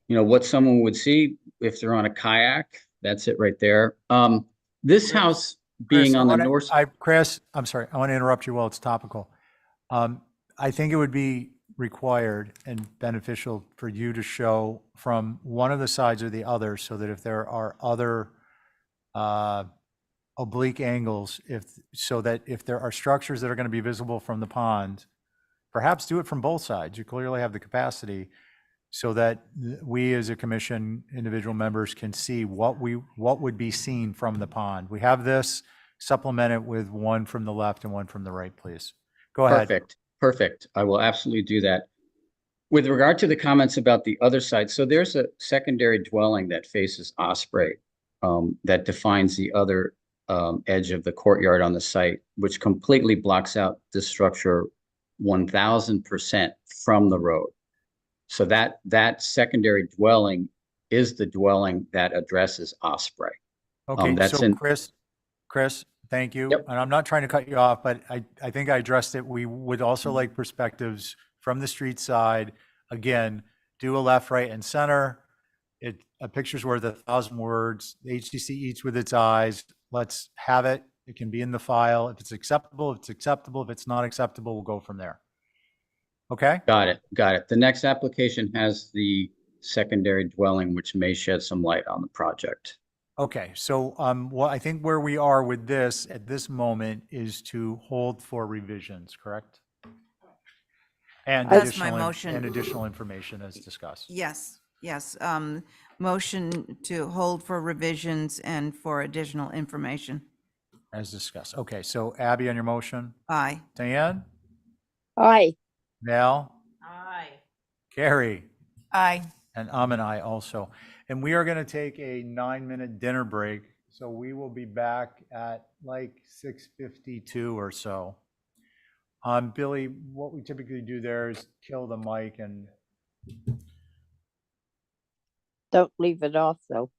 what someone would see if they're on a kayak. That's it right there. This house being on the north. Chris, I'm sorry, I want to interrupt you while it's topical. I think it would be required and beneficial for you to show from one of the sides or the other, so that if there are other oblique angles, so that if there are structures that are going to be visible from the pond, perhaps do it from both sides. You clearly have the capacity, so that we as a commission, individual members, can see what would be seen from the pond. We have this, supplement it with one from the left and one from the right, please. Go ahead. Perfect. I will absolutely do that. With regard to the comments about the other side, so there's a secondary dwelling that faces Osprey that defines the other edge of the courtyard on the site, which completely blocks out this structure 1000% from the road. So that secondary dwelling is the dwelling that addresses Osprey. Okay, so Chris, thank you. Yep. And I'm not trying to cut you off, but I think I addressed it. We would also like perspectives from the street side. Again, do a left, right, and center. A picture's worth 1,000 words. The HTC eats with its eyes. Let's have it. It can be in the file. If it's acceptable, it's acceptable. If it's not acceptable, we'll go from there. Okay? Got it. The next application has the secondary dwelling, which may shed some light on the project. Okay, so I think where we are with this at this moment is to hold for revisions, correct? And that's my motion. And additional information as discussed. Yes. Motion to hold for revisions and for additional information. As discussed. Okay, so Abby on your motion? Aye. Diane? Aye. Mel? Aye. Carrie? Aye. And I'm an aye also. And we are going to take a 9-minute dinner break. So we will be back at like 6:52 or so. Billy, what we typically do there is kill the mic and. Don't leave it off though.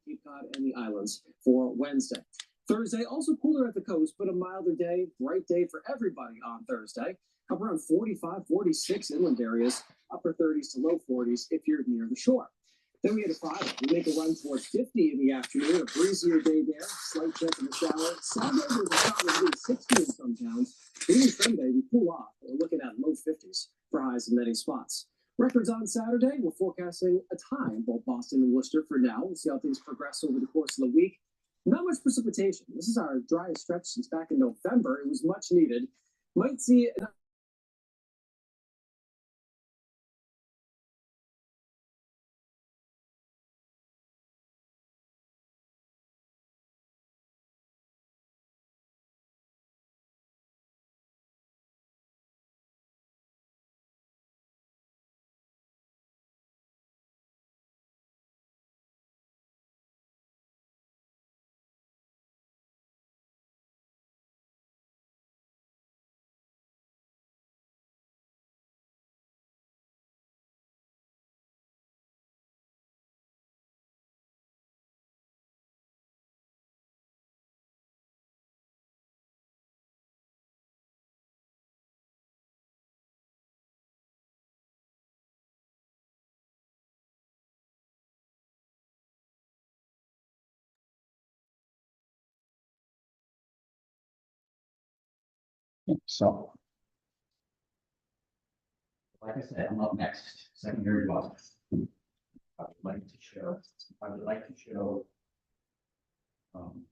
Cape Cod and the islands for Wednesday. Thursday, also cooler at the coast, but a milder day, bright day for everybody on Thursday. Up around 45, 46 inland areas, upper 30s to low 40s if you're near the shore. Then we had a Friday. We make a run towards 50 in the afternoon, a breezier day there, slight chance of a shower. Saturday, there's a shot of 60 in some towns. Even Sunday, we cool off. We're looking at low 50s for highs in many spots. Records on Saturday. We're forecasting a tie in both Boston and Worcester for now. We'll see how things progress over the course of the week. Not much precipitation. This is our driest stretch since back in November. It was much needed. Might see an So, like I said, I'm up next, secondary dwellings. I would like to show, um,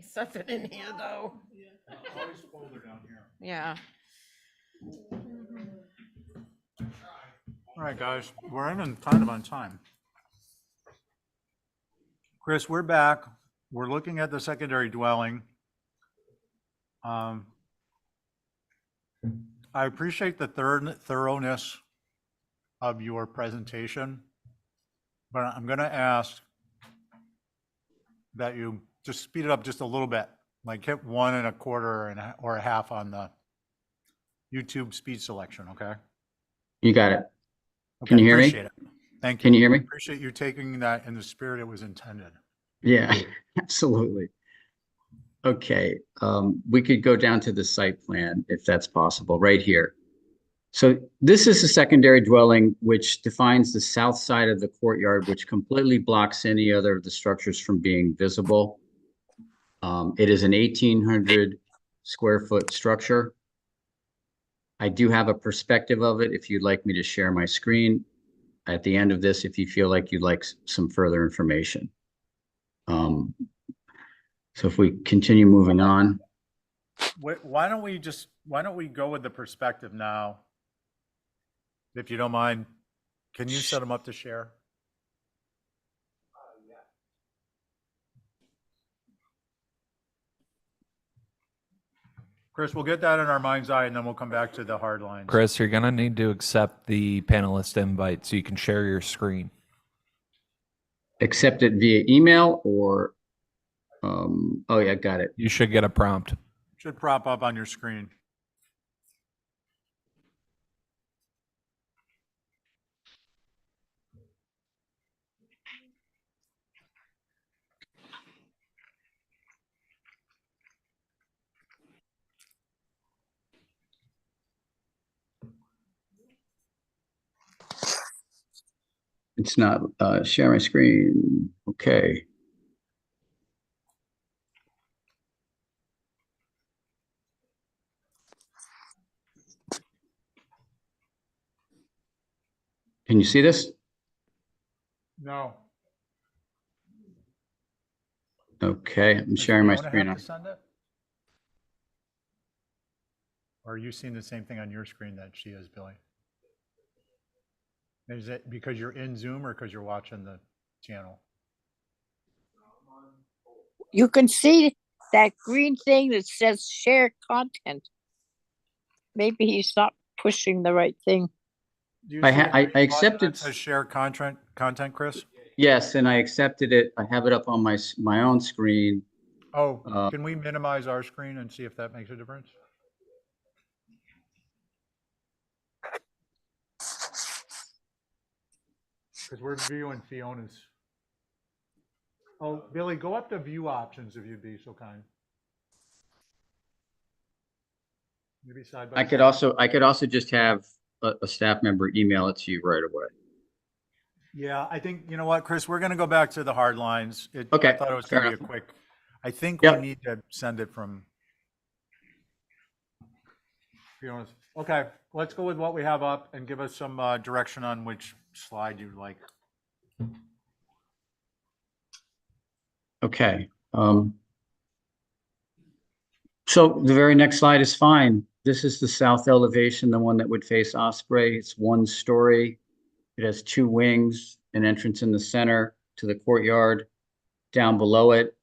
Something in here though. Always folder down here. Yeah. All right, guys, we're in kind of on time. Chris, we're back. We're looking at the secondary dwelling. I appreciate the thoroughness of your presentation, but I'm going to ask that you just speed it up just a little bit, like hit 1 1/4 or a half on the YouTube speed selection, okay? You got it. Okay, Can you hear appreciate me? it. Thank you. Can you hear me? Appreciate you taking that in the spirit it was intended. Yeah, absolutely. Okay, we could go down to the site plan if that's possible, right here. So this is a secondary dwelling which defines the south side of the courtyard, which completely blocks any other of the structures from being visible. It is an 1,800 square foot structure. I do have a perspective of it if you'd like me to share my screen at the end of this, if you feel like you'd like some further information. So if we continue moving on. Why don't we go with the perspective now? If you don't mind, can you set them up to share? Chris, we'll get that in our mind's eye and then we'll come back to the hard lines. Chris, you're going to need to accept the panelist invite so you can share your screen. Accept it via email or, oh yeah, got it. You should get a prompt. Should prop up on your screen. It's not share my screen. Okay. Can you see this? No. Okay, I'm Does sharing my Fiona screen. have to send it? Or are you seeing the same thing on your screen that she is, Billy? Is it because you're in Zoom or because you're watching the channel? You can see that green thing that says share content. Maybe he's not pushing the right thing. Do you I see a green button accepted. that says share content, Chris? Yes, and I accepted it. I have it up on my own screen. Oh, can we minimize our screen and see if that makes a difference? Because we're viewing Fiona's. Oh, Billy, go up to view options if you'd be so kind. Maybe side by I could also just have a staff member email it to you right away. Yeah, I think, you know what, Chris, we're going to go back to the hard lines. Okay, I thought it was fair going to be a enough. quick, I think Yep. we need to send it from Fiona's. Okay, let's go with what we have up and give us some direction on which slide you'd like. Okay. So the very next slide is fine. This is the south elevation, the one that would face Osprey. It's 1 story. It has 2 wings, an entrance in the center to the courtyard. Down below it,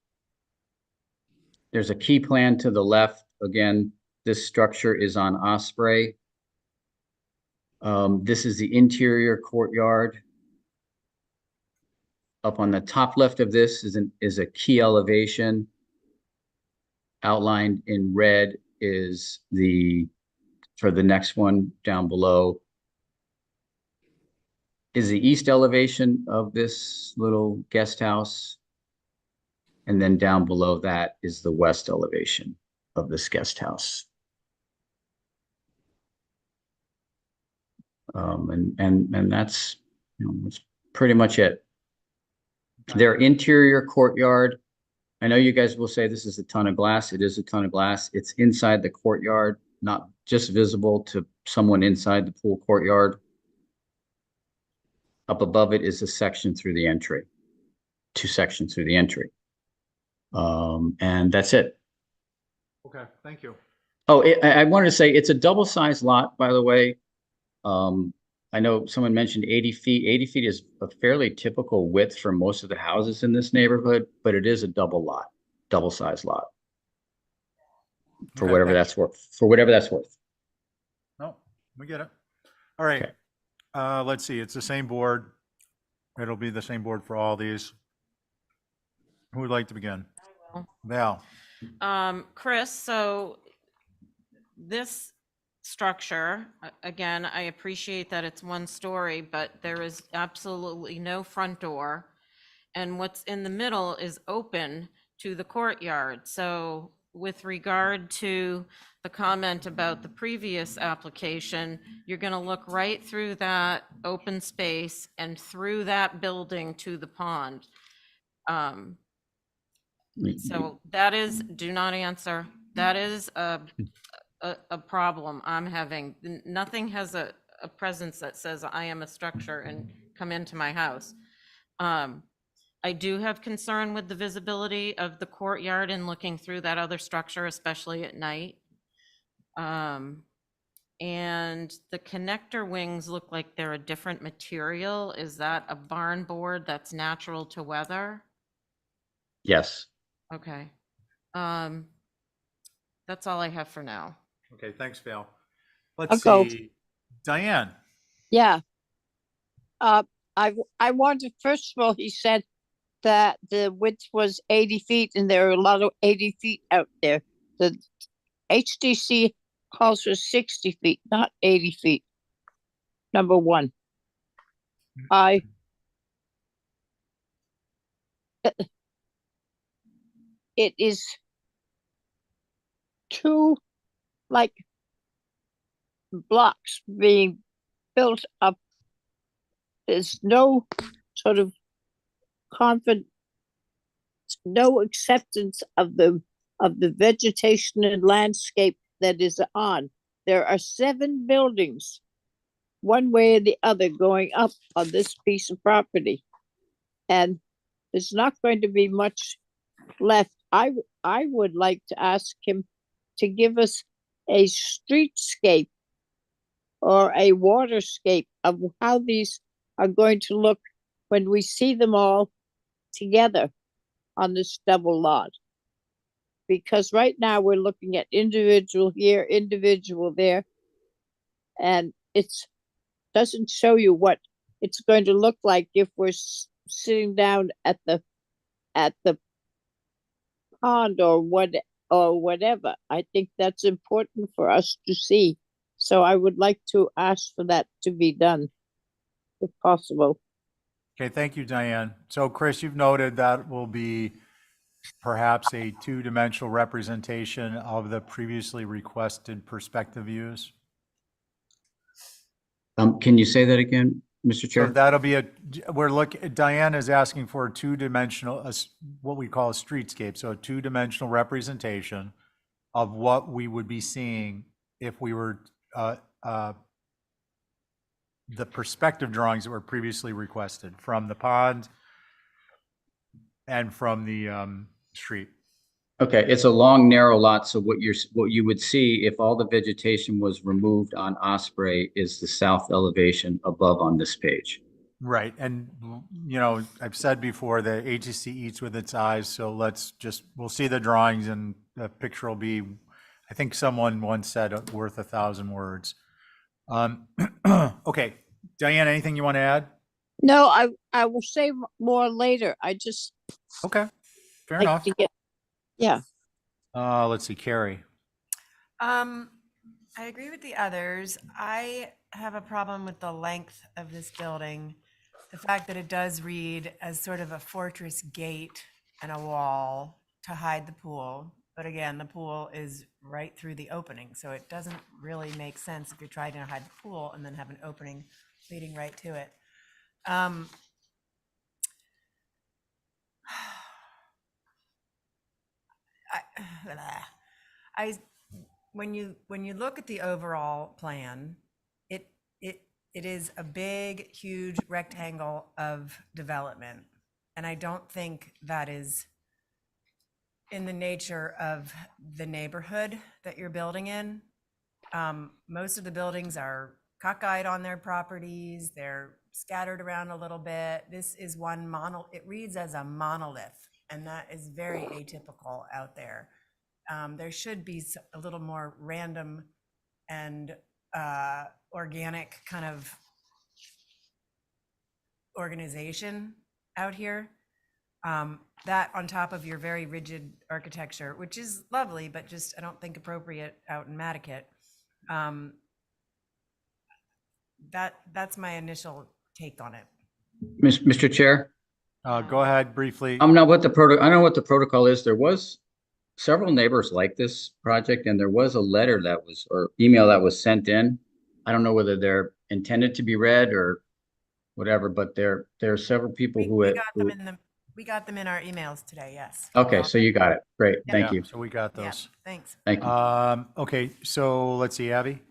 there's a key plan to the left. Again, this structure is on Osprey. This is the interior courtyard. Up on the top left of this is a key elevation. Outlined in red is for the next one down below is the east elevation of this little guest house. And then down below that is the west elevation of this guest house. And that's, that's pretty much it. Their interior courtyard. I know you guys will say this is a ton of glass. It is a ton of glass. It's inside the courtyard, not just visible to someone inside the pool courtyard. Up above it is a section through the entry, 2 sections through the entry. And that's it. Okay, thank you. Oh, I wanted to say it's a double-sized lot, by the way. I know someone mentioned 80 feet. 80 feet is a fairly typical width for most of the houses in this neighborhood, but it is a double-sized lot. For Okay, whatever thank that's worth. For whatever that's worth. No, we get it. All right. Okay. Let's see. It's the same board. It'll be the same board for all these. Who would like to begin? Val. Chris, so this structure, again, I appreciate that it's one story, but there is absolutely no front door. And what's in the middle is open to the courtyard. So with regard to the comment about the previous application, you're going to look right through that open space and through that building to the pond. So that is, do not answer. That is a problem I'm having. Nothing has a presence that says I am a structure and come into my house. I do have concern with the visibility of the courtyard and looking through that other structure, especially at night. And the connector wings look like they're a different material. Is that a barn board that's natural to weather? Yes. Okay. That's all I have for now. Okay, thanks, Val. Let's I'll go. see. Diane. Yeah. I wanted, first of all, he said that the width was 80 feet and there are a lot of 80 feet out there. The HDC calls for 60 feet, not 80 feet. Number one. It is two, like, blocks being built up. There's no sort of confidence, no acceptance of the vegetation and landscape that is on. There are 7 buildings, one way or the other, going up on this piece of property. And there's not going to be much left. I would like to ask him to give us a streetscape or a waterscape of how these are going to look when we see them all together on this double lot. Because right now we're looking at individual here, individual there, and it's doesn't show you what it's going to look like if we're sitting down at the pond or whatever. I think that's important for us to see. So I would like to ask for that to be done, if possible. Okay, thank you, Diane. So Chris, you've noted that will be perhaps a 2-dimensional representation of the previously requested perspective views. Can you say that again, Mr. Chair? So that'll be Diane is asking for a 2-dimensional, what we call a streetscape. So a 2-dimensional representation of what we would be seeing if we were, the perspective drawings that were previously requested from the pond and from the street. Okay, it's a long, narrow lot. So what you would see if all the vegetation was removed on Osprey is the south elevation above on this page. Right, and I've said before that ATC eats with its eyes. So we'll see the drawings and the picture will be, I think someone once said, worth 1,000 words. Okay, Diane, anything you want to add? No, I will say more later. I just okay, fair like enough. to get, yeah. Let's see, Carrie. I agree with the others. I have a problem with the length of this building. The fact that it does read as sort of a fortress gate and a wall to hide the pool. But again, the pool is right through the opening. So it doesn't really make sense if you're trying to hide the pool and then have an opening leading right to it. When you look at the overall plan, it is a big, huge rectangle of development. And I don't think that is in the nature of the neighborhood that you're building in. Most of the buildings are cockeyed on their properties. They're scattered around a little bit. This is one it reads as a monolith, and that is very atypical out there. There should be a little more random and organic kind of organization out here. That on top of your very rigid architecture, which is lovely, but just I don't think appropriate out in Nantucket. That's my initial take on it. Mr. Chair? Go ahead briefly. I know what the protocol is. There was several neighbors like this project, and there was a letter that was, or email that was sent in. I don't know whether they're intended to be read or whatever, but there are several people We got them in our emails today, yes. Okay, so you got it. Great, thank you. So we got those. Thanks. Thank you. Okay, so let's see, Abby.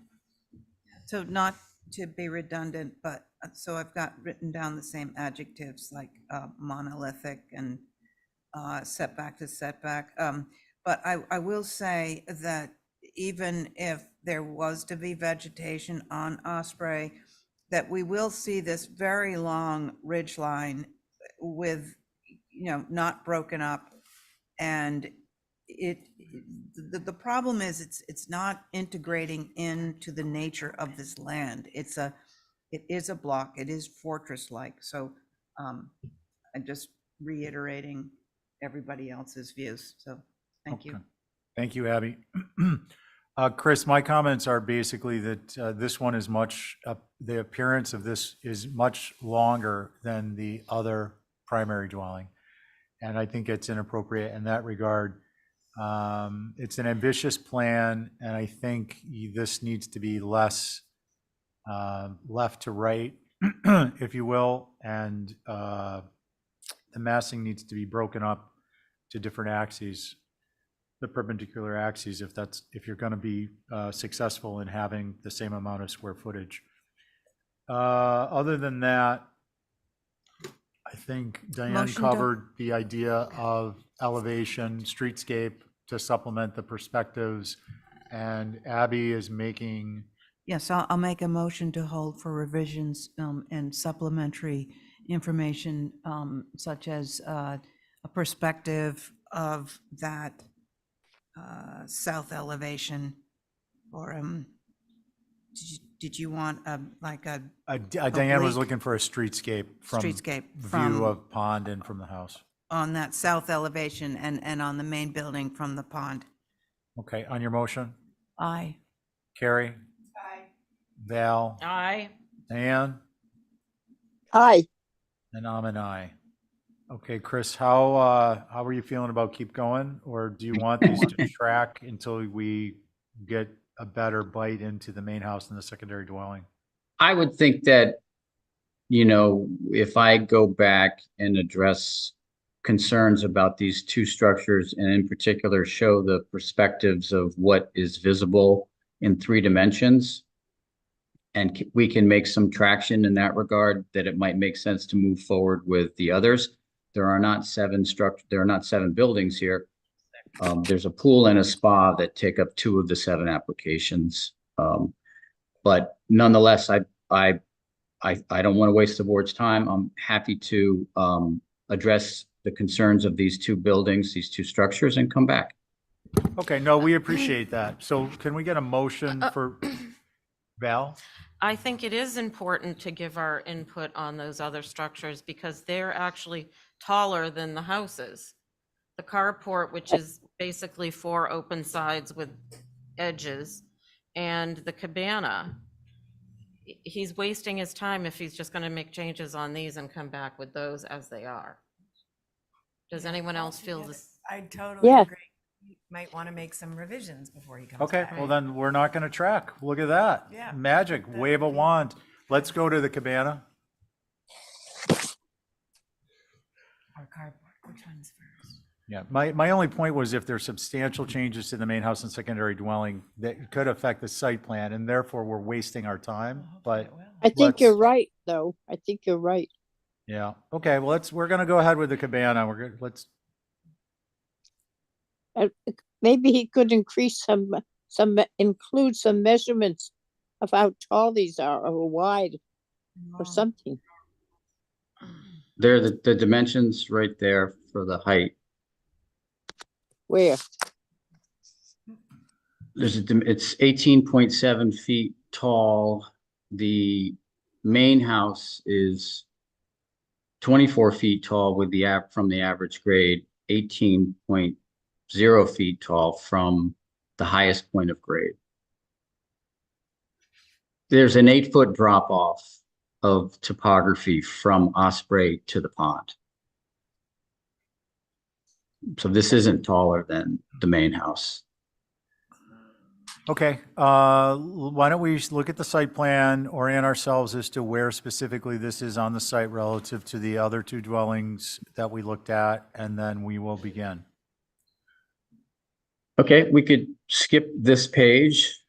So not to be redundant, but so I've got written down the same adjectives like monolithic and setback to setback. But I will say that even if there was to be vegetation on Osprey, that we will see this very long ridge line with, not broken up. And the problem is it's not integrating into the nature of this land. It is a block, it is fortress-like. So I'm just reiterating everybody else's views. So thank you. Thank you, Abby. Chris, my comments are basically that this one is the appearance of this is much longer than the other primary dwelling. And I think it's inappropriate in that regard. It's an ambitious plan, and I think this needs to be less left to right, if you will, and the massing needs to be broken up to different axes, the perpendicular axes, if you're going to be successful in having the same amount of square footage. Other than that, I think Diane Motion covered the idea of elevation, streetscape to supplement the perspectives, and Abby is making. Yes, I'll make a motion to hold for revisions and supplementary information, such as a perspective of that south elevation, or did you want Diane was looking for a streetscape from from view of pond and from the house. On that south elevation and on the main building from the pond? Okay, on your motion? Aye. Carrie? Aye. Val? Aye. Diane? Aye. And I'm an aye. Okay, Chris, how are you feeling about keep going, or do you want these to track until we get a better bite into the main house and the secondary dwelling? I would think that, if I go back and address concerns about these two structures, and in particular show the perspectives of what is visible in 3 dimensions, and we can make some traction in that regard, that it might make sense to move forward with the others. There are not 7 buildings here. There's a pool and a spa that take up 2 of the 7 applications. But nonetheless, I don't want to waste the board's time. I'm happy to address the concerns of these 2 buildings, these 2 structures, and come back. Okay, no, we appreciate that. So can we get a motion for Val? I think it is important to give our input on those other structures because they're actually taller than the houses. The carport, which is basically 4 open sides with edges, and the cabana, he's wasting his time if he's just going to make changes on these and come back with those as they are. Does anyone else feel this? I totally agree. You might want to make some revisions before he comes Okay, back. well then we're not going to track. Look at that. Yeah. Magic, wave a wand. Let's go to the cabana. Or carport, which one's first? Yeah, my only point was if there's substantial changes to the main house and secondary dwelling that could affect the site plan, and therefore we're wasting our time, but. I think you're right, though. I think you're right. Yeah, okay, well, we're gonna go ahead with the cabana. Let's. Maybe he could increase include some measurements of how tall these are or wide or something. There are the dimensions right there for the height. Where? It's 18.7 feet tall. The main house is 24 feet tall with from the average grade, 18.0 feet tall from the highest point of grade. There's an 8-foot drop off of topography from Osprey to the pond. So this isn't taller than the main house. Okay, why don't we look at the site plan, orient ourselves as to where specifically this is on the site relative to the other two dwellings that we looked at, and then we will begin. Okay, we could skip this page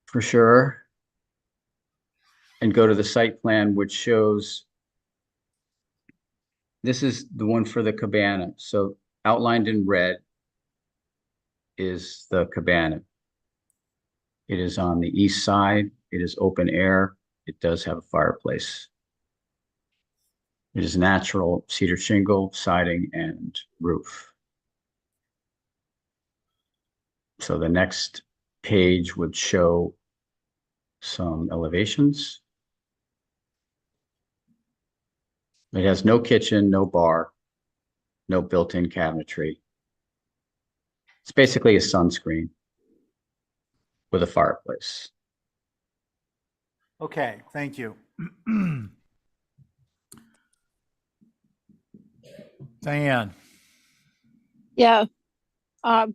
for sure and go to the site plan, which shows this is the one for the cabana. So outlined in red is the cabana. It is on the east side. It is open air. It does have a fireplace. It is natural cedar shingle, siding, and roof. So the next page would show some elevations. It has no kitchen, no bar, no built-in cabinetry. It's basically a sunscreen with a fireplace. Okay, thank you. Diane. Yeah. I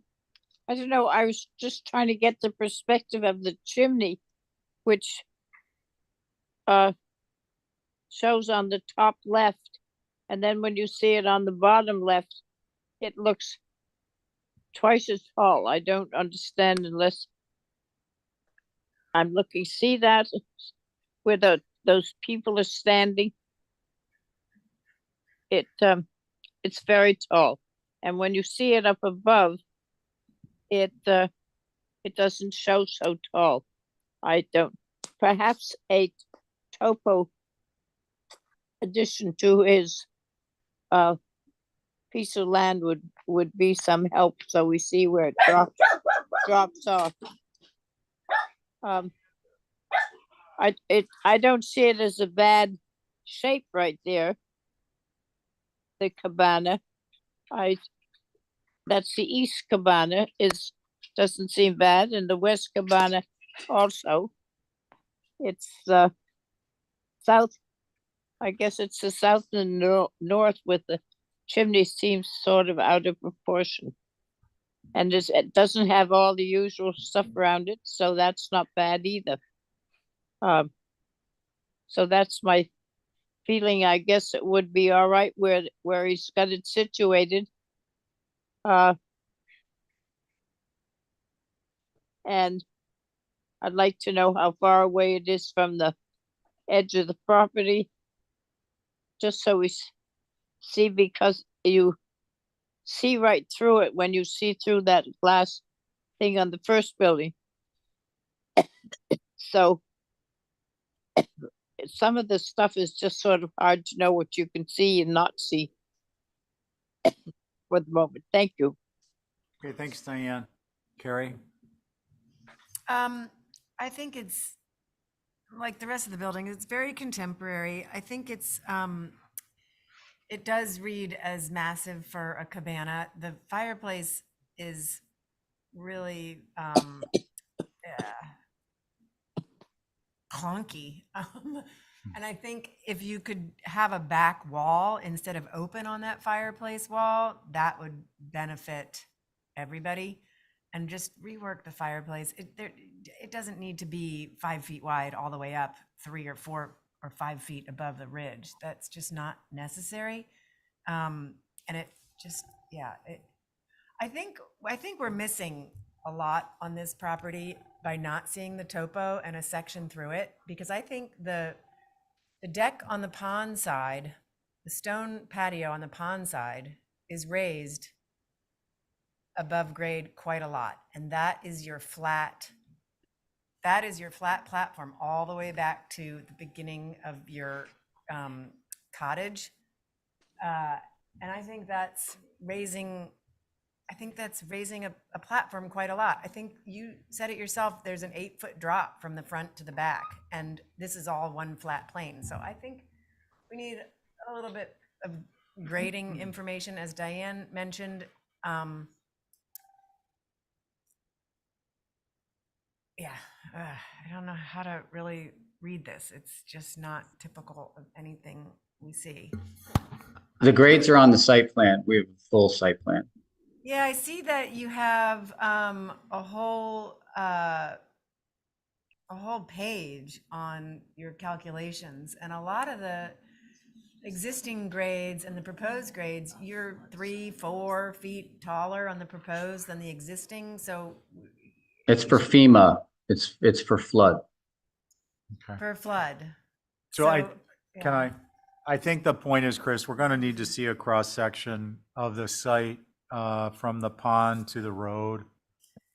don't know. I was just trying to get the perspective of the chimney, which shows on the top left. And then when you see it on the bottom left, it looks twice as tall. I don't understand unless I'm looking. See that where those people are standing? It's very tall. And when you see it up above, it doesn't show so tall. I don't. Perhaps a topo addition to his piece of land would be some help, so we see where it drops off. I don't see it as a bad shape right there. The cabana, that's the east cabana doesn't seem bad, and the west cabana also. It's the south. I guess it's the south and north with the chimney seems sort of out of proportion. And it doesn't have all the usual stuff around it, so that's not bad either. So that's my feeling. I guess it would be all right where he's got it situated. And I'd like to know how far away it is from the edge of the property, just so we see, because you see right through it when you see through that glass thing on the first building. So some of the stuff is just sort of hard to know what you can see and not see for the moment. Thank you. Okay, thanks, Diane. Carrie? I think it's like the rest of the building. It's very contemporary. I think it does read as massive for a cabana. The fireplace is really clunky. And I think if you could have a back wall instead of open on that fireplace wall, that would benefit everybody. And just rework the fireplace. It doesn't need to be 5 feet wide all the way up 3 or 4 or 5 feet above the ridge. That's just not necessary. And it just, yeah, I think we're missing a lot on this property by not seeing the topo and a section through it, because I think the deck on the pond side, the stone patio on the pond side is raised above grade quite a lot. And that is your flat platform all the way back to the beginning of your cottage. And I think that's raising a platform quite a lot. I think you said it yourself, there's an 8-foot drop from the front to the back, and this is all one flat plane. So I think we need a little bit of grading information, as Diane mentioned. I don't know how to really read this. It's just not typical of anything we see. The grades are on the site plan. We have a full site plan. Yeah, I see that you have a whole page on your calculations, and a lot of the existing grades and the proposed grades, you're 3-4 feet taller on the proposed than the existing. So It's for FEMA. It's for flood. per flood. So I think the point is, Chris, we're going to need to see a cross-section of the site from the pond to the road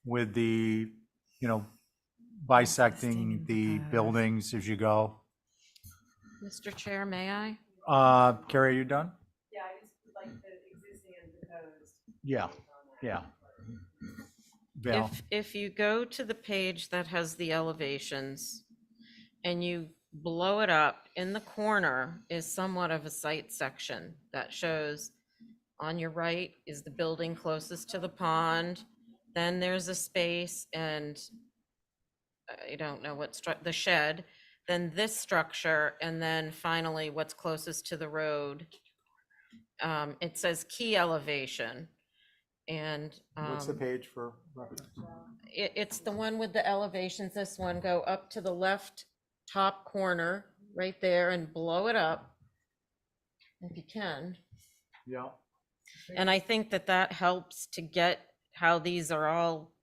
with the, bisecting the buildings as you go. Mr. Chair, may I? Carrie, are you done? Yeah, I just would like the existing and proposed. Yeah. Val? If you go to the page that has the elevations and you blow it up, in the corner is somewhat of a site section that shows on your right is the building closest to the pond. Then there's a space, and I don't know what the shed, then this structure, and then finally what's closest to the road. It says key elevation. And What's the page for reference? it's the one with the elevations. This one, go up to the left top corner right there and blow it up if you can. Yeah. And I think that helps to get how these are all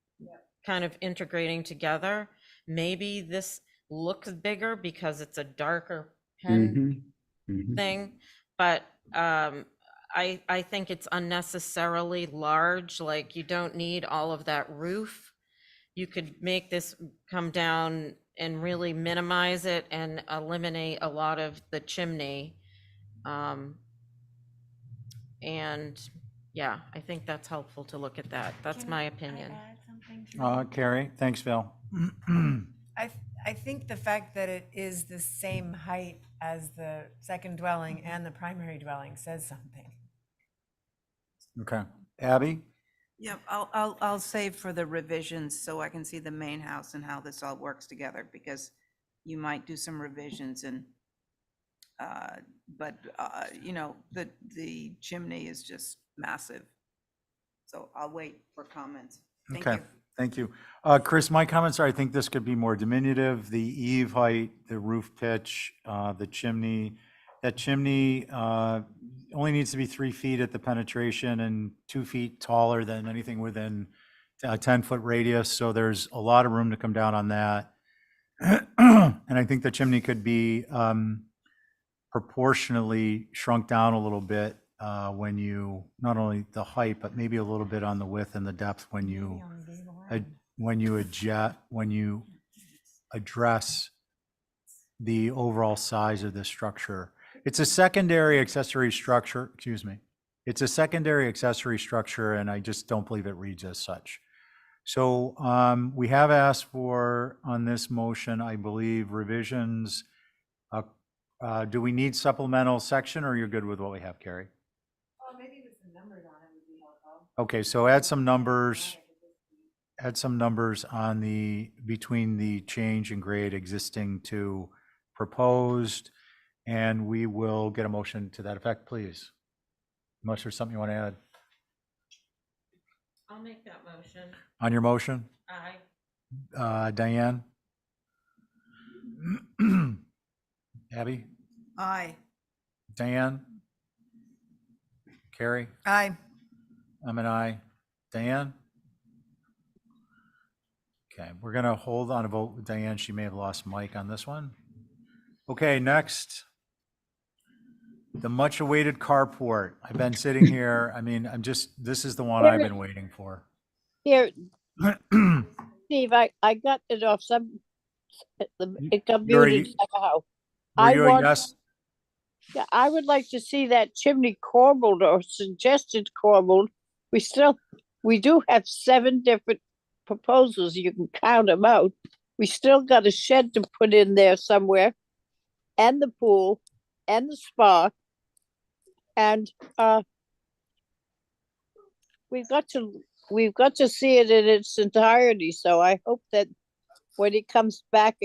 kind of integrating together. Maybe this looks bigger because it's a darker pen thing, but I think it's unnecessarily large. Like, you don't need all of that roof. You could make this come down and really minimize it and eliminate a lot of the chimney. And yeah, I think that's helpful to look at that. That's my opinion. Carrie, thanks, Val. I think the fact that it is the same height as the second dwelling and the primary dwelling says something. Okay. Abby? Yep, I'll save for the revisions so I can see the main house and how this all works together, because you might do some revisions and, the chimney is just massive. So I'll wait for comments. Thank you. Thank you. Chris, my comments are, I think this could be more diminutive. The eave height, the roof pitch, the chimney. That chimney only needs to be 3 feet at the penetration and 2 feet taller than anything within a 10-foot radius. So there's a lot of room to come down on that. And I think the chimney could be proportionally shrunk down a little bit when you, not only the height, but maybe a little bit on the width and the depth when you address the overall size of this structure. It's a secondary accessory structure, It's a secondary accessory structure, and I just don't believe it reads as such. So we have asked for, on this motion, I believe, revisions. Do we need supplemental section, or you're good with what we have, Carrie? Oh, maybe with some numbers on it would be helpful. Okay, so add some numbers on between the change in grade existing to proposed, and we will get a motion to that effect, please. Unless there's something you want to add. I'll make that motion. On your motion? Aye. Diane? Abby? Aye. Diane? Carrie? Aye. I'm an aye. Diane? Okay, we're going to hold on a vote with Diane. She may have lost Mike on this one. Okay, next. The much awaited carport. I've been sitting here. I mean, this is the one I've been waiting for. Here, Steve, I got it off it got You're muted a- somehow. Were I you a want, yes? yeah, I would like to see that chimney corbelled or suggested corbelled. We do have 7 different proposals. You can count them out. We still got a shed to put in there somewhere, and the pool, and the spa, and we've got to see it in its entirety. So I hope that when it comes back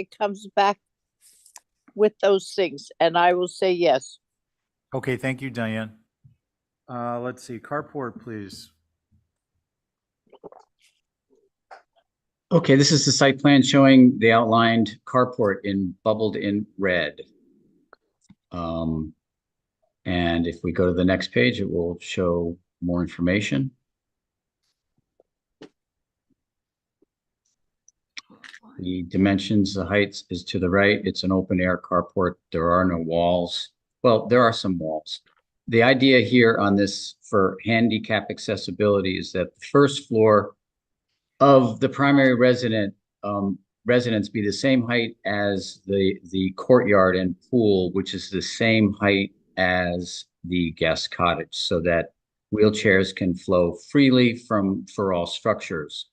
with those things, and I will say yes. Okay, thank you, Diane. Let's see, carport, please. Okay, this is the site plan showing the outlined carport in bubbled in red. And if we go to the next page, it will show more information. The dimensions, the heights is to the right. It's an open air carport. There are no walls. Well, there are some walls. The idea here on this for handicap accessibility is that the first floor of the primary residence be the same height as the courtyard and pool, which is the same height as the guest cottage, so that wheelchairs can flow freely for all structures.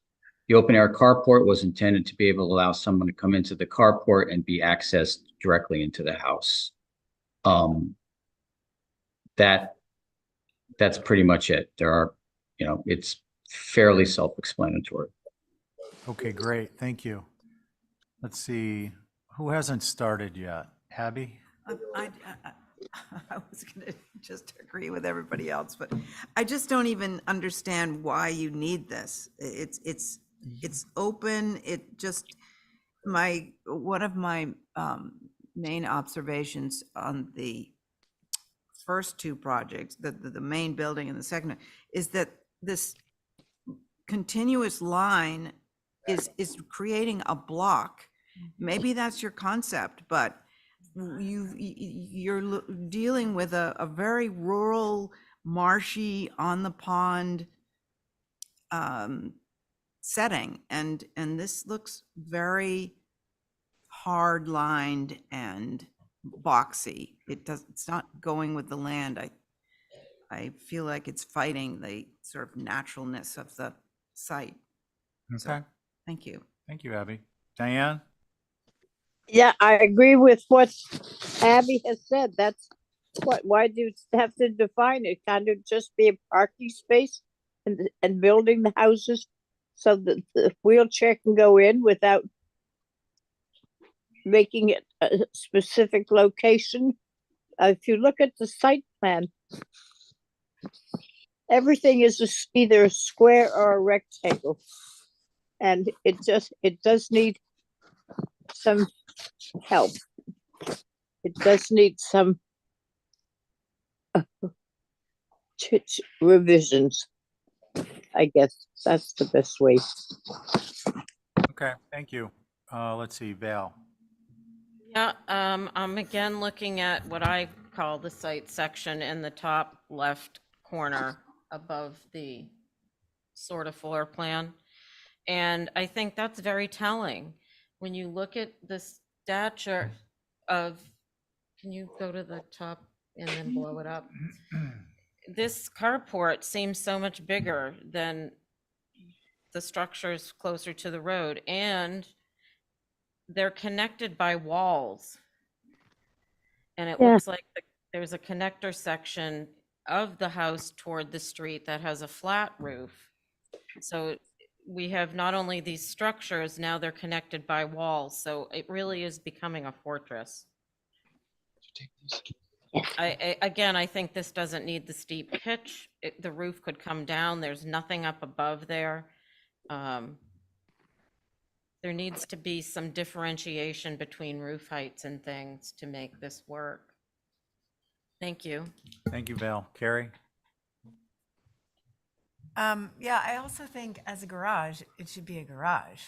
The open air carport was intended to be able to allow someone to come into the carport and be accessed directly into the house. That's pretty much it. There are, it's fairly self-explanatory. Okay, great, thank you. Let's see, who hasn't started yet? Abby? I was going to just agree with everybody else, but I just don't even understand why you need this. It's open. It just, one of my main observations on the first 2 projects, the main building and the second, is that this continuous line is creating a block. Maybe that's your concept, but you're dealing with a very rural, marshy, on the pond setting, and this looks very hard lined and boxy. It's not going with the land. I feel like it's fighting the sort of naturalness of the site. Okay. So, thank you. Thank you, Abby. Diane? Yeah, I agree with what Abby has said. That's why do you have to define it? Kind of just be a parking space and building the houses so that the wheelchair can go in without making it a specific location. If you look at the site plan, everything is either a square or a rectangle. And it does need some help. It does need some revisions. I guess that's the best way. Okay, thank you. Let's see, Val. Yeah, I'm again looking at what I call the site section in the top left corner above the sort of floor plan. And I think that's very telling. When you look at the stature of, can you go to the top and then blow it up? This carport seems so much bigger than the structures closer to the road, and they're connected by walls. And it looks like there's a connector section of the house toward the street that has a flat roof. So we have not only these structures, now they're connected by walls. So it really is becoming a fortress. Again, I think this doesn't need the steep pitch. The roof could come down. There's nothing up above there. There needs to be some differentiation between roof heights and things to make this work. Thank you. Thank you, Val. Carrie? Yeah, I also think as a garage, it should be a garage.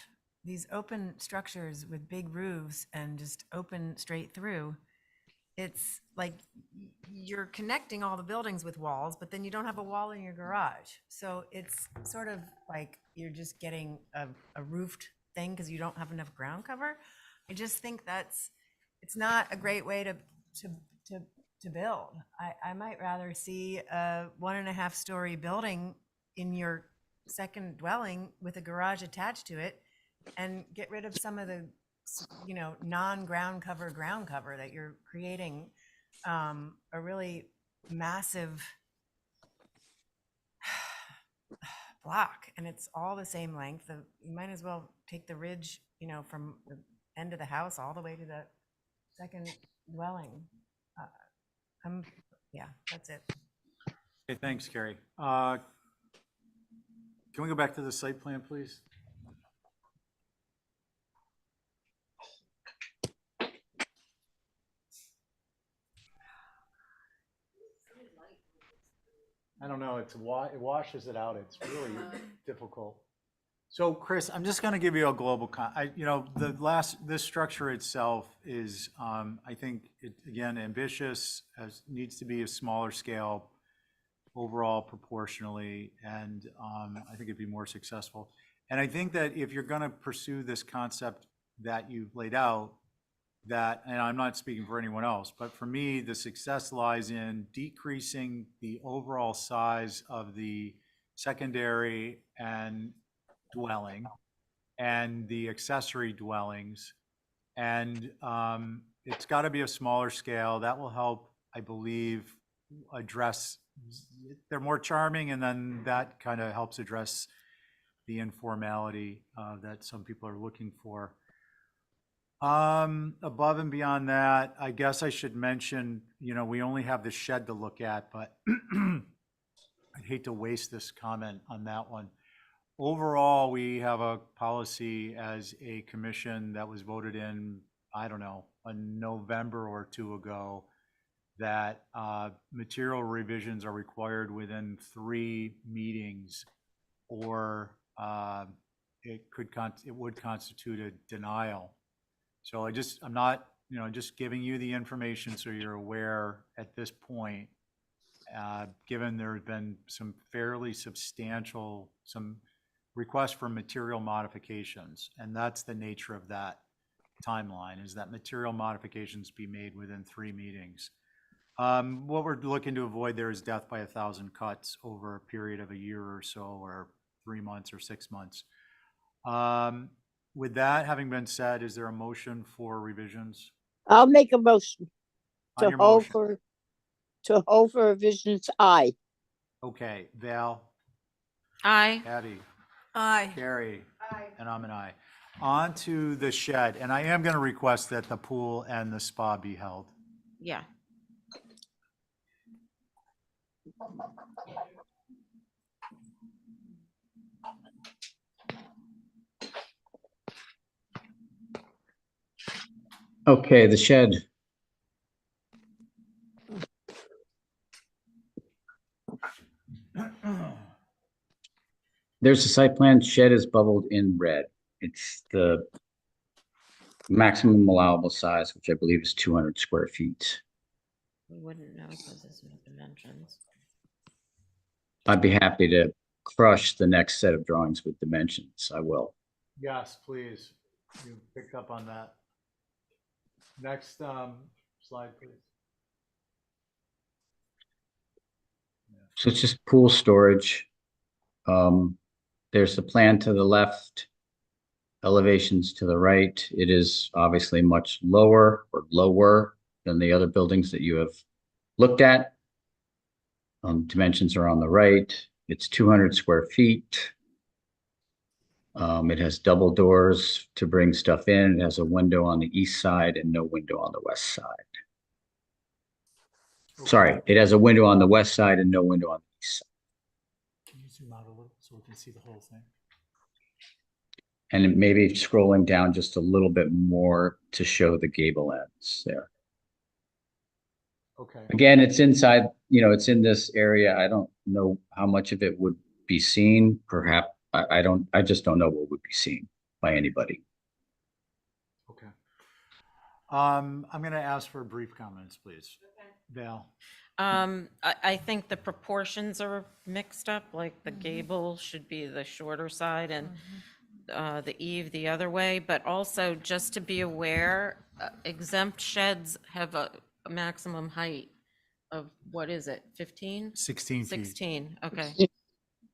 These open structures with big roofs and just open straight through, it's like you're connecting all the buildings with walls, but then you don't have a wall in your garage. So it's sort of like you're just getting a roofed thing because you don't have enough ground cover. I just think it's not a great way to build. I might rather see a 1.5-story building in your second dwelling with a garage attached to it and get rid of some of the, non-ground cover ground cover that you're creating a really massive block, and it's all the same length. You might as well take the ridge, from the end of the house all the way to the second dwelling. Yeah, that's it. Okay, thanks, Carrie. Can we go back to the site plan, please? I don't know, it washes it out. It's really difficult. So Chris, I'm just gonna give you a global this structure itself is, I think again, ambitious, needs to be a smaller scale overall proportionally, and I think it'd be more successful. And I think that if you're gonna pursue this concept that you've laid out, and I'm not speaking for anyone else, but for me, the success lies in decreasing the overall size of the secondary and dwelling and the accessory dwellings. And it's got to be a smaller scale. That will help, I believe, address, they're more charming, and then that kind of helps address the informality that some people are looking for. Above and beyond that, I guess I should mention, we only have the shed to look at, but I'd hate to waste this comment on that one. Overall, we have a policy as a commission that was voted in, I don't know, a November or two ago, that material revisions are required within 3 meetings, or it would constitute a denial. So I'm not, just giving you the information so you're aware at this point, given there have been some fairly substantial, some requests for material modifications, and that's the nature of that timeline, is that material modifications be made within 3 meetings. What we're looking to avoid there is death by 1,000 cuts over a period of a year or so, or 3 months or 6 months. With that having been said, is there a motion for revisions? I'll make a motion On to your hold motion. for revisions I. Okay, Val, Aye. Abby, Aye. Carrie, and I'm an aye. On to the shed, and I am going to request that the pool and the spa be held. Yeah. Okay, the shed. There's a site plan. Shed is bubbled in red. It's the maximum allowable size, which I believe is 200 square feet. We wouldn't know because there's no dimensions. I'd be happy to crush the next set of drawings with dimensions. I will. Yes, please. You picked up on that. Next slide, please. So it's just pool storage. There's the plan to the left, elevations to the right. It is obviously much lower than the other buildings that you have looked at. Dimensions are on the right. It's 200 square feet. It has double doors to bring stuff in. It has a window on the east side and no window on the west side. Sorry, it has a window on the west side and no window on the east side. Can you zoom out a little so we can see the whole thing? And maybe scrolling down just a little bit more to show the gable ends there. Okay. Again, it's inside, it's in this area. I don't know how much of it would be seen. Perhaps, I just don't know what would be seen by anybody. Okay. I'm going to ask for brief comments, please. Val? I think the proportions are mixed up, like the gable should be the shorter side and the eave the other way, but also just to be aware, exempt sheds have a maximum height of, what is it, 15? 16 feet. 16, okay.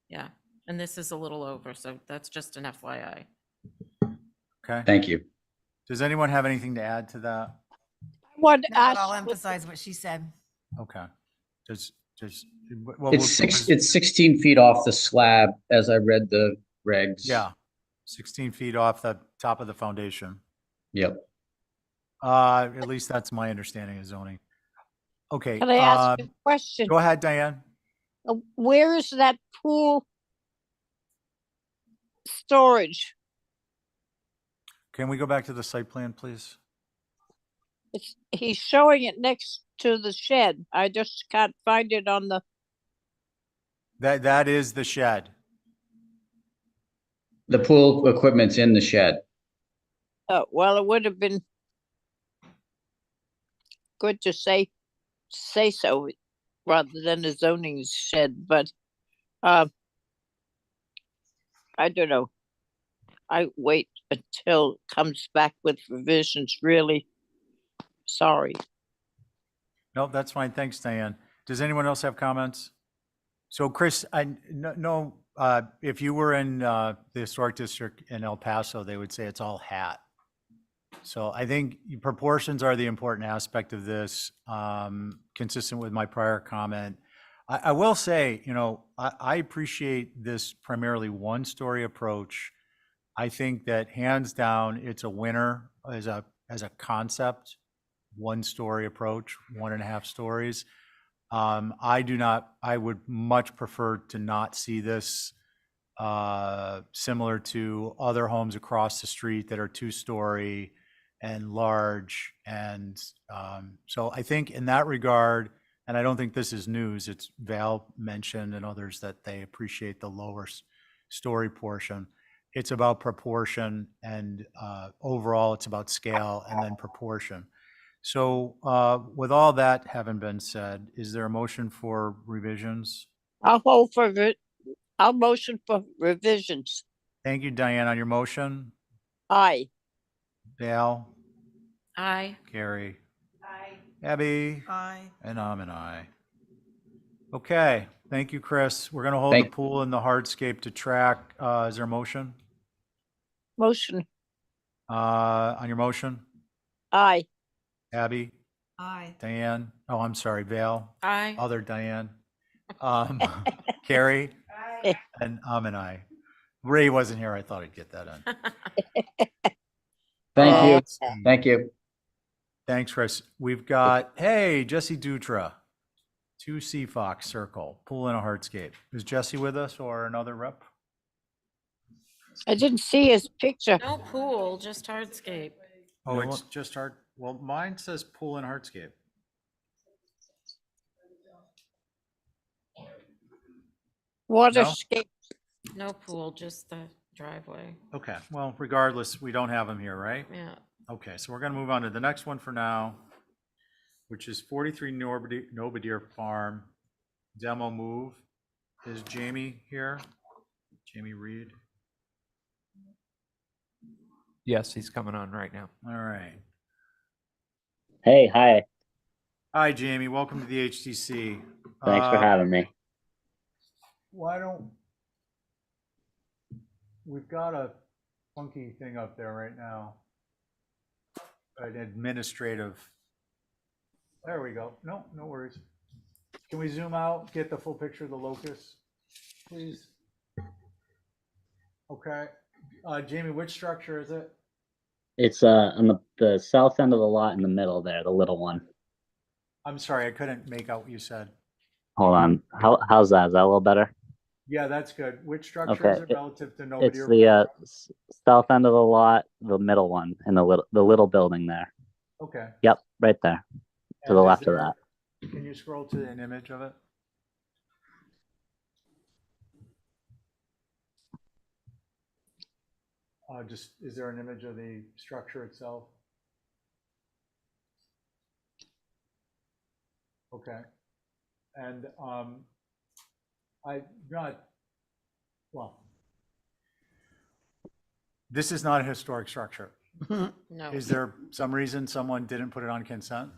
Yeah, and this is a little over, so that's just an FYI. Okay. Thank you. Does anyone have anything to add to that? What No, but I'll emphasize what she said. Okay. Does It's 16 feet off the slab as I read the regs. Yeah, 16 feet off the top of the foundation. Yep. At least that's my understanding of zoning. Okay. Can I ask a question? Go ahead, Diane. Where is that pool storage? Can we go back to the site plan, please? He's showing it next to the shed. I just can't find it on the. That is the shed. The pool equipment's in the shed. Oh, well, it would have been good to say so rather than a zoning shed, but I don't know. I wait until it comes back with revisions, really. Sorry. No, that's fine. Thanks, Diane. Does anyone else have comments? So Chris, if you were in the historic district in El Paso, they would say it's all hat. So I think proportions are the important aspect of this, consistent with my prior comment. I will say, I appreciate this primarily one-story approach. I think that hands down, it's a winner as a concept, one-story approach, 1.5 stories. I would much prefer to not see this similar to other homes across the street that are 2-story and large. And so I think in that regard, and I don't think this is news, it's Val mentioned and others that they appreciate the lower story portion. It's about proportion and overall it's about scale and then proportion. So with all that having been said, is there a motion for revisions? I'll motion for revisions. Thank you, Diane, on your motion. Aye. Val? Aye. Carrie? Aye. Abby? Aye. And I'm an aye. Okay, thank you, Chris. We're going to hold the pool and the hardscape to track. Is there a motion? Motion. On your motion? Aye. Abby? Aye. Diane? Oh, I'm sorry, Val? Aye. Other Diane? Carrie? Aye. And I'm an aye. Ray wasn't here. I thought I'd get that in. Thank you. Thank you. Thanks, Chris. We've got, hey, Jesse Dutra, 2C Fox Circle, pool and a hardscape. Is Jesse with us or another rep? I didn't see his picture. No pool, just hardscape. Oh, it's just hard. Well, mine says pool and hardscape. Waterscape. No pool, just the driveway. Okay, well, regardless, we don't have them here, right? Yeah. Okay, so we're gonna move on to the next one for now, which is 43 Nobodere Farm, demo move. Is Jamie here? Jamie Reed? Yes, he's coming on right now. All right. Hey, hi. Hi, Jamie. Welcome to the HTC. Thanks for having me. Why don't, we've got a funky thing up there right now. An administrative. There we go. No worries. Can we zoom out, get the full picture of the locus, please? Okay. Jamie, which structure is it? It's on the south end of the lot in the middle there, the little one. I'm sorry, I couldn't make out what you said. Hold on. How's that? Is that a little better? Yeah, that's good. Which structure is it relative to nobody? It's the south end of the lot, the middle one, in the little building there. Okay. Yep, right there, to the left of that. Can you scroll to an image of it? Is there an image of the structure itself? Okay. And I'm not, well, this is not a historic structure. No. Is there some reason someone didn't put it on consent?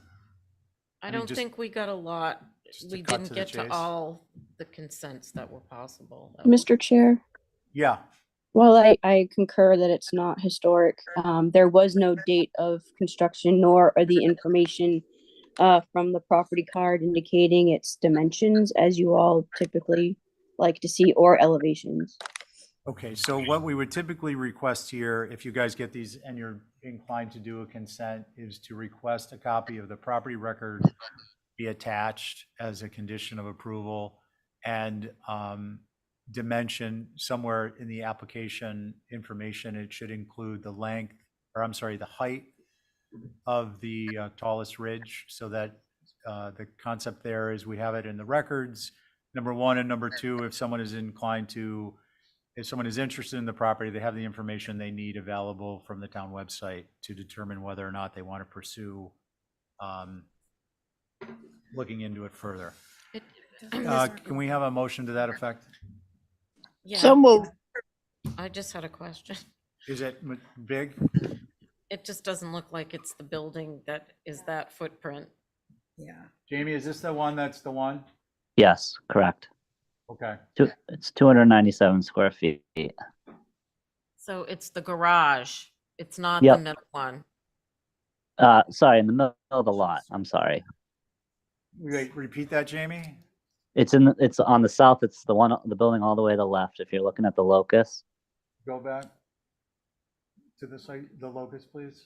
I mean, don't just- think we got a lot. to We cut didn't to the get to chase. all the consents that were possible. Mr. Chair, Yeah. while I concur that it's not historic, there was no date of construction nor are the information from the property card indicating its dimensions as you all typically like to see, or elevations. Okay, so what we would typically request here, if you guys get these and you're inclined to do a consent, is to request a copy of the property record be attached as a condition of approval, and dimension somewhere in the application information, it should include the length, or I'm sorry, the height of the tallest ridge, so that the concept there is we have it in the records, number one, and number two, if someone is inclined to, if someone is interested in the property, they have the information they need available from the town website to determine whether or not they want to pursue looking into it further. Can we have a motion to that effect? Yeah. So moved. I just had a question. Is it big? It just doesn't look like it's the building that is that footprint. Yeah. Jamie, is this the one that's the one? Yes, correct. Okay. It's 297 square feet. So it's the garage. It's not Yep. the middle one. Sorry, in the middle of the lot. I'm sorry. Wait, repeat that, Jamie? It's on the south. It's the building all the way to the left. If you're looking at the locus. Go back to the site, the locus, please.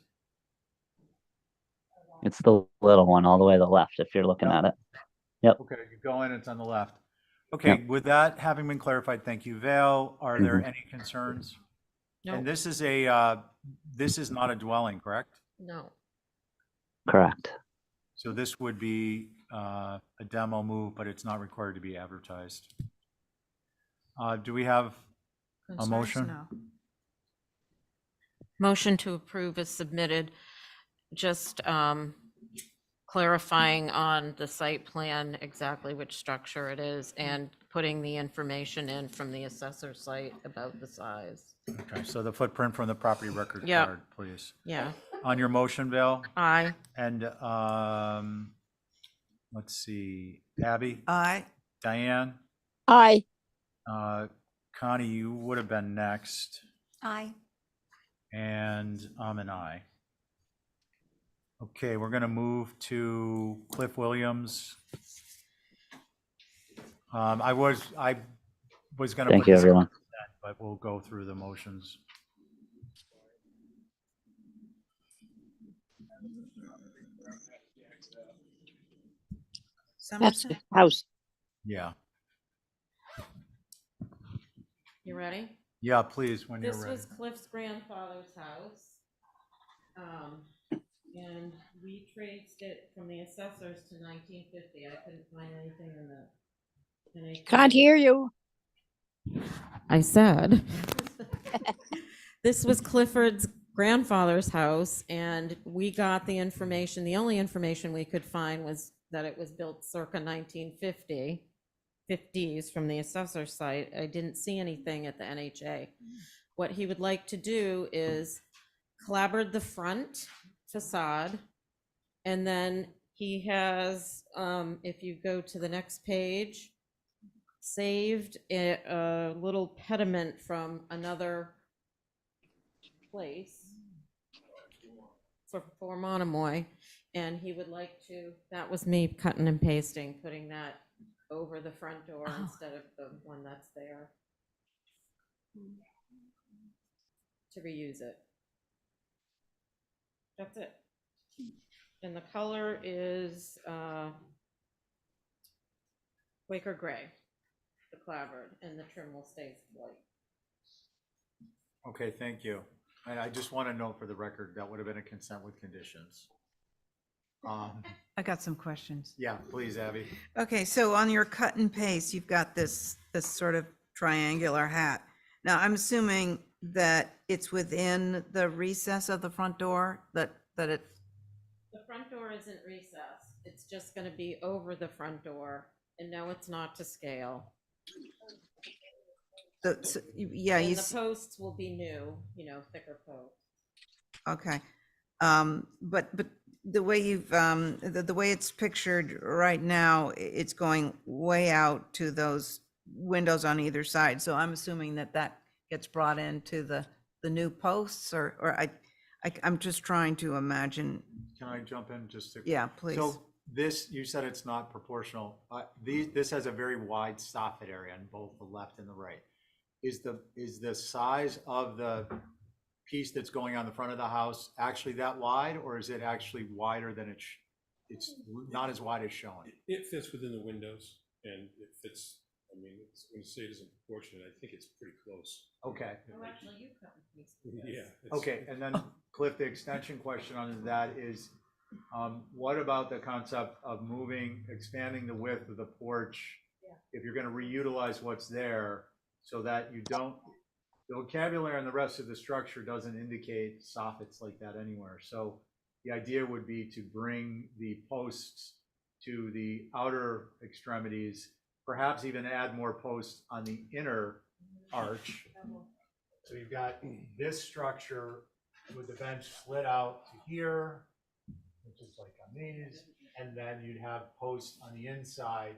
It's the little one all the way to the left. If you're looking at it. Yep. Okay, you go in, it's on the left. Okay, with that having been clarified, thank you, Vale. Are there any concerns? No. And this is not a dwelling, correct? No. Correct. So this would be a demo move, but it's not required to be advertised. Do we have a motion? No. Motion to approve is submitted, just clarifying on the site plan exactly which structure it is and putting the information in from the assessor site about the size. Okay, so the footprint from the property record Yep. card, please. Yeah. On your motion, Vale? Aye. And let's see, Abby? Aye. Diane? Aye. Connie, you would have been next, Aye. and I'm an aye. Okay, we're gonna move to Cliff Williams. I was gonna. Thank put you, this on everyone. consent, but we'll go through the motions. That's the house. Yeah, You ready? yeah, please, when you're This ready. was Cliff's grandfather's house. And we traced it from the assessors to 1950. I couldn't find anything in the. Can't hear you. I said. This was Clifford's grandfather's house, and we got the information. The only information we could find was that it was built circa 1950s from the assessor site. I didn't see anything at the NHA. What he would like to do is clabbered the front facade, and then he has, if you go to the next page, saved a little pediment from another place for Monomoy, and he would like to, that was me cutting and pasting, putting that over the front door instead of the one that's there, to reuse it. That's it. And the color is Quaker gray, the clabbered, and the trim will stay white. Okay, thank you. And I just want to note for the record, that would have been a consent with conditions. I got some questions. Yeah, please, Abby. Okay, so on your cut and paste, you've got this sort of triangular hat. Now, I'm assuming that it's within the recess of the front door, that it, The front door isn't recessed. it's just gonna be over the front door, and no, it's not to scale. Yeah, And you, the posts will be new, thicker posts. okay. But the way you've, the way it's pictured right now, it's going way out to those windows on either side. So I'm assuming that that gets brought into the new posts, or I'm just trying to imagine. Can I jump in just to? Yeah, please. So this, you said it's not proportional. This has a very wide soffit area on both the left and the right. Is the size of the piece that's going on the front of the house actually that wide, or is it actually wider than it's not as wide as shown? It fits within the windows, and it fits, I mean, when you say it isn't proportionate, I think it's pretty close. Okay. Oh, actually, you cut the piece. Yeah. Okay, and then Cliff, the extension question on that is, what about the concept of expanding the width of the porch? If you're gonna reutilize what's there, so that you don't, the vocabulary and the rest of the structure doesn't indicate soffits like that anywhere. So the idea would be to bring the posts to the outer extremities, perhaps even add more posts on the inner arch. So you've got this structure with the bench slid out to here, which is like on these, and then you'd have posts on the inside,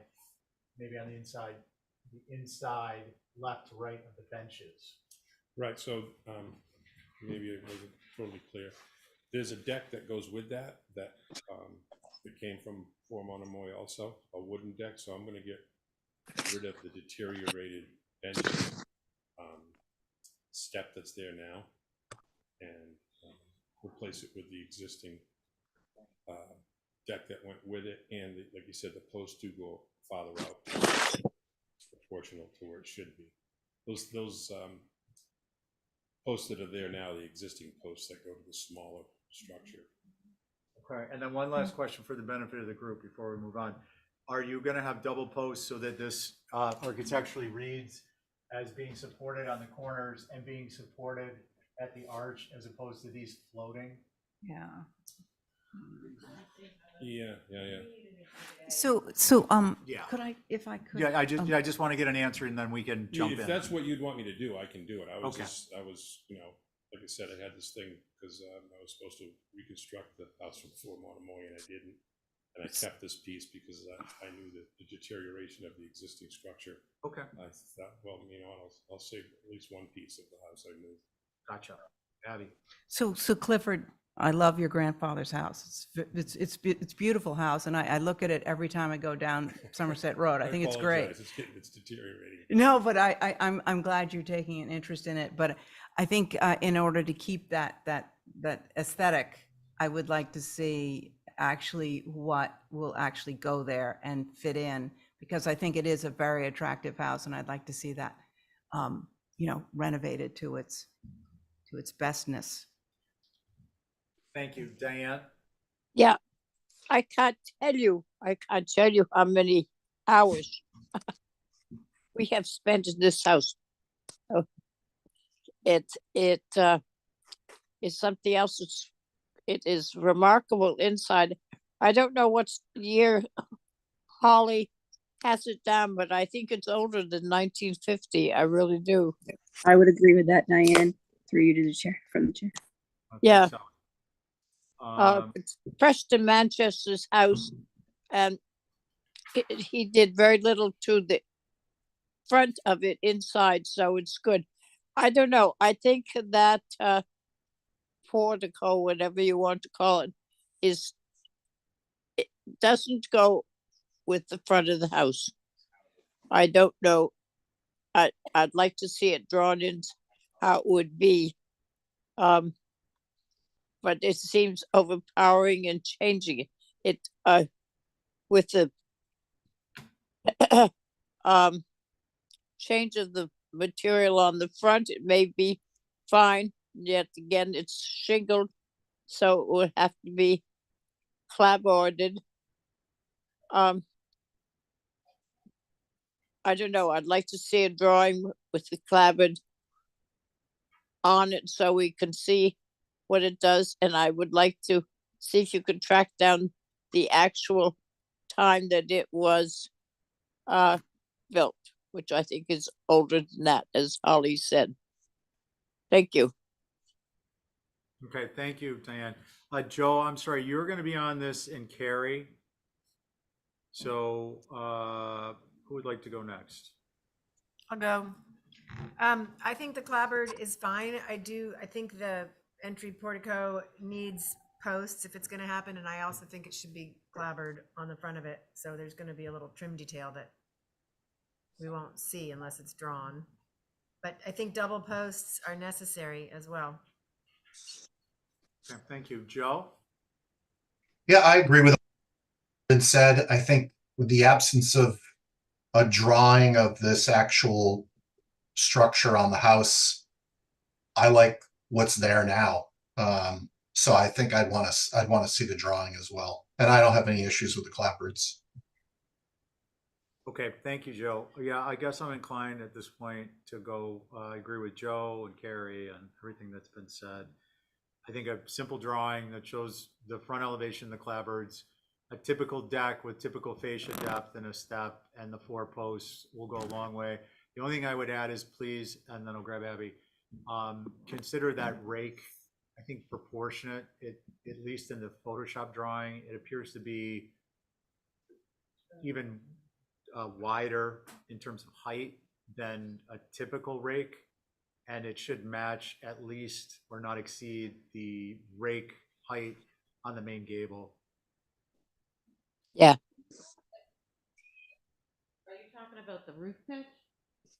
maybe on the inside left to right of the benches. Right, so maybe it wasn't totally clear. There's a deck that goes with that it came from Four Monomoy also, a wooden deck. So I'm going to get rid of the deteriorated bench step that's there now, and replace it with the existing deck that went with it. And like you said, the posts do go farther out, proportional to where it should be. Those posts that are there now, the existing posts that go to the smaller structure. Okay, and then one last question for the benefit of the group before we move on. Are you going to have double posts so that this architecturally reads as being supported on the corners and being supported at the arch, as opposed to these floating? Yeah. Yeah. So, Yeah. could I, if I could? Yeah, I just want to get an answer, and then we can jump in. If that's what you'd want me to do, I can do it. I was Okay. Like I said, I had this thing because I was supposed to reconstruct the house from Fort Monomoy, and I didn't. And I kept this piece because I knew the deterioration of the existing structure. Okay. I thought, well, I'll save at least one piece of the house I moved. Gotcha. Abby. So Clifford, I love your grandfather's house. It's beautiful house, and I look at it every time I go down Somerset Road. I think it's great. It's deteriorating. No, but I'm glad you're taking an interest in it. But I think in order to keep that aesthetic, I would like to see actually what will actually go there and fit in, because I think it is a very attractive house, and I'd like to see that renovated to its bestness. Thank you, Diane. Yeah, I can't tell you how many hours we have spent in this house. Oh, it is something else. It is remarkable inside. I don't know what year Holly has it down, but I think it's older than 1950. I really do. I would agree with that, Diane. Through you to the chair, from the chair. Okay, Yeah. so, It's Preston Manchester's house, and he did very little to the front of it inside, so it's good. I don't know. I think that portico, whatever you want to call it, it doesn't go with the front of the house. I don't know. I'd like to see it drawn in how it would be. But it seems overpowering and changing it with the change of the material on the front. It may be fine, yet again it's shingled, so it would have to be clapboarded. I don't know. I'd like to see a drawing with the clapboard on it so we can see what it does, and I would like to see if you could track down the actual time that it was built, which I think is older than that, as Holly said. Thank you. Okay, thank you, Diane. Joe, I'm sorry, you're going to be on this and Carrie. So who would like to go next? I'll go. I think the clapboard is fine. I think the entry portico needs posts if it's going to happen. And I also think it should be clapboard on the front of it. So there's going to be a little trim detail that we won't see unless it's drawn. But I think double posts are necessary as well. Okay, thank you. Joe? Yeah, I agree with what been said. I think with the absence of a drawing of this actual structure on the house, I like what's there now. So I think I'd want to see the drawing as well. And I don't have any issues with the clapboards. Okay, thank you, Joe. Yeah, I guess I'm inclined at this point to go, I agree with Joe and Carrie and everything that's been said. I think a simple drawing that shows the front elevation, the clapboards, a typical deck with typical fascia depth and a step, and the 4 posts will go a long way. The only thing I would add is please, and then I'll grab Abby, consider that rake, I think proportionate, at least in the Photoshop drawing, it appears to be even wider in terms of height than a typical rake, and it should match at least or not exceed the rake height on the main gable. Yeah. Are you talking about the roof pitch?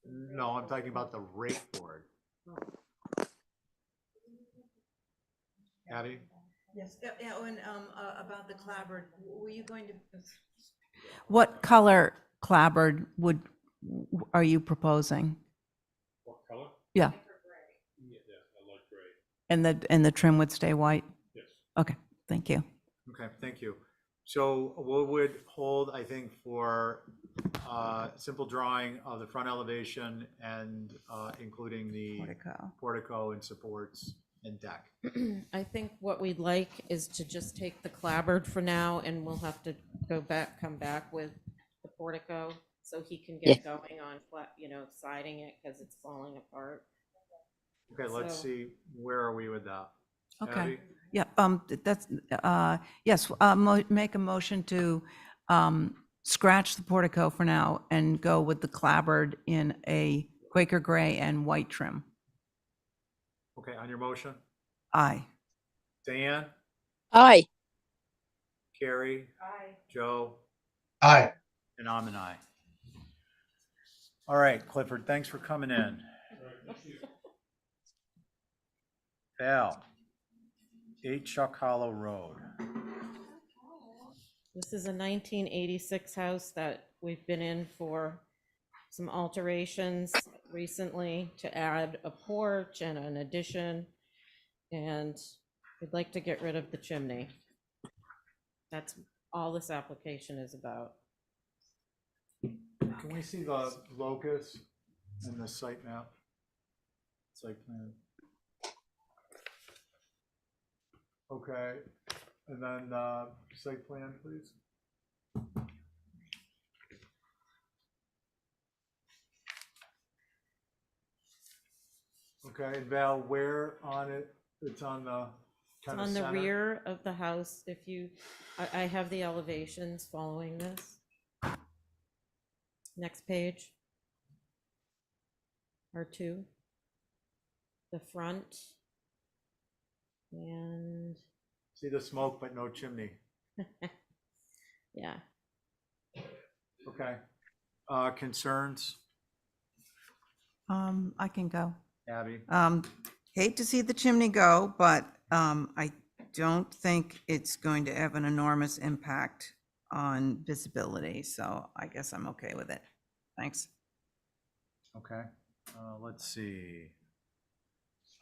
No, I'm talking about the rake board. Abby? Yes, yeah, and about the clapboard, were you going to? What color clapboard are you proposing? What color? Yeah, Yeah, I like gray. and the trim would stay white? Yes. Okay, thank you. Okay, thank you. So we would hold, I think, for simple drawing of the front elevation and including the portico and supports and deck. I think what we'd like is to just take the clapboard for now, and we'll have to come back with the portico so he can get going on, siding it because it's falling apart. Okay, let's So- see, where are we with that? Okay. Abby? Yeah, that's, yes, make a motion to scratch the portico for now and go with the clapboard in a Quaker gray and white trim. Okay, on your motion? Aye. Diane? Aye. Carrie? Aye. Joe? Aye. And I'm an aye. All right, Clifford, thanks for coming in. Val, 8 Chuck Hollow Road. This is a 1986 house that we've been in for some alterations recently to add a porch and an addition, and we'd like to get rid of the chimney. That's all this application is about. Can we see the locus and the site map? Site plan. Okay, and then site plan, please. Okay, and Val, where on it? It's on the It's kind of on the center? rear of the house. If you, I have the elevations following this. Next page. R2. The front. And See the smoke, but no chimney. yeah. Okay. Concerns, I can go. Abby? Hate to see the chimney go, but I don't think it's going to have an enormous impact on visibility, so I guess I'm okay with it. Thanks. Okay, let's see.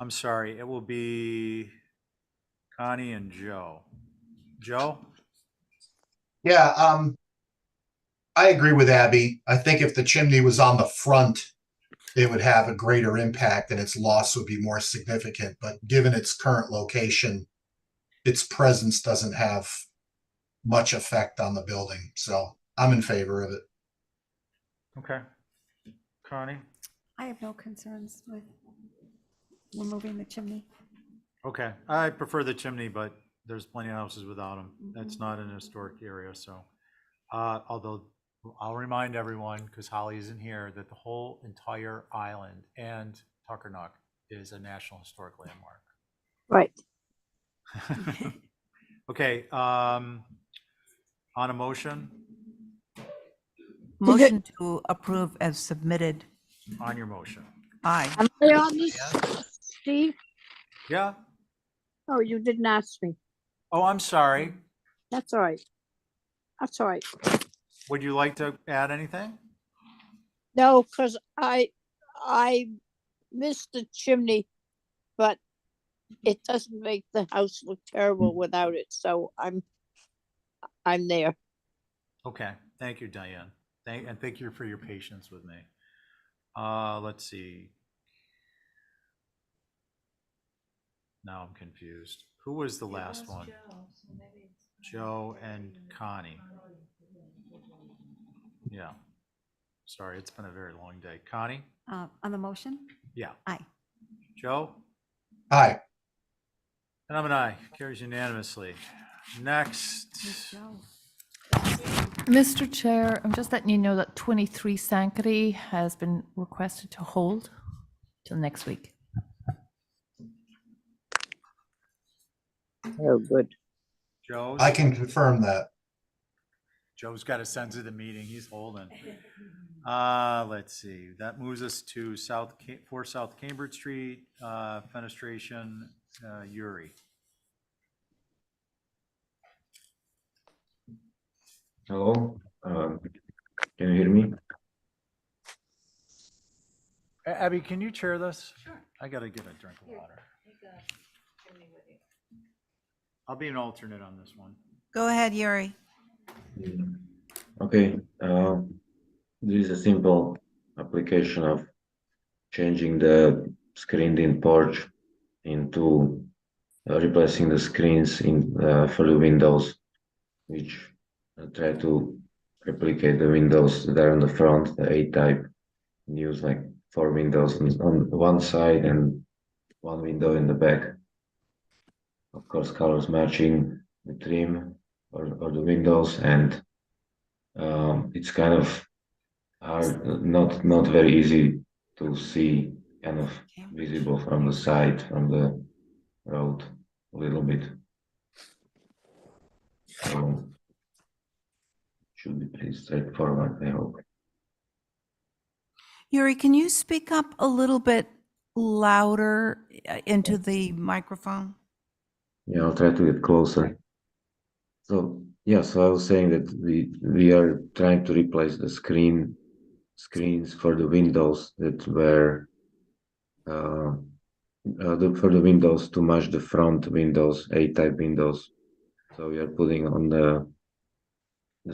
I'm sorry, it will be Connie and Joe. Joe? Yeah, I agree with Abby. I think if the chimney was on the front, it would have a greater impact and its loss would be more significant. But given its current location, its presence doesn't have much effect on the building. So I'm in favor of it. Okay. Connie? I have no concerns with removing the chimney. Okay, I prefer the chimney, but there's plenty of houses without them. That's not an historic area, so. Although I'll remind everyone, because Holly isn't here, that the whole entire island and Tuckernuck is a National Historic Landmark. Right. Okay, on a motion, Motion to approve as submitted. on your motion. Aye. Am I on this, Steve? Yeah? Oh, you didn't ask me. Oh, I'm sorry. That's all right. That's all right. Would you like to add anything? No, because I missed the chimney, but it doesn't make the house look terrible without it. So I'm there. Okay, thank you, Diane. Thank you for your patience with me. Let's see. Now I'm confused. Who was the last one? Joe and Connie. Yeah. Sorry, it's been a very long day. Connie? On the motion? Yeah. Aye. Joe? Aye. And I'm an aye. Carries unanimously. Next. Mr. Chair, I'm just letting you know that 23 Sankaty has been requested to hold till next week. Oh, good. Joe's? I can confirm that. Joe's got a sense of the meeting. He's holding. Let's see. That moves us to 4 South Cambridge Street, Fenestration, Uri. Hello, can you hear me? Abby, can you chair this? Sure. I gotta get a drink of water. I'll be an alternate on this one. Go ahead, Yuri. Okay, this is a simple application of changing the screened-in porch into replacing the screens in for the windows, which try to replicate the windows that are on the front, the A-type, and use like 4 windows on one side and 1 window in the back. Of course, colors matching the trim or the windows, and it's kind of hard, not very easy to see, kind of visible from the side, from the road a little bit. So should be pretty straightforward, I hope. Yuri, can you speak up a little bit louder into the microphone? Yeah, I'll try to get closer. So yeah, so I was saying that we are trying to replace the screens for the windows that were for the windows to match the front windows, A-type windows. So we are putting on the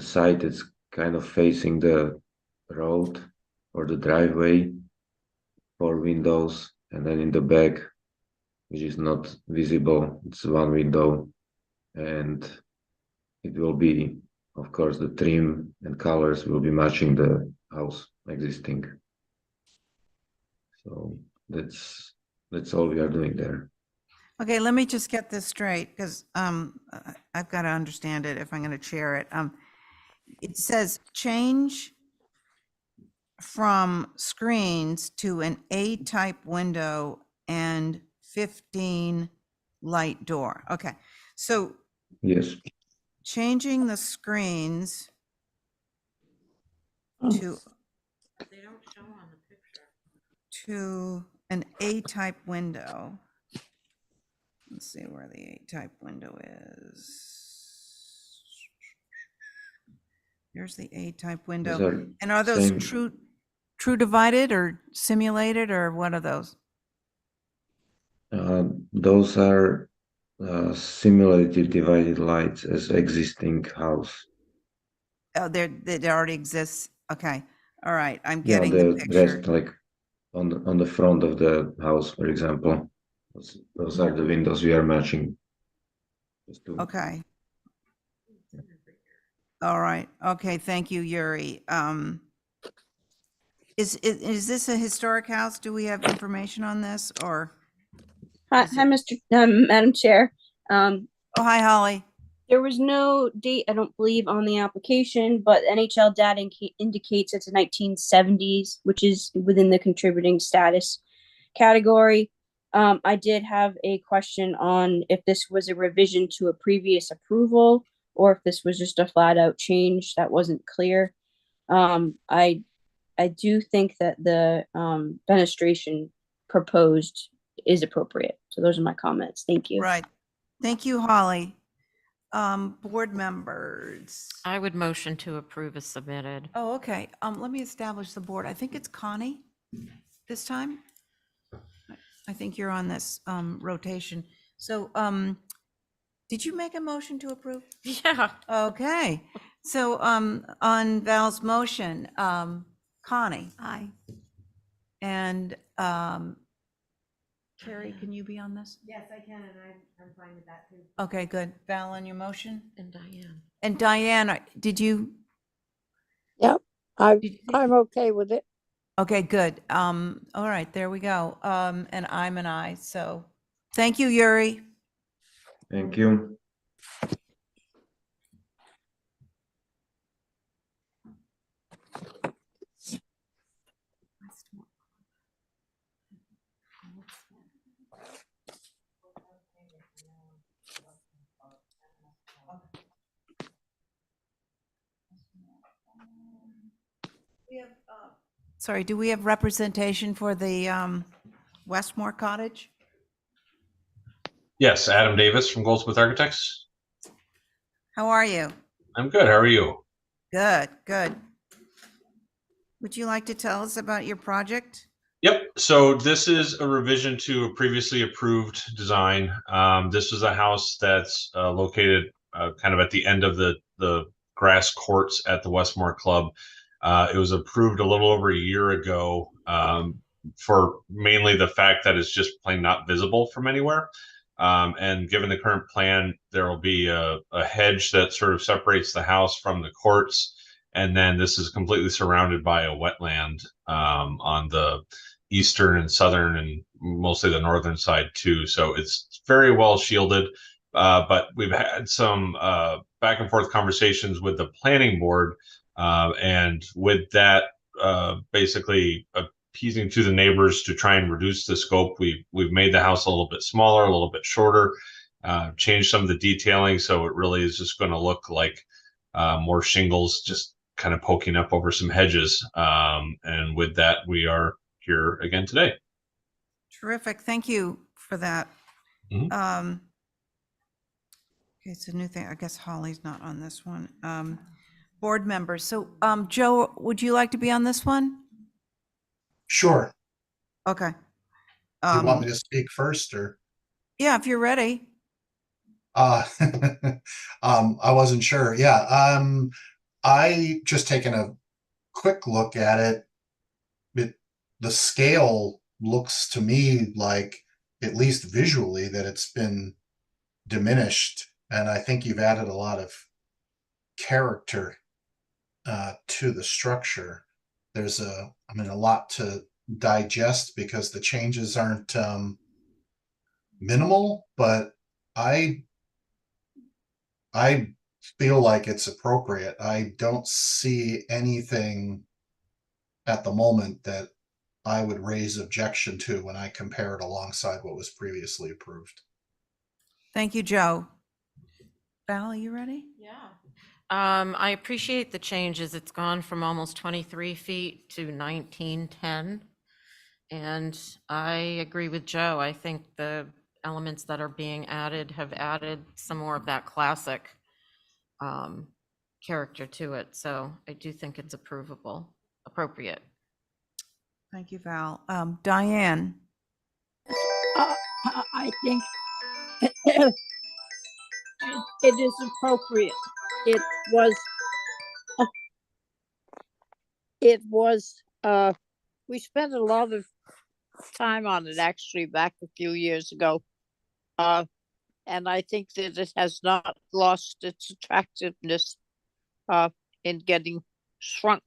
side that's kind of facing the road or the driveway, 4 windows, and then in the back, which is not visible, it's 1 window, and it will be, of course, the trim and colors will be matching the house existing. So that's all we are doing there. Okay, let me just get this straight, because I've got to understand it if I'm going to chair it. It says change from screens to an A-type window and 15 light door. Okay, so yes, changing the screens to They don't show on the picture. to an A-type window. Let's see where the A-type window is. Here's the A-type window. And are those true divided or simulated, or what are those? Those are simulated divided lights as existing house. Oh, they already exists. Okay, all right. I'm getting the the picture. rest, like on the front of the house, for example. Those are the windows we are matching. Okay. All right. Okay. Thank you, Yuri. Is this a historic house? Do we have information on this or? Hi, Madam Chair. Oh, hi, Holly. There was no date, I don't believe, on the application, but NHL data indicates it's a 1970s, which is within the contributing status category. I did have a question on if this was a revision to a previous approval or if this was just a flat out change that wasn't clear. I do think that the fenestration proposed is appropriate. So those are my comments. Thank you. Right. Thank you, Holly. Board members. I would motion to approve as submitted. Oh, okay. Let me establish the board. I think it's Connie this time. I think you're on this rotation. So did you make a motion to approve? Yeah. Okay. So on Val's motion, Connie. Aye. And Carrie, can you be on this? Yes, I can, and I'm fine with that too. Okay, good. Val on your motion? And Diane. And Diane, did you? Yep, I'm okay with it. Okay, good. All right, there we go. And I'm an aye, so thank you, Yuri. Thank you. Sorry, do we have representation for the Westmore Cottage? Yes, Adam Davis from Goldsmith Architects. How are you? I'm good. How are you? Good, good. Would you like to tell us about your project? Yep. So this is a revision to a previously approved design. This is a house that's located kind of at the end of the grass courts at the Westmore Club. It was approved a little over a year ago for mainly the fact that it's just plain not visible from anywhere. And given the current plan, there will be a hedge that sort of separates the house from the courts. And then this is completely surrounded by a wetland on the eastern and southern and mostly the northern side too. So it's very well shielded. But we've had some back and forth conversations with the planning board. And with that, basically appeasing to the neighbors to try and reduce the scope, we've made the house a little bit smaller, a little bit shorter, changed some of the detailing. So it really is just going to look like more shingles just kind of poking up over some hedges. And with that, we are here again today. Terrific. Thank you for that. Mhm. Okay, it's a new thing. I guess Holly's not on this one. Board members. So Joe, would you like to be on this one? Sure. Okay. Do you want me to speak first or? Yeah, if you're ready. I wasn't sure. Yeah. I just taken a quick look at it. The scale looks to me like, at least visually, that it's been diminished. And I think you've added a lot of character to the structure. There's a lot to digest because the changes aren't minimal, but I feel like it's appropriate. I don't see anything at the moment that I would raise objection to when I compare it alongside what was previously approved. Thank you, Joe. Val, are you ready? Yeah. I appreciate the changes. It's gone from almost 23 feet to 1910. And I agree with Joe. I think the elements that are being added have added some more of that classic character to it. So I do think it's appropriate. Thank you, Val. Diane. I think it is appropriate. We spent a lot of time on it actually back a few years ago. And I think that it has not lost its attractiveness in getting shrunk.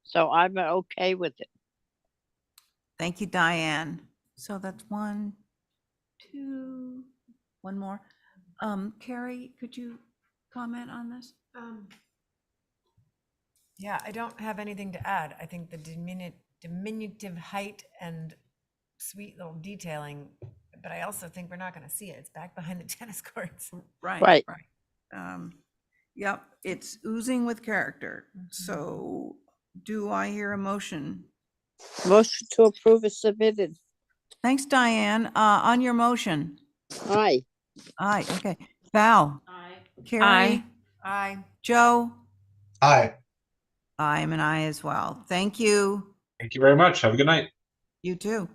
So I'm okay with it. Thank you, Diane. So that's one, two, one more. Carrie, could you comment on this? Yeah, I don't have anything to add. I think the diminutive height and sweet little detailing, but I also think we're not going to see it. It's back behind the tennis courts. Right. Yep, it's oozing with character. So do I hear a motion? Motion to approve is submitted. Thanks, Diane. On your motion. Aye. Aye, okay. Val? Aye. Carrie? Aye. Aye. Joe? Aye. I'm an aye as well. Thank you. Thank you very much. Have a good night. You too.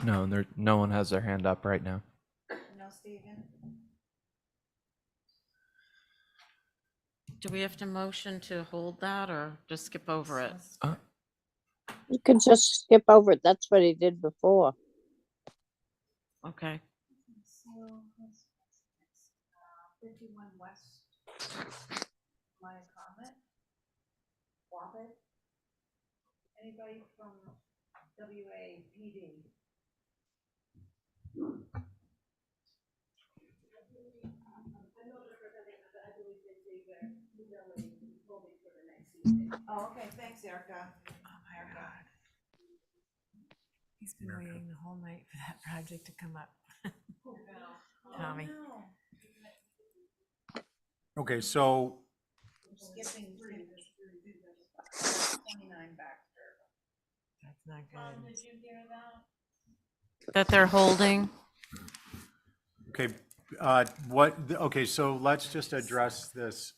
No, no one has their hand up right now. No, Stephen. Do we have to motion to hold that or just skip over it? You can just skip over it. That's what he did before. Okay. So, 51 West. My comment. Wabbit. Anybody from WAPD? Oh, okay, thanks, Erica. Oh my God. He's been waiting the whole night for that project to come up. Tommy. Okay, so Skipping 29 Baxter. That's not good. Did you hear that? That they're holding? okay, okay, so let's just address this.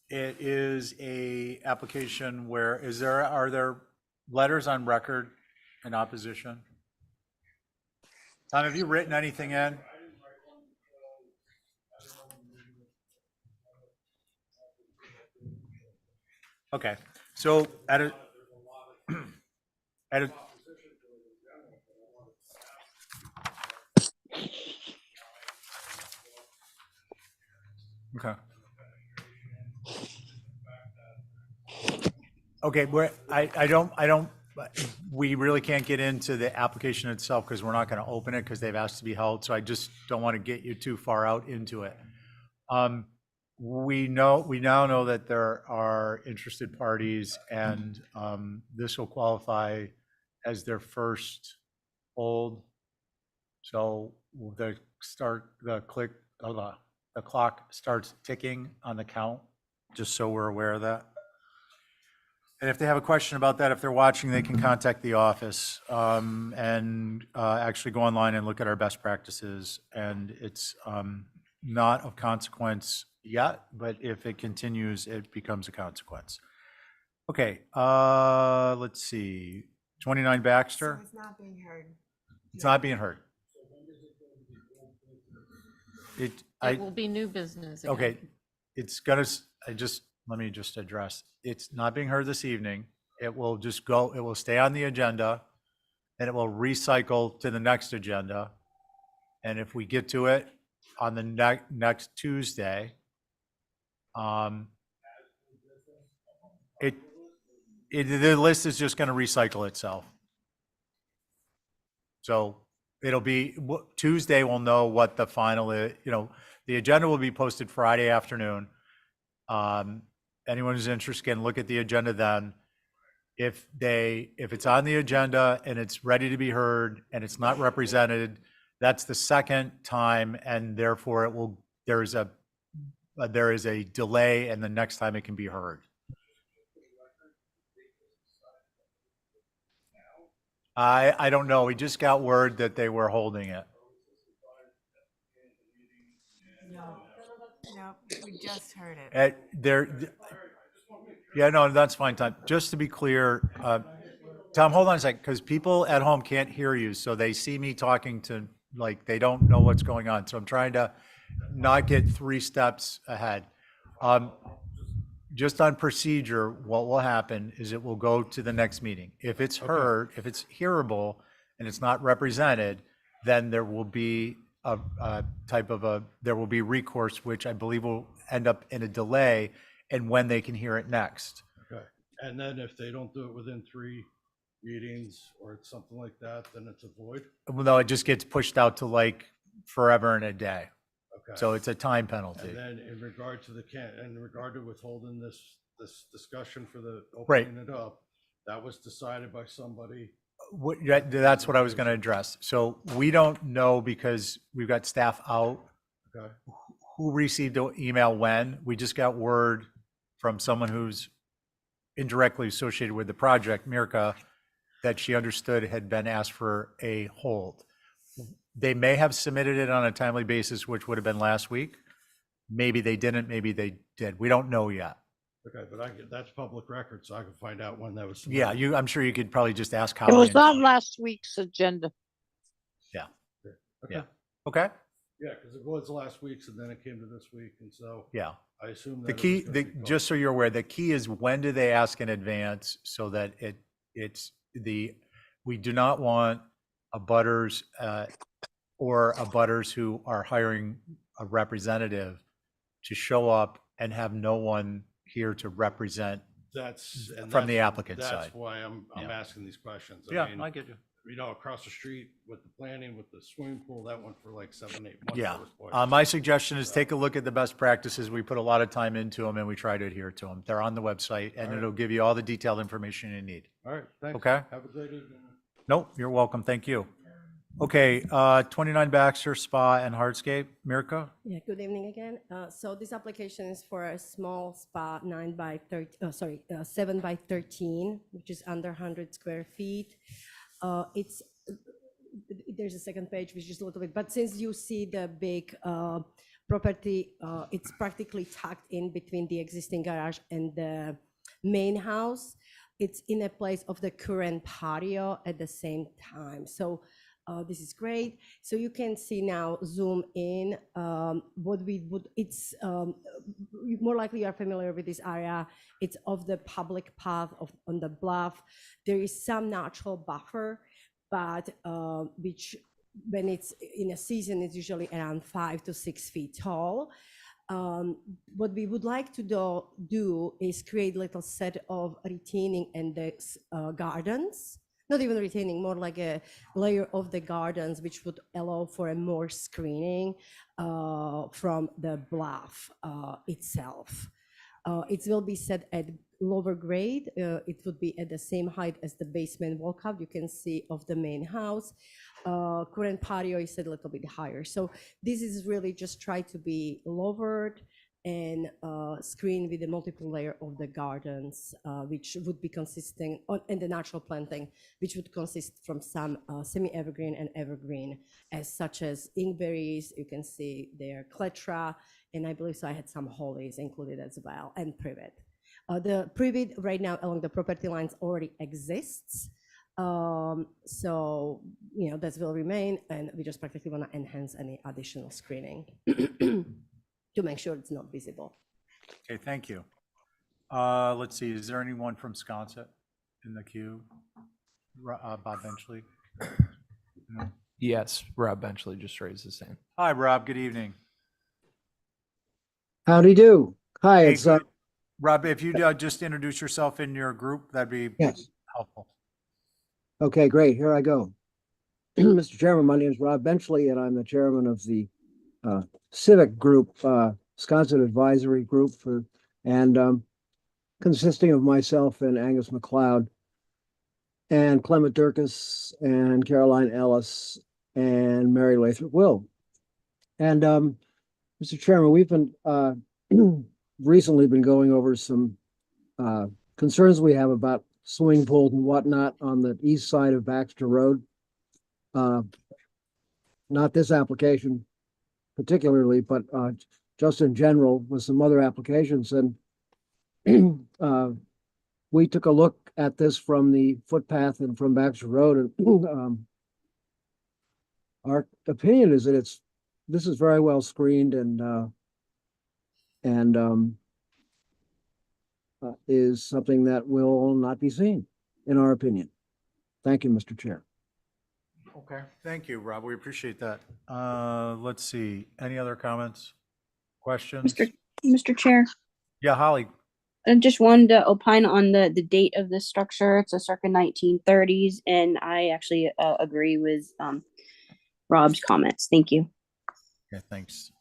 It is a application where, are there letters on record in opposition? Tom, have you written anything in? Okay, so at a okay. Okay, we really can't get into the application itself because we're not going to open it because they've asked to be held. So I just don't want to get you too far out into it. We now know that there are interested parties, and this will qualify as their first hold. So the clock starts ticking on the count, just so we're aware of that. And if they have a question about that, if they're watching, they can contact the office and actually go online and look at our best practices. And it's not of consequence yet, but if it continues, it becomes a consequence. Okay, let's see. 29 Baxter. So it's not being heard. It's not being heard. It will be new business again. Okay, let me just address, it's not being heard this evening. It will stay on the agenda, and it will recycle to the next agenda. And if we get to it on the next Tuesday, the list is just going to recycle itself. So it'll be Tuesday. We'll know what the final is. The agenda will be posted Friday afternoon. Anyone who's interested can look at the agenda then. If it's on the agenda and it's ready to be heard and it's not represented, that's the second time, and therefore there is a delay, and the next time it can be heard. I don't know. We just got word that they were holding it. No, we just heard it. Yeah, no, that's fine, Tom. Just to be clear, Tom, hold on a second, because people at home can't hear you, so they see me talking to like, they don't know what's going on. So I'm trying to not get 3 steps ahead. Just on procedure, what will happen is it will go to the next meeting. If it's heard, if it's hearable and it's not represented, then there will be a type of there will be recourse, which I believe will end up in a delay and when they can hear it next. Okay. And then if they don't do it within 3 meetings or something like that, then it's a void? Well, no, it just gets pushed out to like forever and a day. Okay. So it's a time penalty. And then in regard to in regard to withholding this discussion for the Right. opening it up, that was decided by somebody. That's what I was going to address. So we don't know because we've got staff out Okay. who received the email when. We just got word from someone who's indirectly associated with the project, Mirka, that she understood had been asked for a hold. They may have submitted it on a timely basis, which would have been last week. Maybe they didn't, maybe they did. We don't know yet. Okay, but that's public record, so I can find out when that was Yeah, submitted. I'm sure you could probably just ask It Holly. was and- on last week's agenda. Yeah. Okay. Yeah. Okay. Yeah, because it was last week's and then it came to this week, and so Yeah. I assume that The it key, was gonna be called. just so you're aware, the key is when do they ask in advance so that we do not want abutters or abutters who are hiring a representative to show up and have no one here to represent from the applicant side. That's why I'm Yeah. asking these questions. Yeah, mean, I get you. You know, across the street with the planning, with the swimming pool, that went for like 7, 8 months. Yeah. at this point. My suggestion is take a look at the best practices. We put a lot of time into them and we try to adhere to them. They're on the website and All right. it'll give you all the detailed information you need. All right, thanks. Okay. Have a great evening. Nope, you're welcome. Thank you. Okay, 29 Baxter Spa and Hardscape, Mirka? Yeah, good evening again. So this application is for a small spa, 7 by 13, which is under 100 square feet. There's a second page, which is a little bit, but since you see the big property, it's practically tucked in between the existing garage and the main house. It's in a place of the current patio at the same time. So this is great. So you can see now, zoom in, it's more likely you are familiar with this area. It's of the public path on the bluff. There is some natural buffer, but which when it's in a season, it's usually around 5 to 6 feet tall. What we would like to do is create a little set of retaining and the gardens. Not even retaining, more like a layer of the gardens, which would allow for a more screening from the bluff itself. It will be set at lower grade. It would be at the same height as the basement walkout you can see of the main house. Current patio is set a little bit higher. So this is really just try to be lowered and screen with a multiple layer of the gardens, which would be consisting and the natural planting, which would consist from some semi-evergreen and evergreen, such as inkberries. You can see there, cletra, and I believe so I had some hollies included as well, and privet. The privet right now along the property lines already exists. So, you know, that will remain, and we just practically want to enhance any additional screening to make sure it's not visible. Okay, thank you. Let's see, is there anyone from Sconset in the queue? Bob Benchley? No. Yes, Rob Benchley just raised his hand. Hi, Rob, good evening. Howdy do. Hi, Hey, it's Rob, if you just introduce yourself in your group, that'd be Yes. helpful. okay, great. Here I go. Mr. Chairman, my name is Rob Benchley, and I'm the chairman of the civic group, Wisconsin Advisory Group, consisting of myself and Angus McLeod and Clement Durkis and Caroline Ellis and Mary Lathrop Will. And Mr. Chairman, we've been recently been going over some concerns we have about swimming pools and whatnot on the east side of Baxter Road. Not this application particularly, but just in general with some other applications. And we took a look at this from the footpath and from Baxter Road, and our opinion is that this is very well screened and is something that will not be seen, in our opinion. Thank you, Mr. Chair. Okay, thank you, Rob. We appreciate that. Let's see, any other comments, questions? Mr. Chair, Yeah, Holly. I just wanted to opine on the date of this structure. It's a circa 1930s, and I actually agree with Rob's comments. Thank you. Okay, thanks.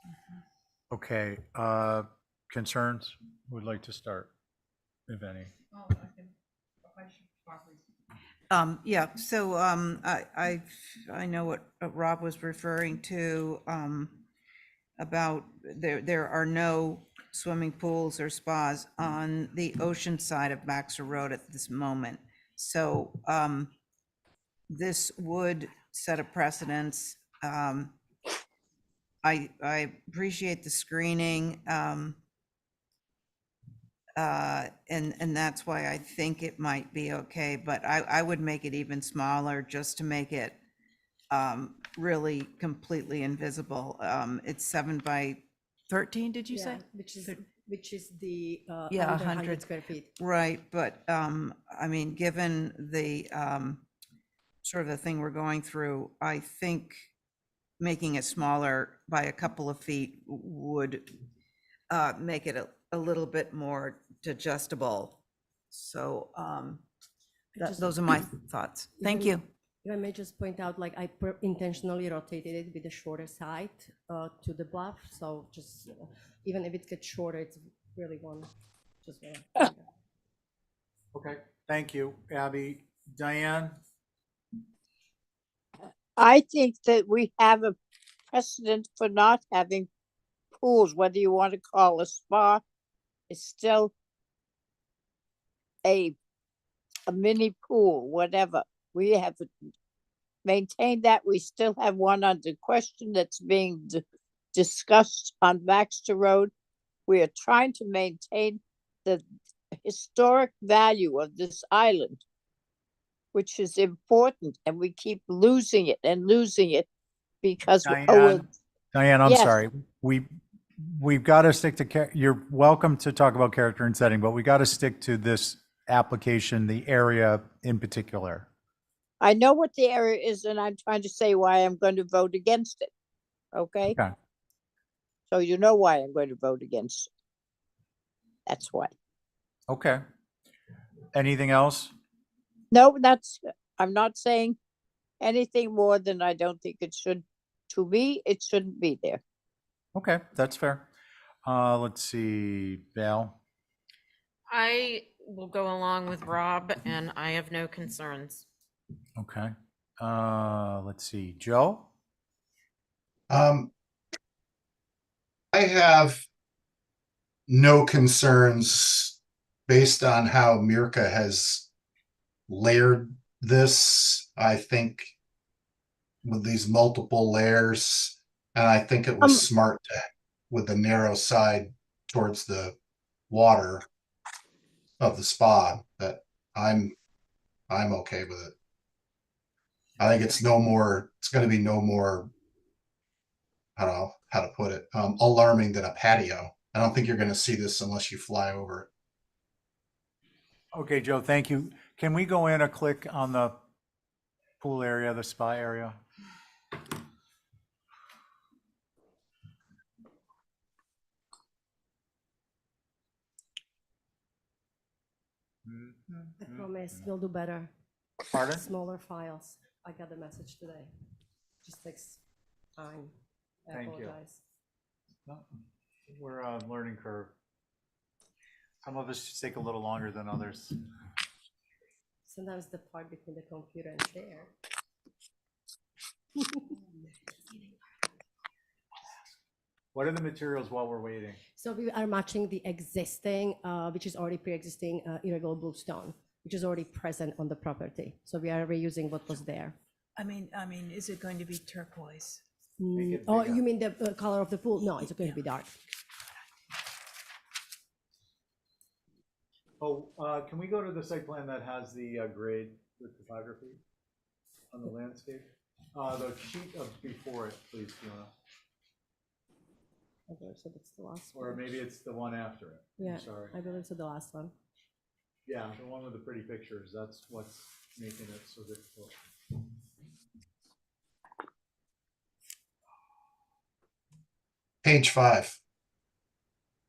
Okay, concerns? Who would like to start, if any? Yeah, so I know what Rob was referring to about there are no swimming pools or spas on the ocean side of Baxter Road at this moment. So this would set a precedence. I appreciate the screening. And that's why I think it might be okay, but I would make it even smaller just to make it really completely invisible. It's 7 by 13, did you say? Which is the Yeah, under 100 square feet. Right, but I mean, given the sort of the thing we're going through, I think making it smaller by a couple of feet would make it a little bit more digestible. So those are my thoughts. Thank you. If I may just point out, like I intentionally rotated it with the shorter side to the bluff. So just even if it gets shorter, it's really one. Just Okay, thank you, Abby. Diane? I think that we have a precedent for not having pools, whether you want to call a spa, it's still a mini pool, whatever. We have maintained that. We still have one under question that's being discussed on Baxter Road. We are trying to maintain the historic value of this island, which is important, and we keep losing it because Diane, I'm Yes. sorry. We've got to stick to, you're welcome to talk about character and setting, but we got to stick to this application, the area in particular. I know what the area is, and I'm trying to say why I'm going to vote against it. Okay? Okay. So you know why I'm going to vote against it. That's why. Okay. Anything else? No, I'm not saying anything more than I don't think it should. To me, it shouldn't be there. Okay, that's fair. Let's see, Val. I will go along with Rob, and I have no concerns. Okay. Let's see, Joe. I have no concerns based on how Mirka has layered this. I think with these multiple layers, and I think it was smart with the narrow side towards the water of the spa. That I'm okay with it. I think it's no more. It's going to be no more. I don't know how to put it. Alarming than a patio. I don't think you're going to see this unless you fly over it. Okay, Joe, thank you. Can we go in a click on the pool area, the spa area? I promise we'll do better. Pardon? Smaller files. I got the message today. Just takes time. I Thank you. apologize. No, we're on a learning curve. Some of us just take a little longer than others. Sometimes the part between the computer and chair. What are the materials while we're waiting? So we are matching the existing, which is already pre-existing irrigable bluestone, which is already present on the property. So we are reusing what was there. I mean, is it going to be turquoise? Oh, you mean the color of the pool? No, it's going to be dark. Oh, can we go to the site plan that has the grade with topography on the landscape? The sheet of before it, please, Fiona. I believe so that's the last Or one. maybe it's the one after it. Yeah, I'm sorry. I believe so the last one. Yeah, the one with the pretty pictures. That's what's making it so difficult. Page 5.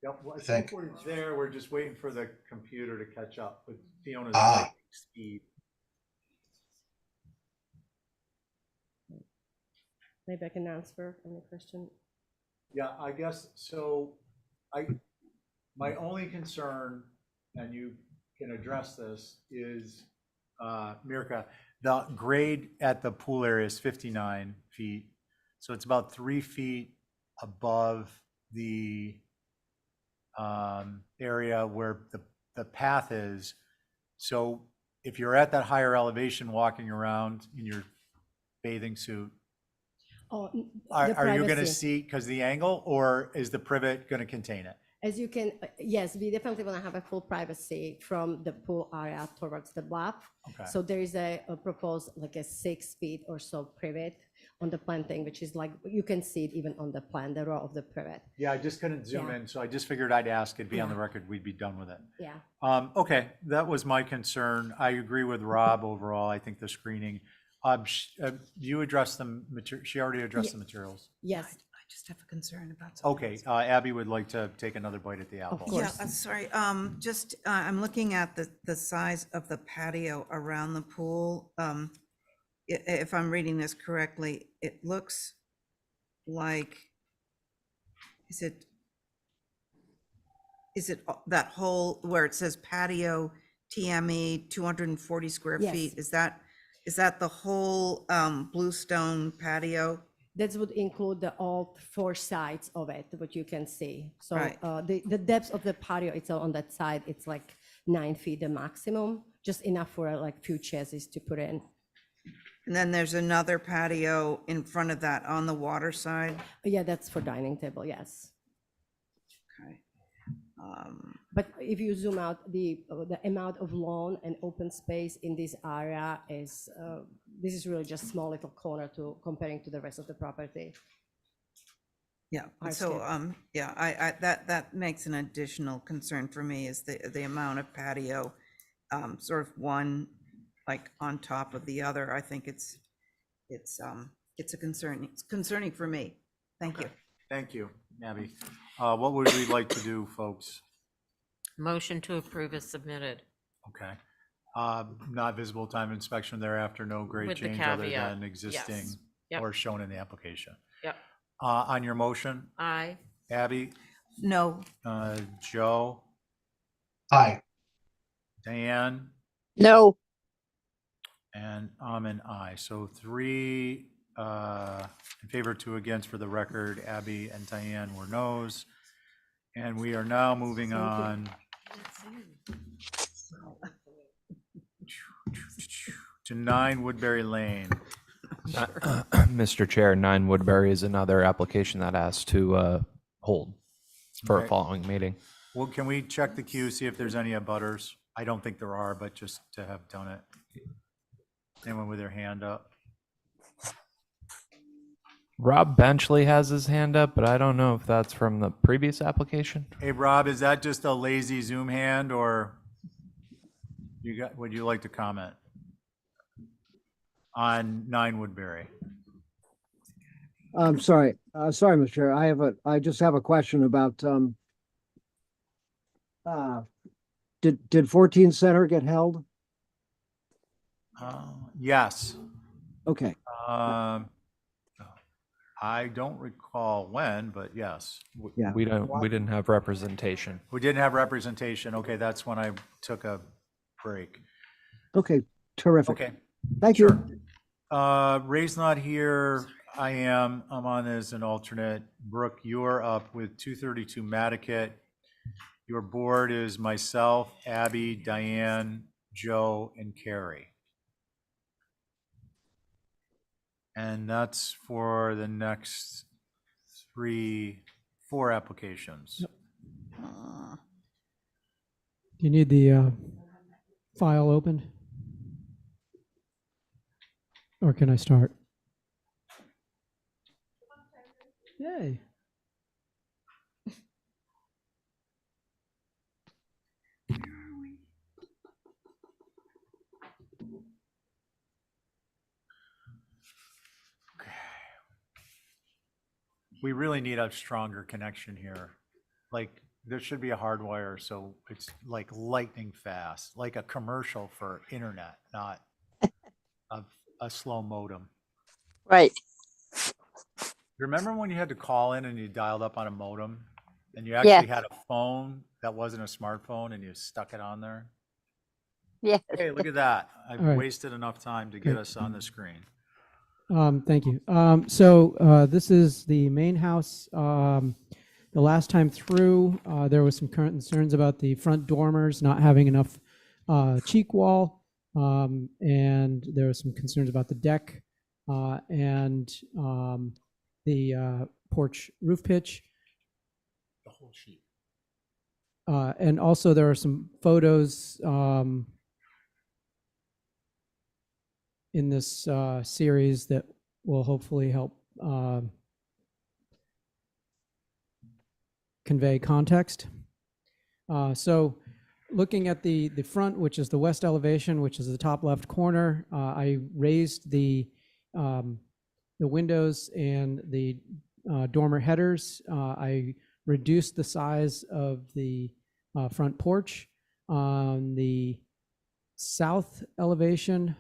Yep, well, I I think think. we're there. We're just waiting for the computer to catch up with Fiona's Ah. lightning speed. Maybe I can answer any question. Yeah, I guess so. My only concern, and you can address this, is Mirka, the grade at the pool area is 59 feet. So it's about 3 feet above the area where the path is. So if you're at that higher elevation walking around in your bathing suit, Oh, are you going to privacy. see, because the angle, or is the privet going to contain it? As you can, yes, we definitely want to have a full privacy from the pool area towards the bluff. Okay. So there is a proposed like a 6 feet or so privet on the planting, which is like, you can see it even on the plan, the row of the privet. Yeah, I just couldn't zoom Yeah. in, so I just figured I'd ask, it'd be on the Yeah. record, we'd be done with it. Yeah. Okay, that was my concern. I agree with Rob overall. I think the screening, you addressed she already addressed the materials. Yes. I just have a concern about something. Okay, Abby would like to take another bite at the apple. Yeah, sorry, just, I'm looking at the size of the patio around the pool. If I'm reading this correctly, it looks like, is it that whole, where it says patio TME 240 square Yes. feet? Is that the whole bluestone patio? That would include all 4 sides of it, what you can see. So Right. The depth of the patio itself on that side, it's like 9 feet the maximum, just enough for like few chairs to put in. And then there's another patio in front of that on the water side? Yeah, that's for dining table, yes. Okay. But if you zoom out, the amount of lawn and open space in this area is, this is really just small little corner to comparing to the rest of the property. Yeah, so, yeah, that makes an additional concern for me, is the amount of patio, sort of one, like on top of the other. I think it's a concern. It's concerning for me. Thank you. Thank you, Abby. What would we like to do, folks? Motion to approve is submitted. Okay. Not visible time inspection thereafter, no grade With the change other caveat, than existing yes. Yep. or shown in the application. Yep. On your motion, Aye. Abby, No. Joe, Aye. Diane, No, and I'm an aye. So 3 in favor, 2 against for the record. Abby and Diane were noes. And we are now moving on to 9 Woodbury Lane. Mr. Chair, 9 Woodbury is another application that asked to hold for Okay. a following meeting. Well, can we check the queue, see if there's any abutters? I don't think there are, but just to have done it. Anyone with their hand up? Rob Benchley has his hand up, but I don't know if that's from the previous application. Hey, Rob, is that just a lazy Zoom hand, or would you like to comment on 9 Woodbury? I'm sorry, Mr. Chair. I just have a question about, did 14 Center get held? Yes. Okay. I don't recall when, but yes. Yeah. We didn't have representation. We didn't have representation. Okay, that's when I took a break. Okay, terrific. Okay. Thank you. Ray's not here. I'm on as an alternate. Brooke, you're up with 232 Nantucket. Your board is myself, Abby, Diane, Joe, and Carrie. And that's for the next 4 applications. Uh, Do you need the file opened? Or can I start? Yay. We really need a stronger connection here. Like, there should be a hardwire, so it's like lightning fast, like a commercial for internet, not a slow modem. Right. Remember when you had to call in and you dialed up on a modem and you Yeah. actually had a phone that wasn't a smartphone and you stuck it on there? Yeah. Hey, look at that. I've All right. wasted enough time to get us on the screen. Thank you. So this is the main house. The last time through, there was some current concerns about the front dormers not having enough cheek wall, and there was some concerns about the deck and the porch roof pitch. The whole sheet. And also there are some photos in this series that will hopefully help convey context. So looking at the front, which is the west elevation, which is the top left corner, I raised the windows and the dormer headers. I reduced the size of the front porch. On the south elevation,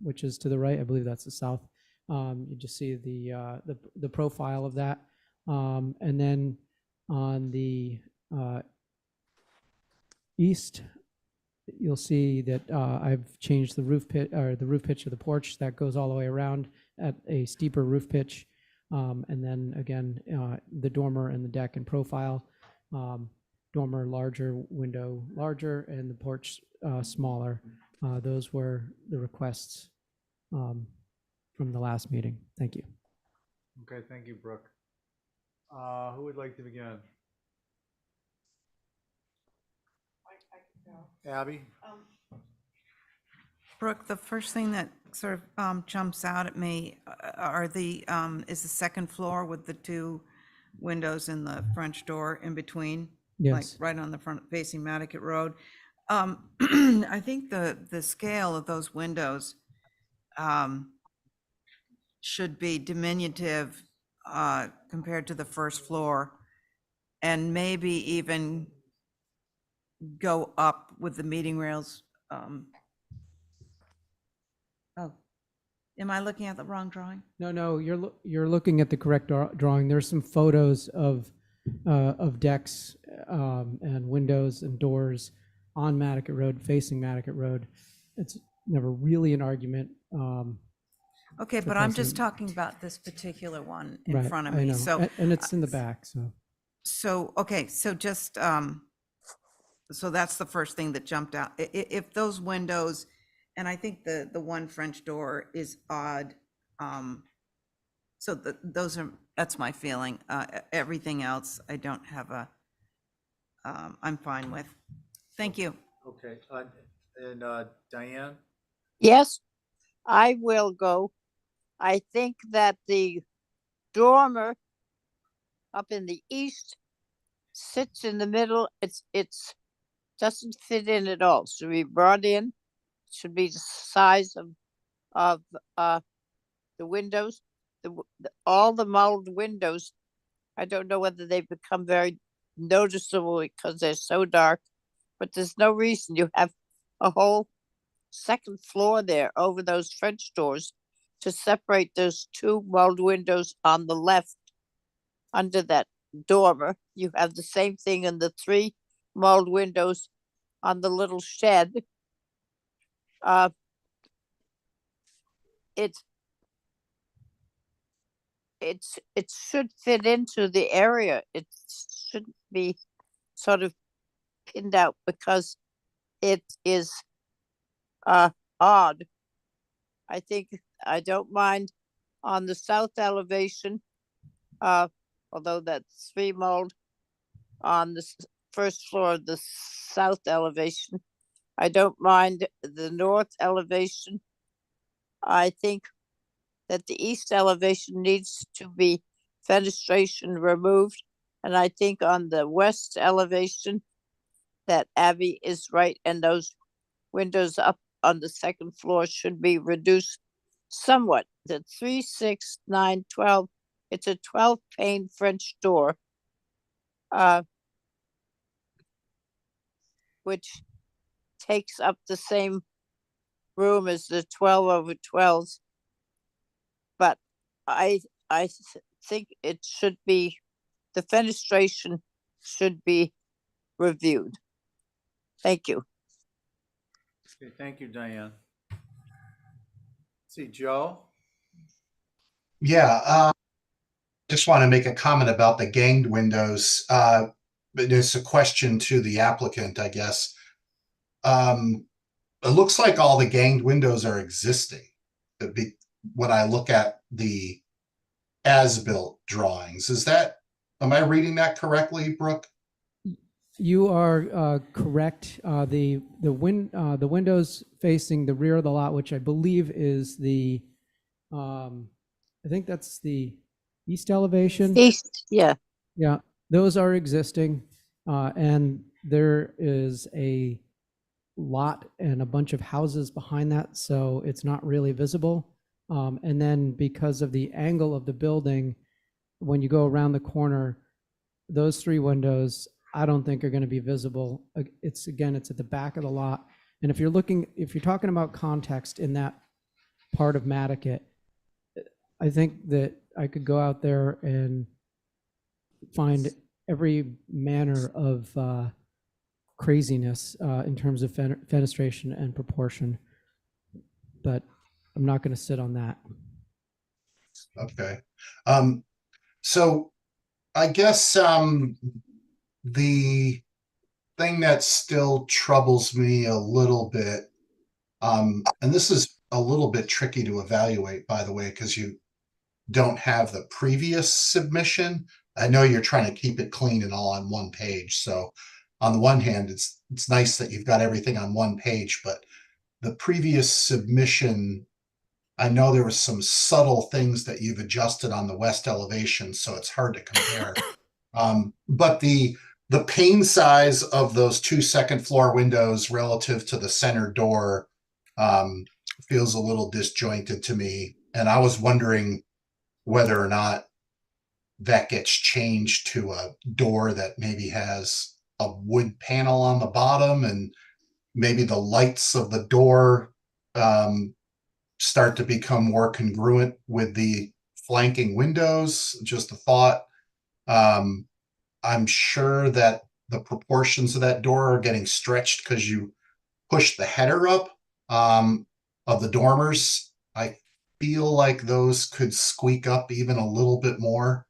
which is to the right, I believe that's the south. You just see the profile of that, and then on the east, you'll see that I've changed the roof pitch of the porch that goes all the way around at a steeper roof pitch, and then again the dormer and the deck and profile. Dormer larger, window larger, and the porch smaller. Those were the requests from the last meeting. Thank you. Okay, thank you, Brooke. Who would like to begin? Abby? Brooke, the first thing that sort of jumps out at me is the second floor with the two windows and the French door in between. Like Yes. right on the front facing Nantucket Road. I think the scale of those windows should be diminutive compared to the first floor, and maybe even go up with the meeting rails. Oh, am I looking at the wrong drawing? No, you're looking at the correct drawing. There's some photos of decks and windows and doors on Nantucket Road, facing Nantucket Road. It's never really an argument. Okay, for but I'm just precedent. talking about this particular one in Right, front of I me. know. So, And it's in the back, so. okay, so just, so that's the first thing that jumped out. If those windows, and I think the one French door is odd. So that's my feeling. Everything else, I don't have I'm fine with. Thank you. Okay, and Diane? Yes, I will go. I think that the dormer up in the east sits in the middle. It's doesn't fit in at all. Should be brought in. Should be the size of the windows. All the mulled windows. I don't know whether they've become very noticeable because they're so dark, but there's no reason you have a whole second floor there over those French doors to separate those two mulled windows on the left under that dormer. You have the same thing in the three mulled windows on the little shed. It should fit into the area. It shouldn't be sort of pinned out because it is odd. I think I don't mind on the south elevation, although that's three mold on the first floor of the south elevation. I don't mind the north elevation. I think that the east elevation needs to be fenestration removed. And I think on the west elevation, that Abby is right, and those windows up on the second floor should be reduced somewhat. The 3, 6, 9, 12, it's a 12 pane French door, which takes up the same room as the 12 over 12s. But I think it should be, the fenestration should be reviewed. Thank you. Okay, thank you, Diane. Let's see, Joe? Yeah, just want to make a comment about the ganged windows. But it's a question to the applicant, I guess. It looks like all the ganged windows are existing. When I look at the as-built drawings, am I reading that correctly, Brooke? You are correct. The windows facing the rear of the lot, which I believe is the, I think that's the east elevation. East, yeah. Yeah, those are existing, and there is a lot and a bunch of houses behind that, so it's not really visible. And then because of the angle of the building, when you go around the corner, those 3 windows, I don't think are going to be visible. It's at the back of the lot. And if you're talking about context in that part of Nantucket, I think that I could go out there and find every manner of craziness in terms of fenestration and proportion, but I'm not going to sit on that. Okay. So I guess the thing that still troubles me a little bit, and this is a little bit tricky to evaluate, by the way, because you don't have the previous submission. I know you're trying to keep it clean and all on one page. So on the one hand, it's nice that you've got everything on one page, but the previous submission, I know there was some subtle things that you've adjusted on the west elevation, so it's hard to compare. But the pane size of those 2 second floor windows relative to the center door feels a little disjointed to me. And I was wondering whether or not that gets changed to a door that maybe has a wood panel on the bottom, and maybe the lights of the door start to become more congruent with the flanking windows. Just a thought. I'm sure that the proportions of that door are getting stretched because you push the header up of the dormers. I feel like those could squeak up even a little bit more.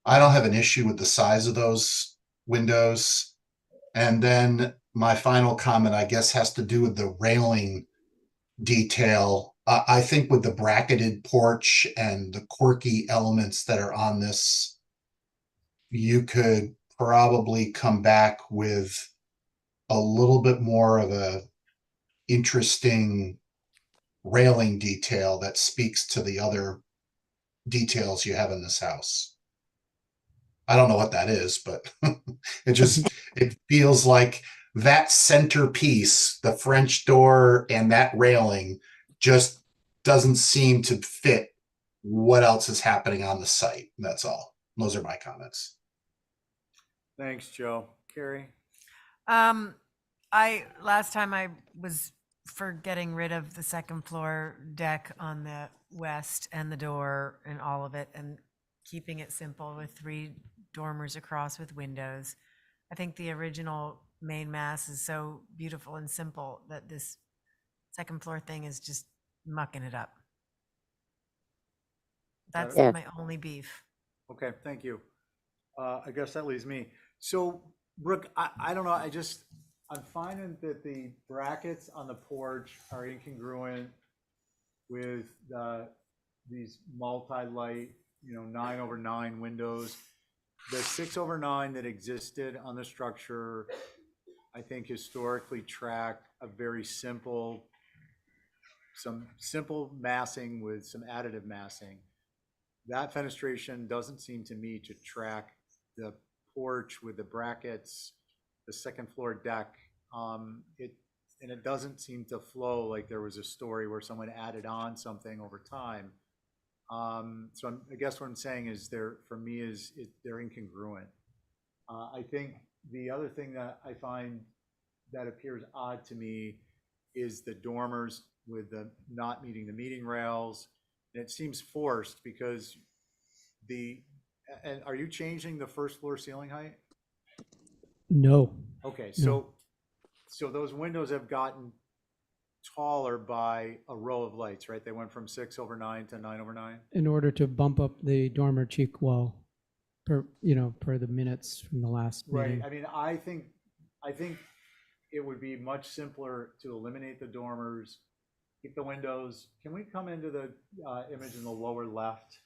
I don't have an issue with the size of those windows. And then my final comment, I guess, has to do with the railing detail. I think with the bracketed porch and the quirky elements that are on this, you could probably come back with a little bit more of a interesting railing detail that speaks to the other details you have in this house. I don't know what that is, but it feels like that centerpiece, the French door and that railing, just doesn't seem to fit what else is happening on the site. That's all. Those are my comments. Thanks, Joe. Carrie? Last time I was for getting rid of the second floor deck on the west and the door and all of it, and keeping it simple with 3 dormers across with windows. I think the original main mass is so beautiful and simple that this second floor thing is just mucking it up. That's my only beef. Okay, thank you. I guess that leaves me. So, Brooke, I don't know. I'm finding that the brackets on the porch are incongruent with these multi-light, 9/9 windows. The 6/9 that existed on the structure, I think historically tracked a very some simple massing with some additive massing. that fenestration doesn't seem to me to track the porch with the brackets, the second floor deck. And it doesn't seem to flow like there was a story where someone added on something over time. So I guess what I'm saying is they're incongruent. I think the other thing that I find that appears odd to me is the dormers with the not meeting the meeting rails. And it seems forced because and are you changing the first floor ceiling height? No. Okay, No. so those windows have gotten taller by a row of lights, right? They went from 6/9 to 9/9. In order to bump up the dormer cheek wall per the minutes from the last meeting. Right. I mean, I think it would be much simpler to eliminate the dormers, keep the windows. Can we come into the image in the lower left?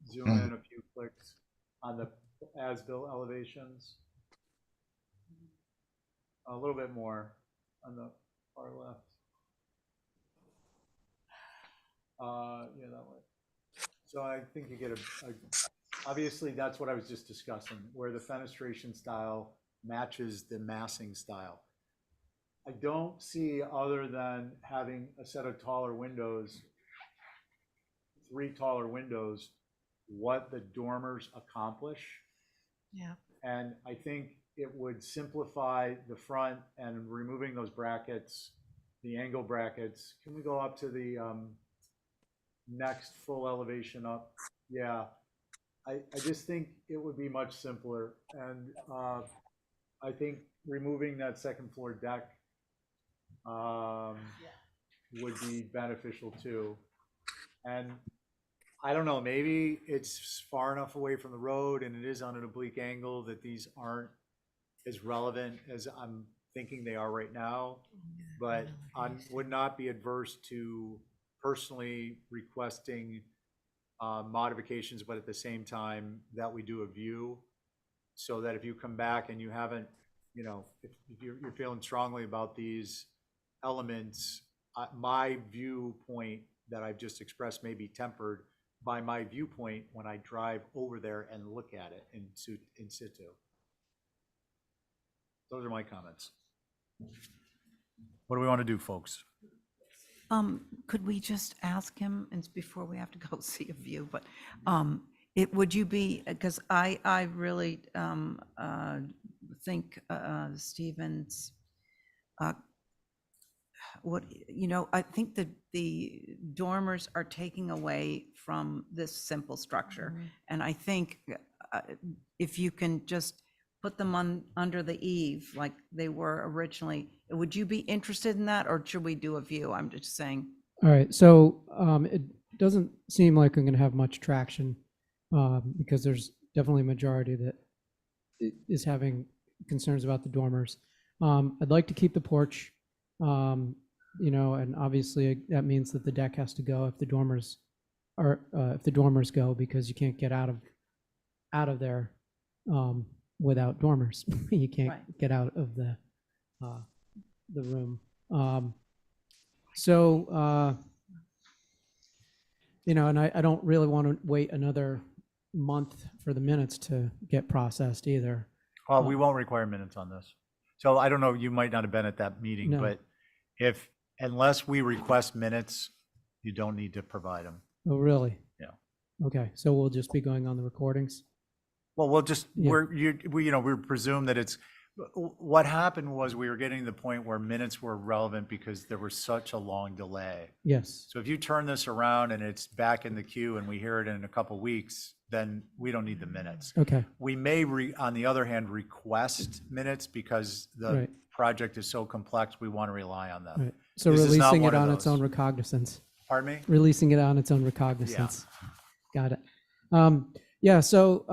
Zoom in a few clicks on the as-built elevations. A little bit more on the far left. Yeah, that way. So I think you get obviously that's what I was just discussing, where the fenestration style matches the massing style. I don't see, other than having a set of taller windows, 3 taller windows, what the dormers accomplish. Yeah. And I think it would simplify the front, and removing those brackets, the angle brackets. Can we go up to the next full elevation up? Yeah. I just think it would be much simpler. And I think removing that second floor deck would be beneficial too. And I don't know, maybe it's far enough away from the road and it is on an oblique angle that these aren't as relevant as I'm thinking they are right now. But I would not be adverse to personally requesting modifications, but at the same time that we do a view, so that if you come back and you haven't, if you're feeling strongly about these elements, my viewpoint that I've just expressed may be tempered by my viewpoint when I drive over there and look at it in situ. Those are my comments. What do we want to do, folks? Could we just ask him, and before we have to go see a view, but would you be, because I really think Stephen's, I think that the dormers are taking away from this simple structure. And I think if you can just put them under the eave like they were originally, would you be interested in that, or should we do a view? I'm just saying. All right, so it doesn't seem like I'm going to have much traction because there's definitely a majority that is having concerns about the dormers. I'd like to keep the porch, and obviously that means that the deck has to go if the dormers go, because you can't get out of there without dormers. You can't get out of the room. And I don't really want to wait another month for the minutes to get processed either. Well, we won't require minutes on this. So I don't know, you might not have been at that meeting, No. but unless we request minutes, you don't need to provide them. Oh, really? Yeah. Okay, so we'll just be going on the recordings? Well, we'll just, Yeah. we presume that it's, what happened was we were getting to the point where minutes were relevant because there was such a long delay. Yes. So if you turn this around and it's back in the queue and we hear it in a couple weeks, then we don't need the minutes. Okay. We may, on the other hand, request minutes because the Right. project is so complex, we want to rely on them. Right. So This is not releasing one it of on its those. own recognizance. Pardon me? Releasing it on its own recognizance. Got it. Yeah, so,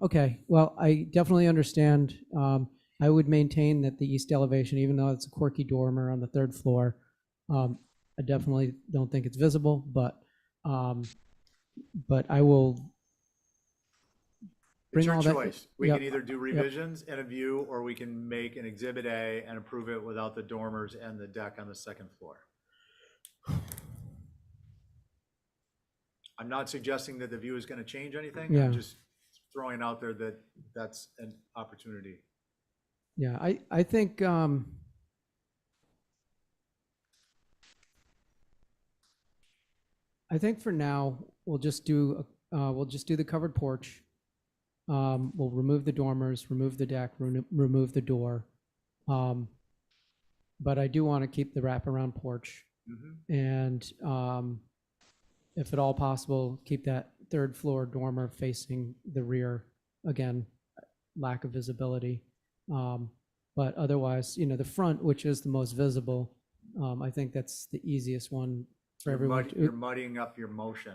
okay, well, I definitely understand. I would maintain that the east elevation, even though it's a quirky dormer on the 3rd floor, I definitely don't think it's visible, but I will It's bring your all that. choice. We Yep. can either do Yep. revisions and a view, or we can make an Exhibit A and approve it without the dormers and the deck on the 2nd floor. I'm not suggesting that the view is gonna change anything. Yeah. I'm just throwing out there that that's an opportunity. Yeah, I think I think for now we'll just do the covered porch. We'll remove the dormers, remove the deck, remove the door. But I do want to keep the wraparound porch, and if at all possible, keep that third floor dormer facing the rear. Again, lack of visibility. But otherwise, you know, the front, which is the most visible, I think that's the easiest one for everyone. You're muddying up your motion.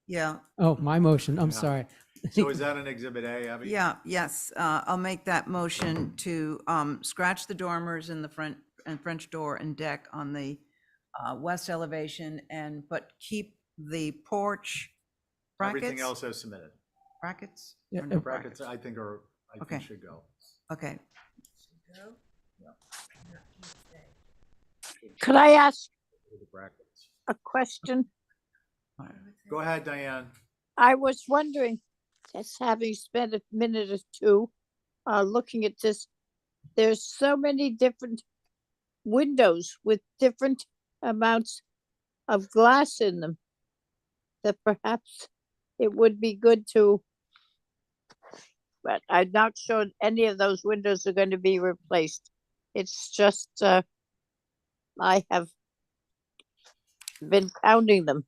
Yeah. Oh, my motion. I'm Yeah. sorry. So is that an exhibit A, Abby? Yeah, yes, I'll make that motion to scratch the dormers in the front and French door and deck on the west elevation, but keep the porch brackets. Everything else as submitted. Brackets? Yeah, Or no Brackets, I think Okay. should go. Okay. Could I ask The brackets. a question? Go ahead, Diane. I was wondering, just having spent a minute or two looking at this, there's so many different windows with different amounts of glass in them that perhaps it would be good to, but I'm not sure any of those windows are going to be replaced. It's just, I have been counting them.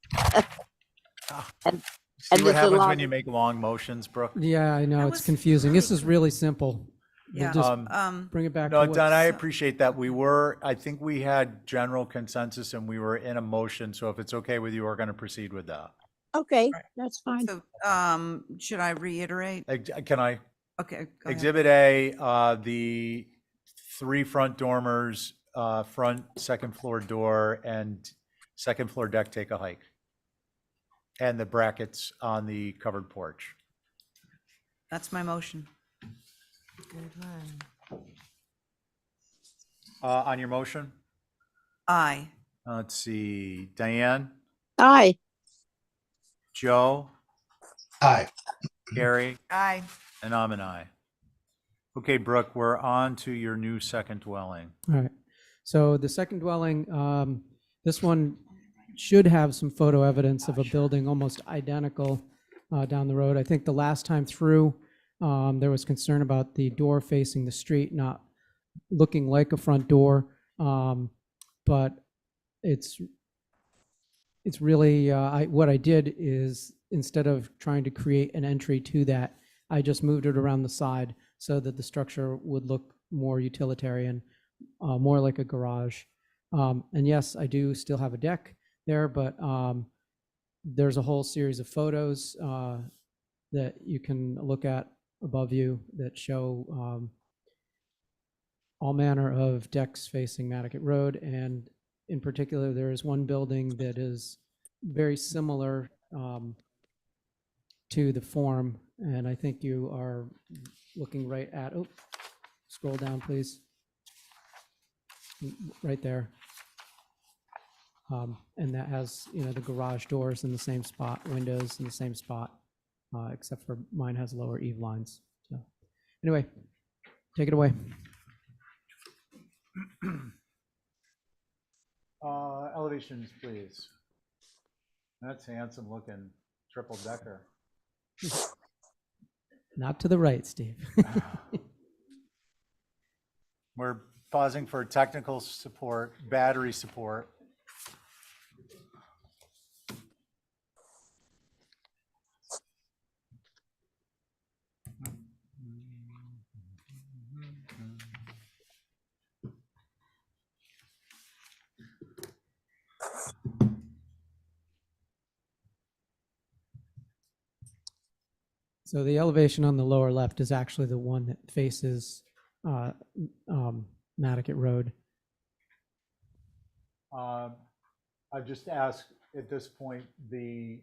and See what there's a happens lot when you of- make long motions, Brooke? Yeah, I know, it's confusing. This is really simple. We'll Yeah. just bring it back No, to what's... Don, I appreciate that. I think we had general consensus and we were in a motion. So if it's okay with you, we're going to proceed with that. Okay, that's fine. So, should I reiterate? Can I? Okay. Go ahead. Exhibit A, the 3 front dormers, front second floor door and second floor deck take a hike. And the brackets on the covered porch. That's my motion. Good one. On your motion? Aye. Let's see, Diane, Aye. Joe, Aye. Gary, Aye. and I'm an aye. Okay, Brooke, we're on to your new second dwelling. All right. So the second dwelling, this one should have some photo evidence of a building almost identical down the road. I think the last time through, there was concern about the door facing the street not looking like a front door, but it's really, what I did is instead of trying to create an entry to that, I just moved it around the side so that the structure would look more utilitarian, more like a garage. And yes, I do still have a deck there, but there's a whole series of photos that you can look at above you that show all manner of decks facing Nantucket Road. And in particular, there is one building that is very similar to the form. And I think you are looking right at, oh, scroll down, please. Right there. And that has, you know, the garage doors in the same spot, windows in the same spot, except for mine has lower eave lines. So anyway, take it away. Elevations, please. That's handsome looking triple decker. Not to the right, Steve. We're pausing for technical support, battery support. So the elevation on the lower left is actually the one that faces Nantucket Road. I just ask at this point, the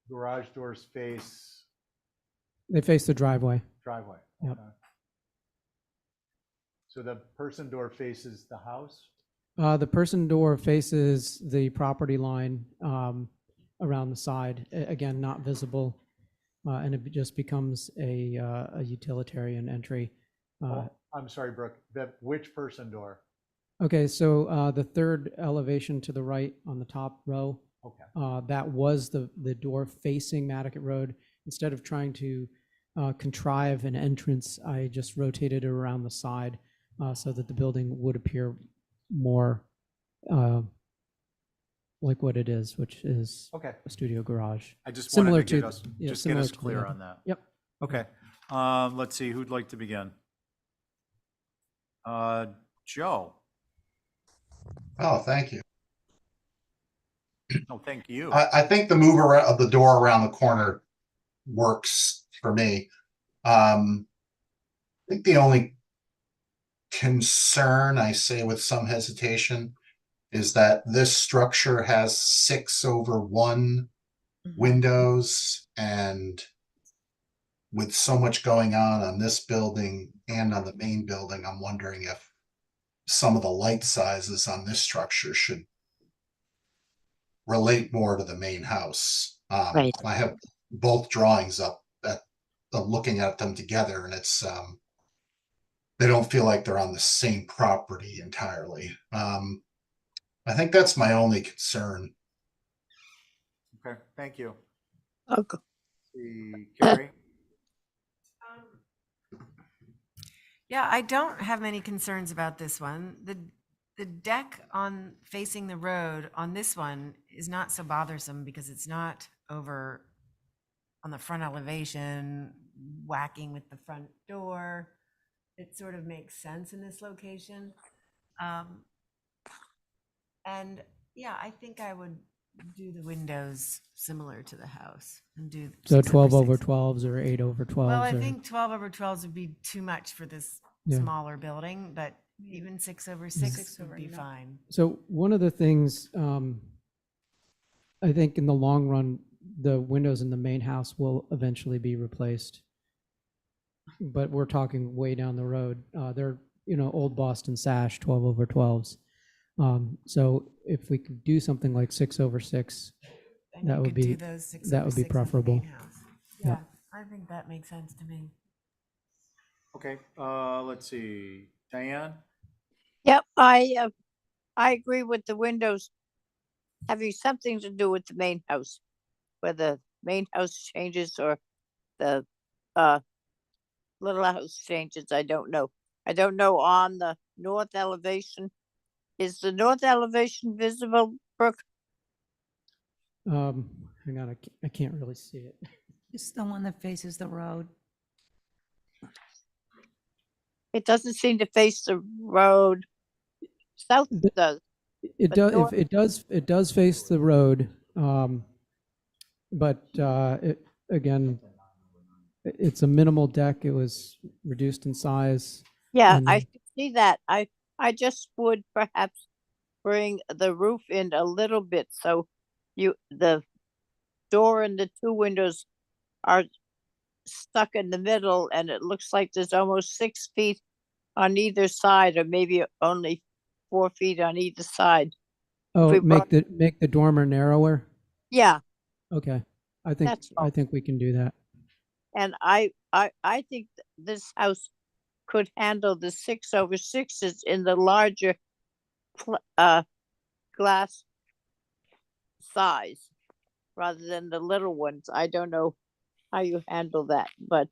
garage doors face They face the driveway. driveway. Yep. Okay. So the person door faces the house? The person door faces the property line, around the side, again, not visible. And it just becomes a utilitarian entry. I'm sorry, Brooke, which person door? Okay, so the third elevation to the right on the top row, Okay. that was the door facing Nantucket Road. Instead of trying to contrive an entrance, I just rotated it around the side so that the building would appear more like what it is, which is Okay. a studio garage. I just Similar wanted to get to us, yeah, just get similar us to the clear other. on that. Yep. Okay. Let's see, who'd like to begin? Joe. Oh, thank you. Oh, thank you. I think the move of the door around the corner works for me. I think the only concern, I say with some hesitation, is that this structure has 6/1 windows, and with so much going on this building and on the main building, I'm wondering if some of the light sizes on this structure should relate more to the main house. Right. I have both drawings up that looking at them together, and it's they don't feel like they're on the same property entirely. I think that's my only concern. Okay, thank you. Okay. Carrie? Yeah, I don't have many concerns about this one. The deck on facing the road on this one is not so bothersome because it's not over on the front elevation, whacking with the front door. It sort of makes sense in this location. And yeah, I think I would do the windows similar to the house and do So 6 12 over 6. 12s or 8 over 12s. Well, I or, think 12 over 12s would be too much for this Yeah. smaller building, but even 6 over 6 would be fine. So one of the things, I think in the long run, the windows in the main house will eventually be replaced. But we're talking way down the road. They're, old Boston sash 12 over 12s. So if we could do something like 6 over 6, Then that you would could be do those 6 that over would be 6 in the preferable. main house. Yeah, I think that makes sense to me. Okay, let's see, Diane? Yep, I agree with the windows having something to do with the main house, whether the main house changes or the little house changes. I don't know. I don't know on the north elevation. Is the north elevation visible, Brooke? Hang on, I can't really see it. It's the one that faces the road. It doesn't seem to face the road. South does. It but does. north- It does face the road, but again, it's a minimal deck. It was reduced in size. Yeah, and- I can see that. I just would perhaps bring the roof in a little bit so the door and the 2 windows are stuck in the middle, and it looks like there's almost 6 feet on either side, or maybe only 4 feet on either side. Oh, we make the dormer narrower. Yeah, Okay, I think That's all. we can do that. and I think this house could handle the 6 over 6s in the larger glass size rather than the little ones. I don't know how you handle that, but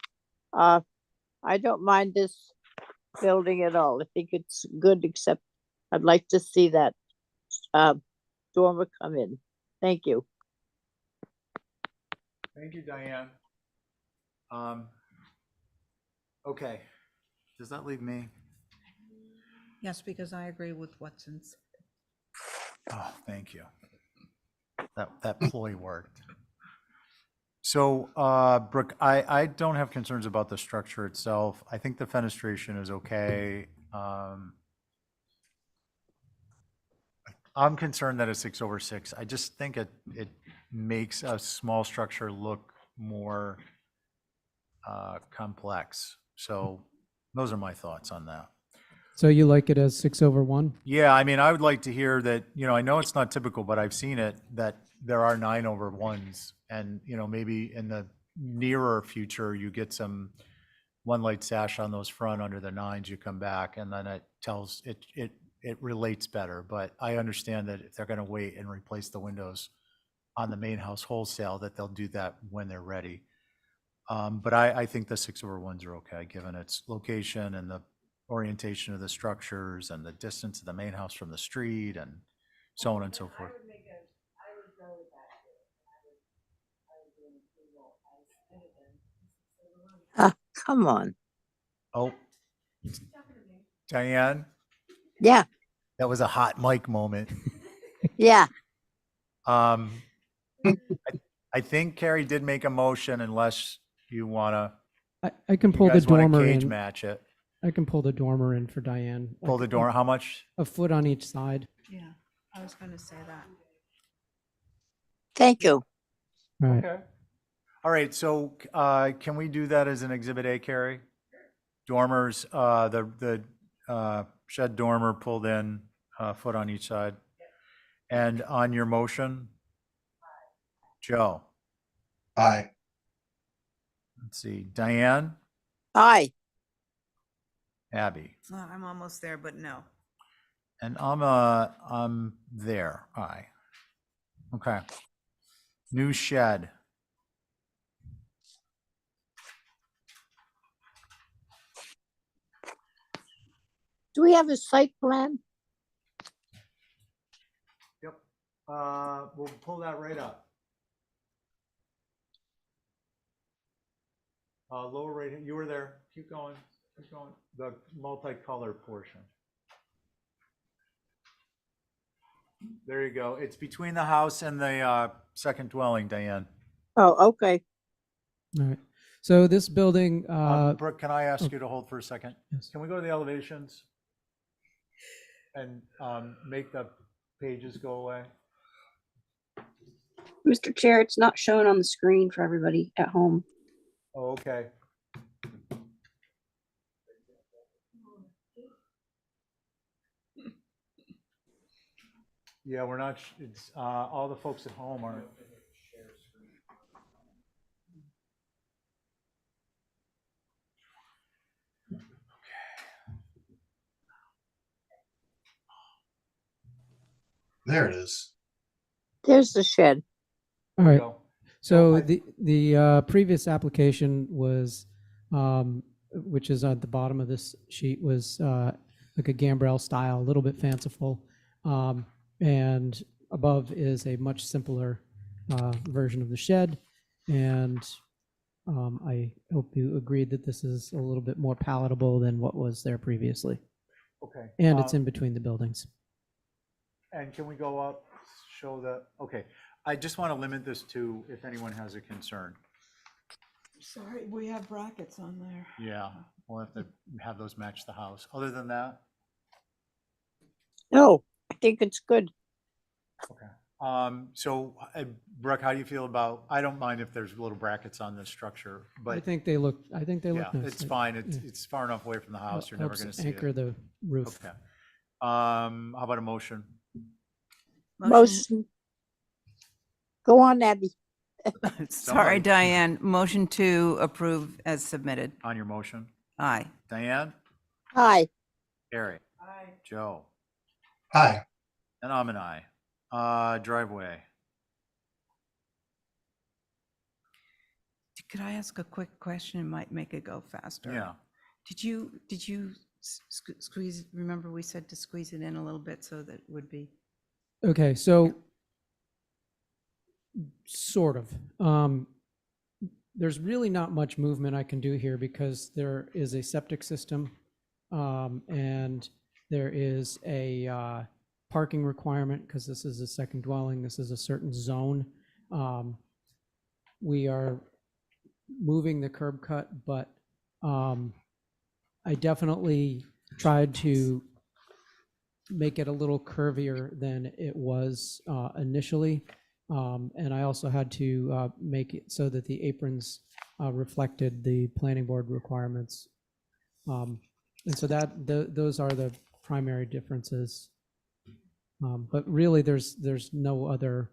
I don't mind this building at all. I think it's good, except I'd like to see that dormer come in. Thank you. Thank you, Diane. Okay, does that leave me? Yes, because I agree with Watson's. Oh, thank you. That ploy worked. So, Brooke, I don't have concerns about the structure itself. I think the fenestration is okay. I'm concerned that it's 6 over 6. I just think it makes a small structure look more complex. So those are my thoughts on that. So you like it as 6 over 1? Yeah, I mean, I would like to hear that, I know it's not typical, but I've seen it, that there are 9/1s, and, you know, maybe in the nearer future, you get some one light sash on those front under the 9s, you come back, and then it tells, it relates better. But I understand that if they're gonna wait and replace the windows on the main house wholesale, that they'll do that when they're ready. But I think the 6/1s are okay, given its location and the orientation of the structures and the distance of the main house from the street and so on and so forth. Come on. Oh, Diane, Yeah, that was a hot mic moment. yeah. I think Carrie did make a motion, unless you wanna, I can you pull the guys wanna dormer cage in. match it. I can pull the dormer in for Diane. Pull the dormer, how much? A foot on each side. Yeah, I was gonna say that. Thank you. Right. Okay. All right, so can we do that as an Exhibit A, Carrie? Dormers, the shed dormer pulled in, a foot on each side. And on your motion? Joe? Aye. Let's see, Diane? Aye. Abby? I'm almost there, but no. And I'm there, aye. Okay. New shed. Do we have a site plan? Yep. We'll pull that right up. Lower right, you were there. Keep going. Keep going. The multicolored portion. There you go. It's between the house and the second dwelling, Diane. Oh, okay. All right. So this building, Brooke, can I ask you to hold for a second? Yes. Can we go to the elevations? And make the pages go away? Mr. Chair, it's not shown on the screen for everybody at home. Oh, okay. Yeah, we're not, it's, all the folks at home aren't. There it is. There's the shed. all right. Go. So the previous application was, which is at the bottom of this sheet, was like a gambrel style, a little bit fanciful, and above is a much simpler version of the shed. And I hope you agreed that this is a little bit more palatable than what was there previously. Okay. And it's in between the buildings. And can we go up, show the, okay. I just want to limit this to if anyone has a concern. Sorry, we have brackets on there. Yeah, we'll have to have those match the house. Other than that, No, I think it's good. okay. So Brooke, how do you feel about, I don't mind if there's little brackets on this structure, but I think they look yeah, nice. it's fine. It's far enough away from the house. You're never Helps going to see anchor it. the roof. Okay. How about a motion? Motion. Go on, Abby. Sorry, Somebody. Diane. Motion to approve as submitted. On your motion? Aye. Diane? Aye. Gary? Aye. Joe? Aye. And I'm an aye. Driveway. Could I ask a quick question? It might make it go faster. Yeah. Did you squeeze, remember we said to squeeze it in a little bit so that it would be? Okay, so sort of. There's really not much movement I can do here because there is a septic system, and there is a parking requirement because this is a second dwelling. This is a certain zone. We are moving the curb cut, but I definitely tried to make it a little curvier than it was initially. And I also had to make it so that the aprons reflected the planning board requirements. And so those are the primary differences. But really, there's no other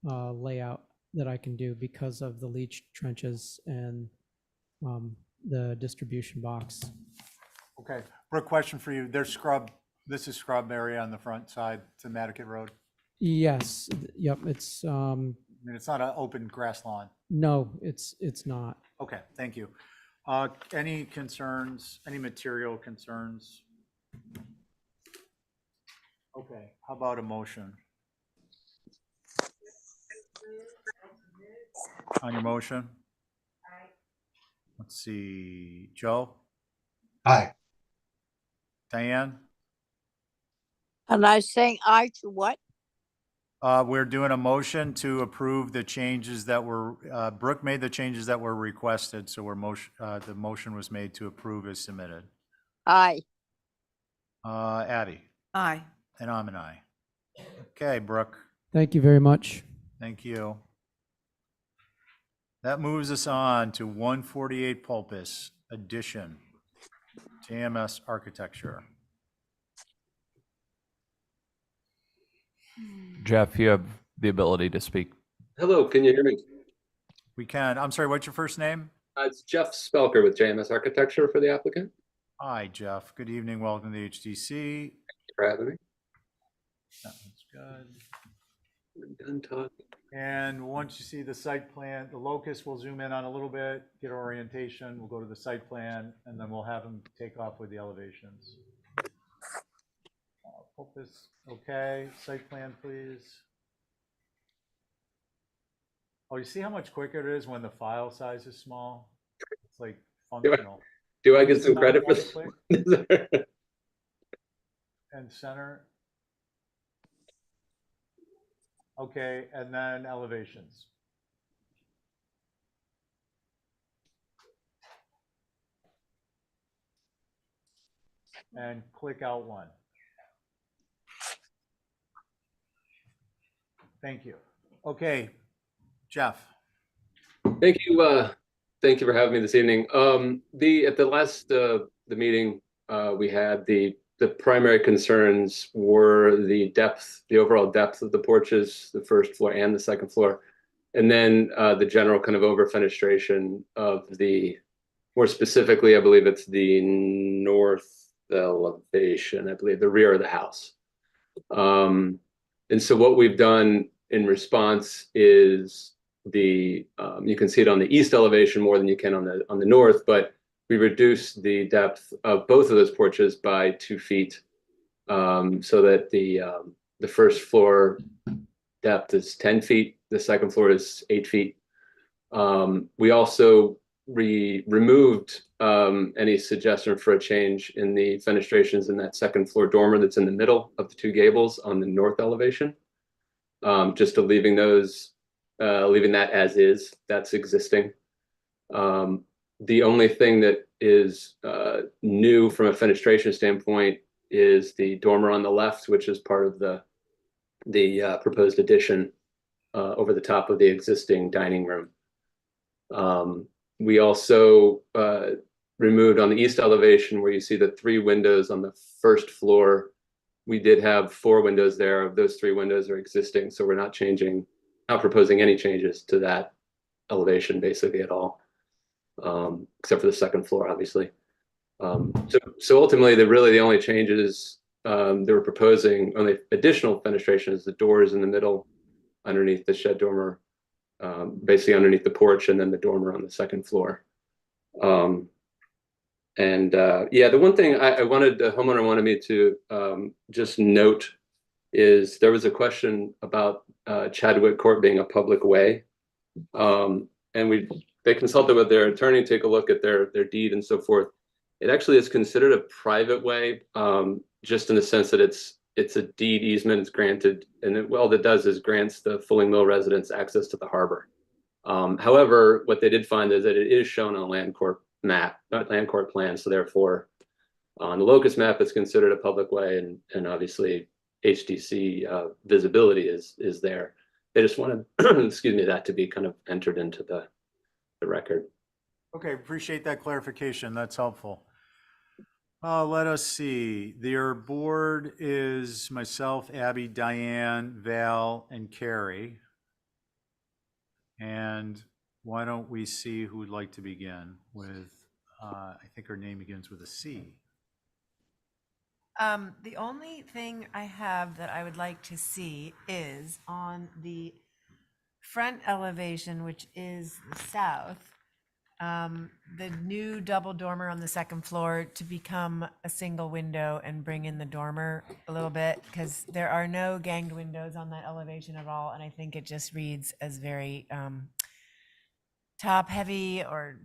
layout that I can do because of the leach trenches and the distribution box. Okay, Brooke, question for you. There's scrub, this is scrub area on the front side to Nantucket Road. Yes, yep, it's, I mean, it's not an open grass lawn. no, it's not. Okay, thank you. Any concerns, any material concerns? Okay, how about a motion? On your motion? Let's see, Joe? Aye. Diane? And I saying aye to what? We're doing a motion to approve the changes that were, Brooke made the changes that were requested, so the motion was made to approve as submitted. Aye. Abby? Aye. And I'm an aye. Okay, Brooke, Thank you very much. thank you. That moves us on to 148 Pulpus addition to AMS architecture. Jeff, you have the ability to speak. Hello, can you hear me? We can. I'm sorry, what's your first name? It's Jeff Spelker with JMS Architecture for the applicant. Hi, Jeff. Good evening. Welcome to HDC. Thank you for having me. That one's good. We're done talking. And once you see the site plan, the locus, we'll zoom in on a little bit, get orientation, we'll go to the site plan, and then we'll have them take off with the elevations. Pulpus, okay. Site plan, please. Oh, you see how much quicker it is when the file size is small? It's like functional. Do I get some credit for this? And center. Okay, and then elevations. And click out one. Thank you. Okay, Jeff. Thank you. Thank you for having me this evening. At the last the meeting we had, the primary concerns were the depth, the overall depth of the porches, the first floor and the second floor, and then the general kind of over fenestration of the, more specifically, I believe it's the north elevation, I believe the rear of the house. And so what we've done in response is you can see it on the east elevation more than you can on the north, but we reduced the depth of both of those porches by 2 feet, so that the first floor depth is 10 feet, the second floor is 8 feet. We also removed any suggestion for a change in the fenestrations in that second floor dormer that's in the middle of the two gables on the north elevation, just to leaving that as is. That's existing. The only thing that is new from a fenestration standpoint is the dormer on the left, which is part of the proposed addition over the top of the existing dining room. We also removed on the east elevation, where you see the 3 windows on the first floor. We did have 4 windows there. Those 3 windows are existing, so we're not proposing any changes to that elevation basically at all, except for the second floor, obviously. So ultimately, the only changes they were proposing on the additional fenestration is the doors in the middle, underneath the shed dormer, basically underneath the porch, and then the dormer on the second floor. Yeah, the one thing the homeowner wanted me to just note is there was a question about Chadwick Court being a public way, and they consulted with their attorney to take a look at their deed and so forth. It actually is considered a private way, just in the sense that it's a deed easement. It's granted, and all it does is grants the Fulling Mill residents access to the harbor. However, what they did find is that it is shown on a land court map, not land court plan. So therefore, on the locus map, it's considered a public way, and obviously HDC visibility is there. They just wanted, excuse me, that to be kind of entered into the record. Okay, appreciate that clarification. That's helpful. Let us see. Their board is myself, Abby, Diane, Val, and Carrie. And why don't we see who would like to begin with, I think her name begins with a C. The only thing I have that I would like to see is on the front elevation, which is the south, the new double dormer on the second floor to become a single window and bring in the dormer a little bit, because there are no ganged windows on that elevation at all, and I think it just reads as very top heavy, or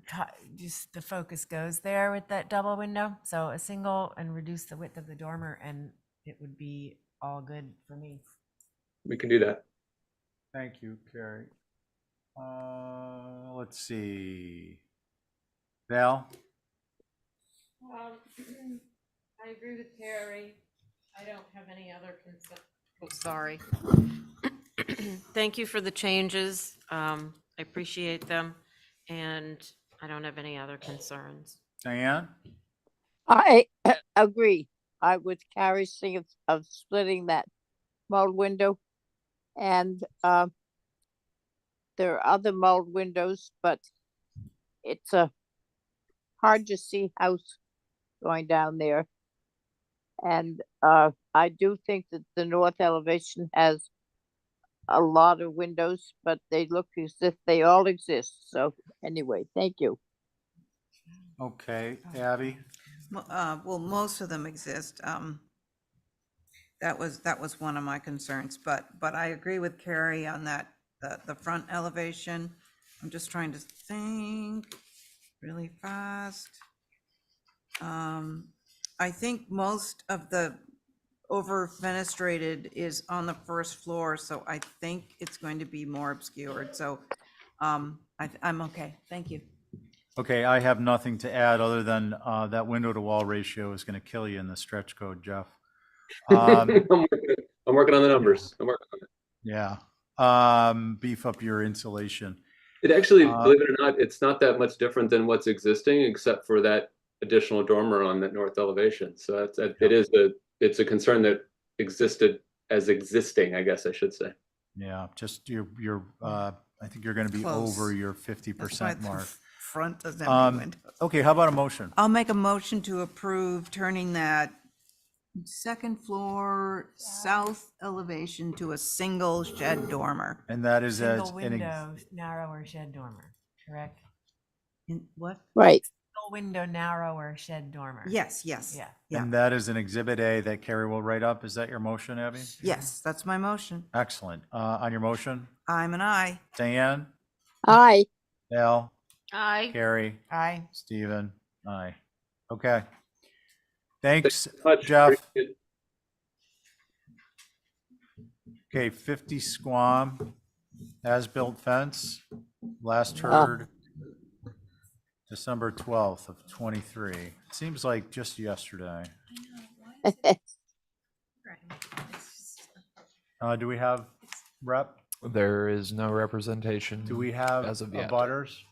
just the focus goes there with that double window. So a single and reduce the width of the dormer, and it would be all good for me. We can do that. Thank you, Carrie. Let's see. Val? I agree with Carrie. I don't have any other concern. Oh, sorry. Thank you for the changes. I appreciate them, and I don't have any other concerns. Diane? I agree. I with Carrie's thing of splitting that mulled window. And there are other mulled windows, but it's a hard to see house going down there. And I do think that the north elevation has a lot of windows, but they look as if they all exist. So anyway, thank you. Okay, Abby? Well, most of them exist. That was one of my concerns, but I agree with Carrie on that, the front elevation. I'm just trying to think really fast. I think most of the over fenestrated is on the first floor, so I think it's going to be more obscured. So I'm okay. Thank you. Okay, I have nothing to add other than that window to wall ratio is going to kill you in the stretch code, Jeff. I'm working on the numbers. I'm working on it. Yeah. Beef up your insulation. It actually, believe it or not, it's not that much different than what's existing, except for that additional dormer on that north elevation. So it's a concern that existed as existing, I guess I should say. Yeah, just you're I think you're going to be Close. over your 50% mark. Front doesn't have any windows. Okay, how about a motion? I'll make a motion to approve turning that second floor south elevation to a single shed dormer. And that is as Single window, narrower shed dormer, correct? In what? Right. Single window, narrower shed dormer. Yes. Yeah. and that is an exhibit A that Carrie will write up. Is that your motion, Abby? Yes, that's my motion. Excellent. On your motion, I'm an aye. Diane, Aye. Al, Aye. Carrie, Aye. Stephen, aye. Okay. Thanks, Much. Jeff. Appreciate it. Okay, 50 Squam, as-built fence, last heard December 12th of 23. Seems like just yesterday. Do we have rep? There is no representation. Do we have as of yet? butters?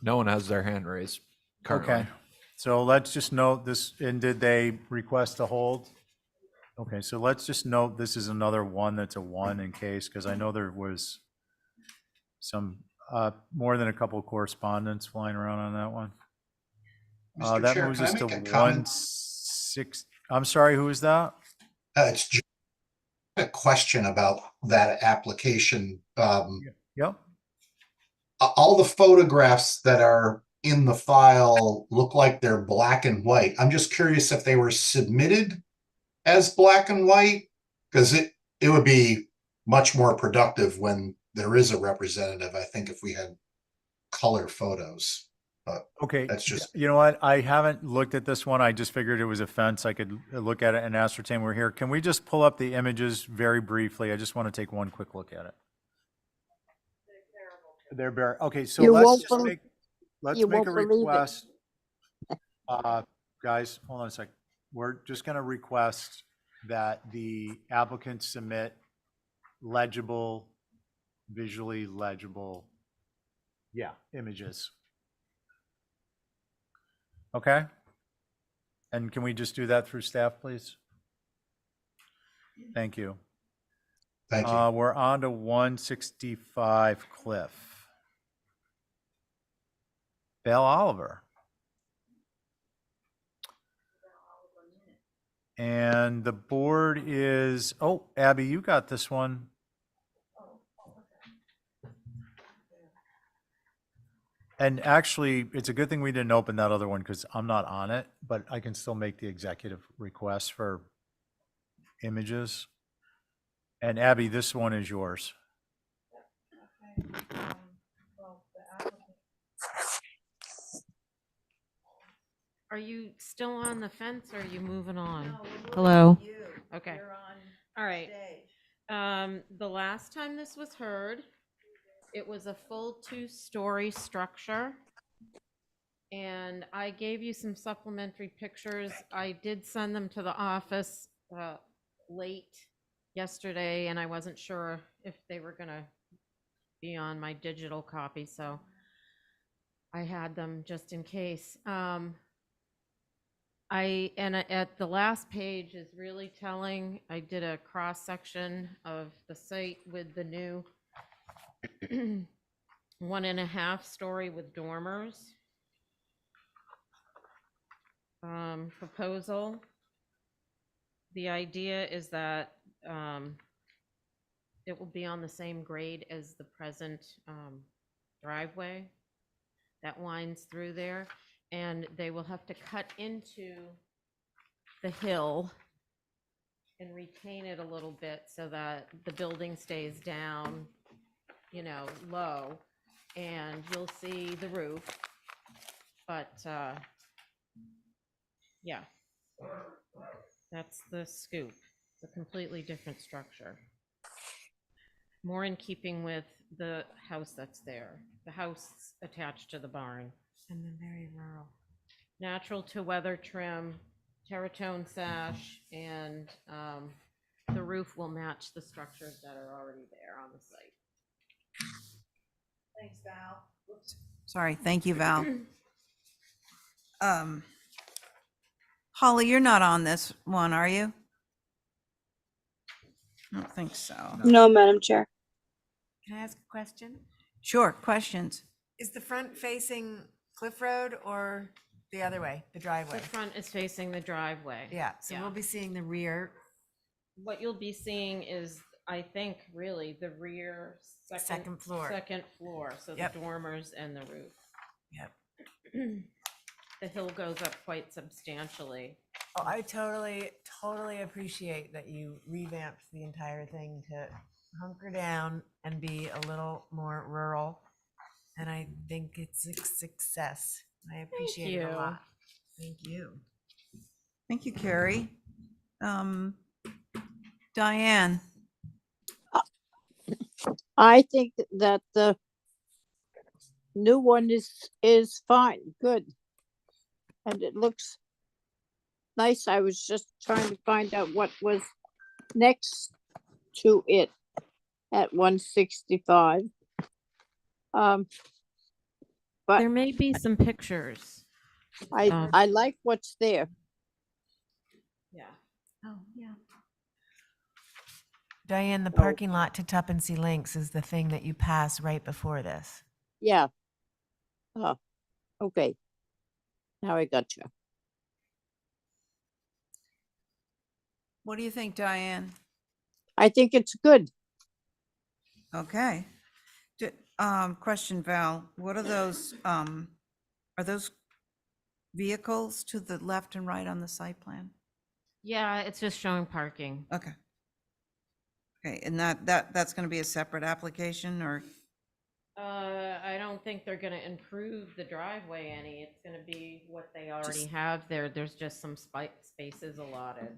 No one has their hand raised currently. Okay, so let's just note this, and did they request a hold? Okay, so let's just note this is another one that's a one in case, because I know there was some, more than a couple correspondence flying around on that one. Mr. That Chair, moves can I us to make a comment? 16, I'm sorry, who is that? It's just a question about that application. Yep. All the photographs that are in the file look like they're black and white. I'm just curious if they were submitted as black and white, because it would be much more productive when there is a representative, I think, if we had color photos. But Okay, that's just, you know what? I haven't looked at this one. I just figured it was a fence. I could look at it and ascertain we're here. Can we just pull up the images very briefly? I just want to take one quick look at it. They're bare. Okay, so You let's won't just bel- make, let's you make a won't believe it. request. Guys, hold on a sec. We're just going to request that the applicant submit legible, visually legible, images. Okay? And can we just do that through staff, please? Thank you. thank you. We're on to 165 Cliff. Val Oliver. And the board is, oh, Abby, you got this one. And actually, it's a good thing we didn't open that other one because I'm not on it, but I can still make the executive request for images. And Abby, this one is yours. Are you still on the fence or are you moving on? Hello? Okay. All right. The last time this was heard, it was a full 2-story structure. And I gave you some supplementary pictures. I did send them to the office late yesterday, and I wasn't sure if they were gonna be on my digital copy, so I had them just in case. At the last page is really telling. I did a cross section of the site with the new 1.5 story with dormers proposal. The idea is that it will be on the same grade as the present driveway that winds through there, and they will have to cut into the hill and retain it a little bit so that the building stays down, you know, low, and you'll see the roof. But yeah, that's the scoop. It's a completely different structure. More in keeping with the house that's there. The house attached to the barn. And then very rural. Natural to weather trim, terratone sash, and the roof will match the structures that are already there on the site. Thanks, Val. Oops. Sorry, thank you, Val. Holly, you're not on this one, are you? I don't think so. No, Madam Chair. Can I ask a question? Sure, questions. Is the front facing Cliff Road or the other way, the driveway? The front is facing the driveway. Yeah, so we'll be seeing the rear. What you'll be seeing is, I think, really the rear Second floor. Second floor, so Yep. the dormers and the roof. Yep. The hill goes up quite substantially. Oh, I totally appreciate that you revamped the entire thing to hunker down and be a little more rural. And I think it's a success. I appreciate it a lot. Thank you. Thank you, Carrie. Diane. I think that the new one is fine, good. And it looks nice. I was just trying to find out what was next to it at 165. But there may be some pictures. I like what's there. Yeah. Oh, yeah. Diane, the parking lot to Tuppence Links is the thing that you pass right before this. Yeah. Oh, okay. Now I got you. What do you think, Diane? I think it's good. Okay. Question, Val, what are those vehicles to the left and right on the site plan? Yeah, it's just showing parking. Okay. Okay, and that's going to be a separate application, or? I don't think they're gonna improve the driveway any. It's gonna be what they already have there. There's just some spaces allotted.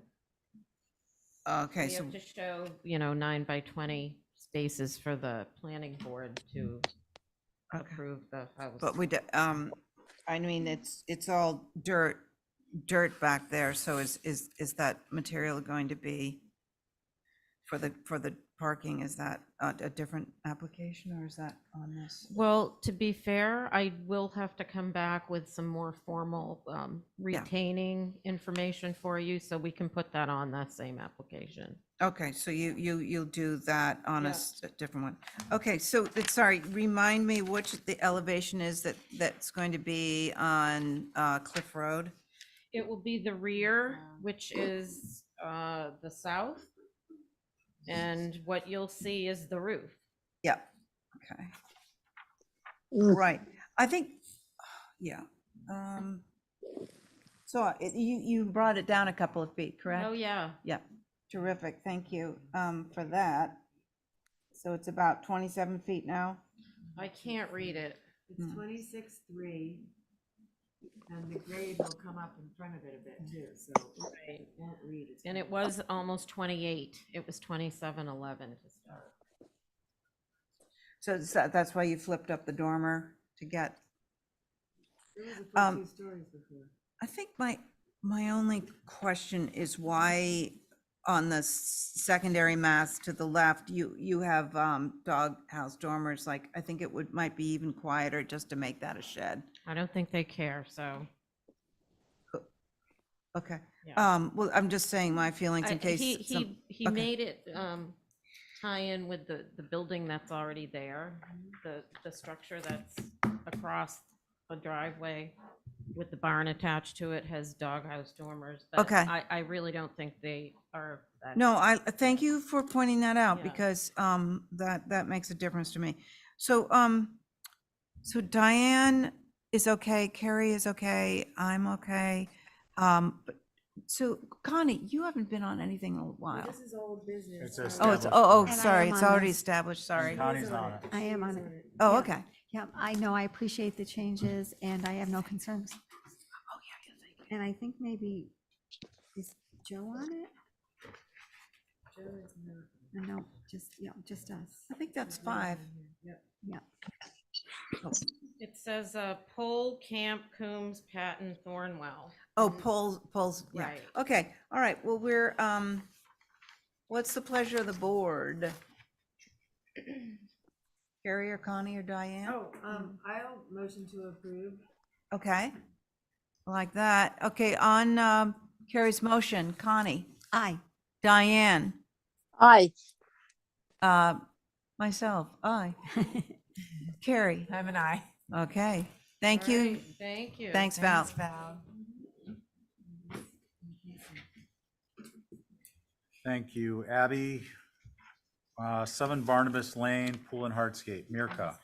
Okay, We so have to show, 9 by 20 spaces for the planning board to approve the house. but I mean, it's all dirt back there, so is that material going to be for the parking, is that a different application or is that on this? Well, to be fair, I will have to come back with some more formal retaining information for you, so we can put that on that same application. Okay, so you'll do that on a different one. Okay, so sorry, remind me which the elevation is that's going to be on Cliff Road? It will be the rear, which is the south, and what you'll see is the roof. Yeah, okay. Right, I think, yeah. So you brought it down a couple of feet, correct? Oh, yeah. Yeah, terrific, thank you for that. So it's about 27 feet now? I can't read it. It's 26.3, and the grade will come up in front of it a bit too, so it won't read. And it was almost 28. It was 27.11 to start. So that's why you flipped up the dormer to get. It was a full 2 stories before. I think my only question is why on the secondary mast to the left, you have doghouse dormers. Like, I think it might be even quieter just to make that a shed. I don't think they care, so. Okay. Yeah. Well, I'm just saying my feelings in case. He made it tie in with the building that's already there, the structure that's across the driveway with the barn attached to it has doghouse dormers. But Okay. I really don't think they are that. No, I thank you for pointing that out Yeah. because that makes a difference to me. So so Diane is okay, Carrie is okay, I'm okay. But so Connie, you haven't been on anything in a while. This is old business. It's Oh, it's established. sorry, am it's on already this. established. Sorry. Connie's on it. I am on it. Oh, Yeah. okay. Yeah, I know, I appreciate the changes and I have no concerns. Oh yeah. And I think maybe, is Joe on it? Joe is not. No, just us. I think that's 5. Yep. Yeah. It says Pole, Camp, Coombs, Patton, Thornwell. Oh, polls. Yeah. Right. Okay. All right. Well, we're what's the pleasure of the board? Carrie or Connie or Diane? Oh, I'll motion to approve. Okay. Like that. Okay. On Carrie's motion, Connie, Aye. Diane, Aye. myself, aye. Carrie. I'm an aye. Okay. Thank All you. right, thank you. Thanks, Val. Thanks, Val. Thank you, Abby. 7 Barnabas Lane, Pool and Hardscape, Mirka.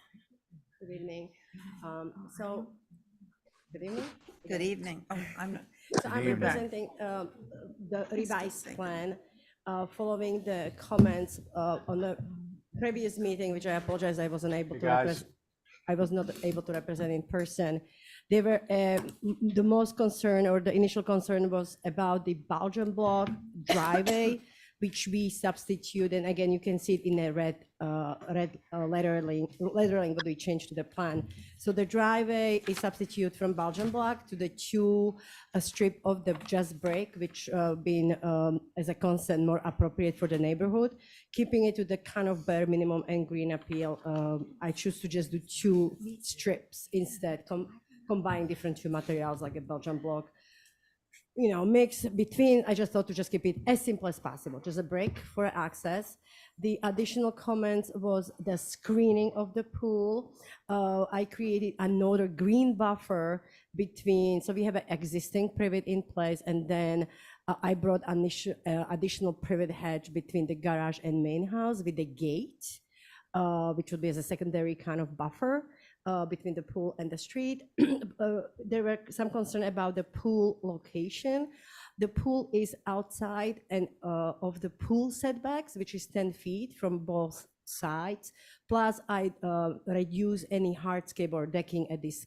Good evening. So, good evening. Good evening. Oh, I'm not. So I'm Good evening. representing the revised plan, following the comments on the previous meeting, which I apologize, I wasn't able Hey, to guys. I was not able to represent in person. They were, the most concern or the initial concern was about the Belgian block driveway, which we substitute, and again, you can see it in a red lettering, but we changed to the plan. So the driveway is substitute from Belgian block to the 2 strip of the just brick, which been as a consent more appropriate for the neighborhood. Keeping it to the kind of bare minimum and green appeal, I choose to just do 2 strips instead, combine different 2 materials like a Belgian block. You know, mix between, I just thought to just keep it as simple as possible, just a brick for access. The additional comments was the screening of the pool. I created another green buffer between, so we have an existing privet in place, and then I brought additional privet hedge between the garage and main house with the gate, which would be as a secondary kind of buffer. Between the pool and the street. There were some concern about the pool location. The pool is outside and of the pool setbacks, which is 10 feet from both sides. Plus, I reduce any hardscape or decking at this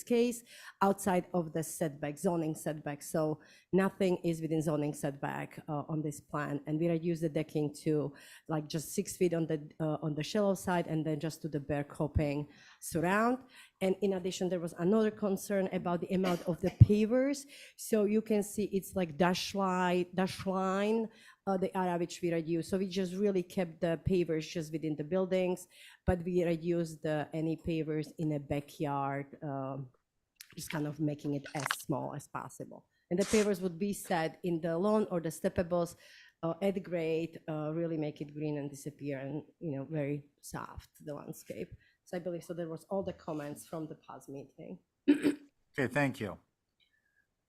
case outside of the setback, zoning setback. So nothing is within zoning setback on this plan, and we reduce the decking to like just 6 feet on the shallow side, and then just to the bare coping surround. And in addition, there was another concern about the amount of the pavers. So you can see it's like dash line the area which we reduced. So we just really kept the pavers just within the buildings, but we reduced any pavers in a backyard, just kind of making it as small as possible. And the pavers would be set in the lawn or the steppables at grade, really make it green and disappear, and very soft, the landscape. So I believe so. There was all the comments from the PAS meeting. Okay, thank you.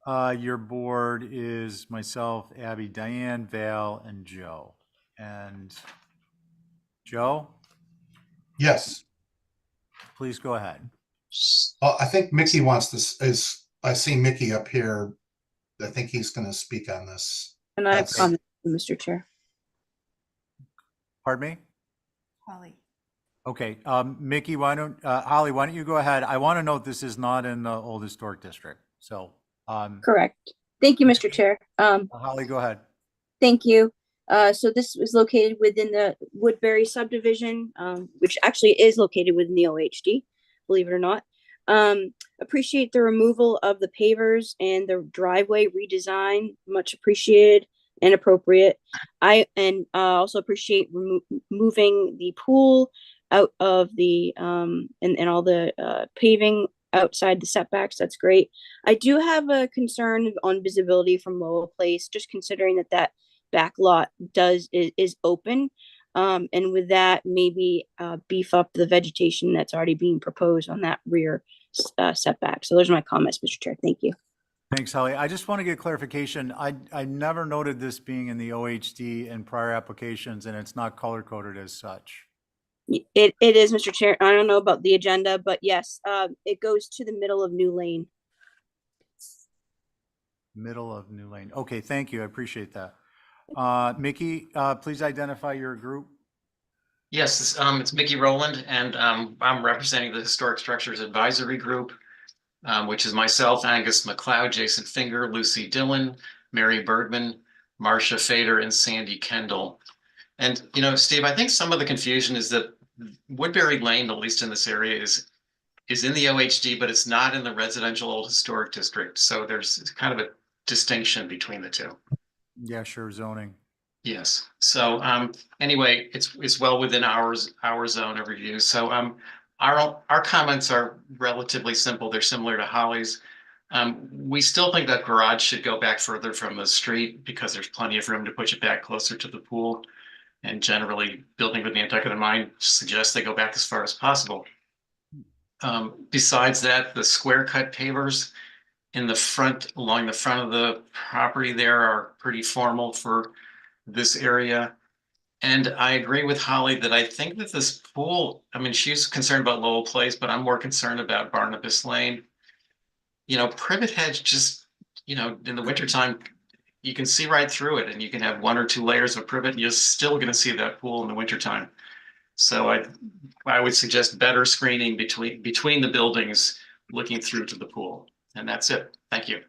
Your board is myself, Abby, Diane, Val, and Joe. And Joe, Yes. please go ahead. I think Mickey wants this. I see Mickey up here. I think he's going to speak on this. And I have comments, Mr. Chair. Pardon me? Holly. Okay, Mickey, Holly, why don't you go ahead? I want to note this is not in the old historic district, so. Correct. Thank you, Mr. Chair. Holly, go ahead. Thank you. So this is located within the Woodbury subdivision, which actually is located within the OHD, believe it or not. Appreciate the removal of the pavers and the driveway redesign, much appreciated and appropriate. I also appreciate moving the pool out of the and all the paving outside the setbacks. That's great. I do have a concern on visibility from Lowell Place, just considering that back lot is open. And with that, maybe beef up the vegetation that's already being proposed on that rear setback. So those are my comments, Mr. Chair. Thank you. Thanks, Holly. I just want to get clarification. I never noted this being in the OHD in prior applications, and it's not color coded as such. It is, Mr. Chair. I don't know about the agenda, but yes, it goes to the middle of New Lane. Middle of New Lane. Okay, thank you. I appreciate that. Mickey, please identify your group. Yes, it's Mickey Rowland, and I'm representing the Historic Structures Advisory Group, which is myself, Angus McLeod, Jason Finger, Lucy Dillon, Mary Bergman, Marcia Fader, and Sandy Kendall. And, Steve, I think some of the confusion is that Woodbury Lane, at least in this area, is in the OHD, but it's not in the residential old historic district. So there's kind of a distinction between the two. Yeah, sure, zoning. Yes. So anyway, it's well within our zone of review. So our comments are relatively simple. They're similar to Holly's. We still think that garage should go back further from the street because there's plenty of room to push it back closer to the pool. And generally, building with Nantucket in mind suggests they go back as far as possible. Besides that, the square cut pavers in the front, along the front of the property there are pretty formal for this area. And I agree with Holly that I think that this pool, she's concerned about Lowell Place, but I'm more concerned about Barnabas Lane. Privet hedge just, in the wintertime, you can see right through it, and you can have 1 or 2 layers of privet, and you're still going to see that pool in the wintertime. So I would suggest better screening between the buildings looking through to the pool. And that's it. Thank you.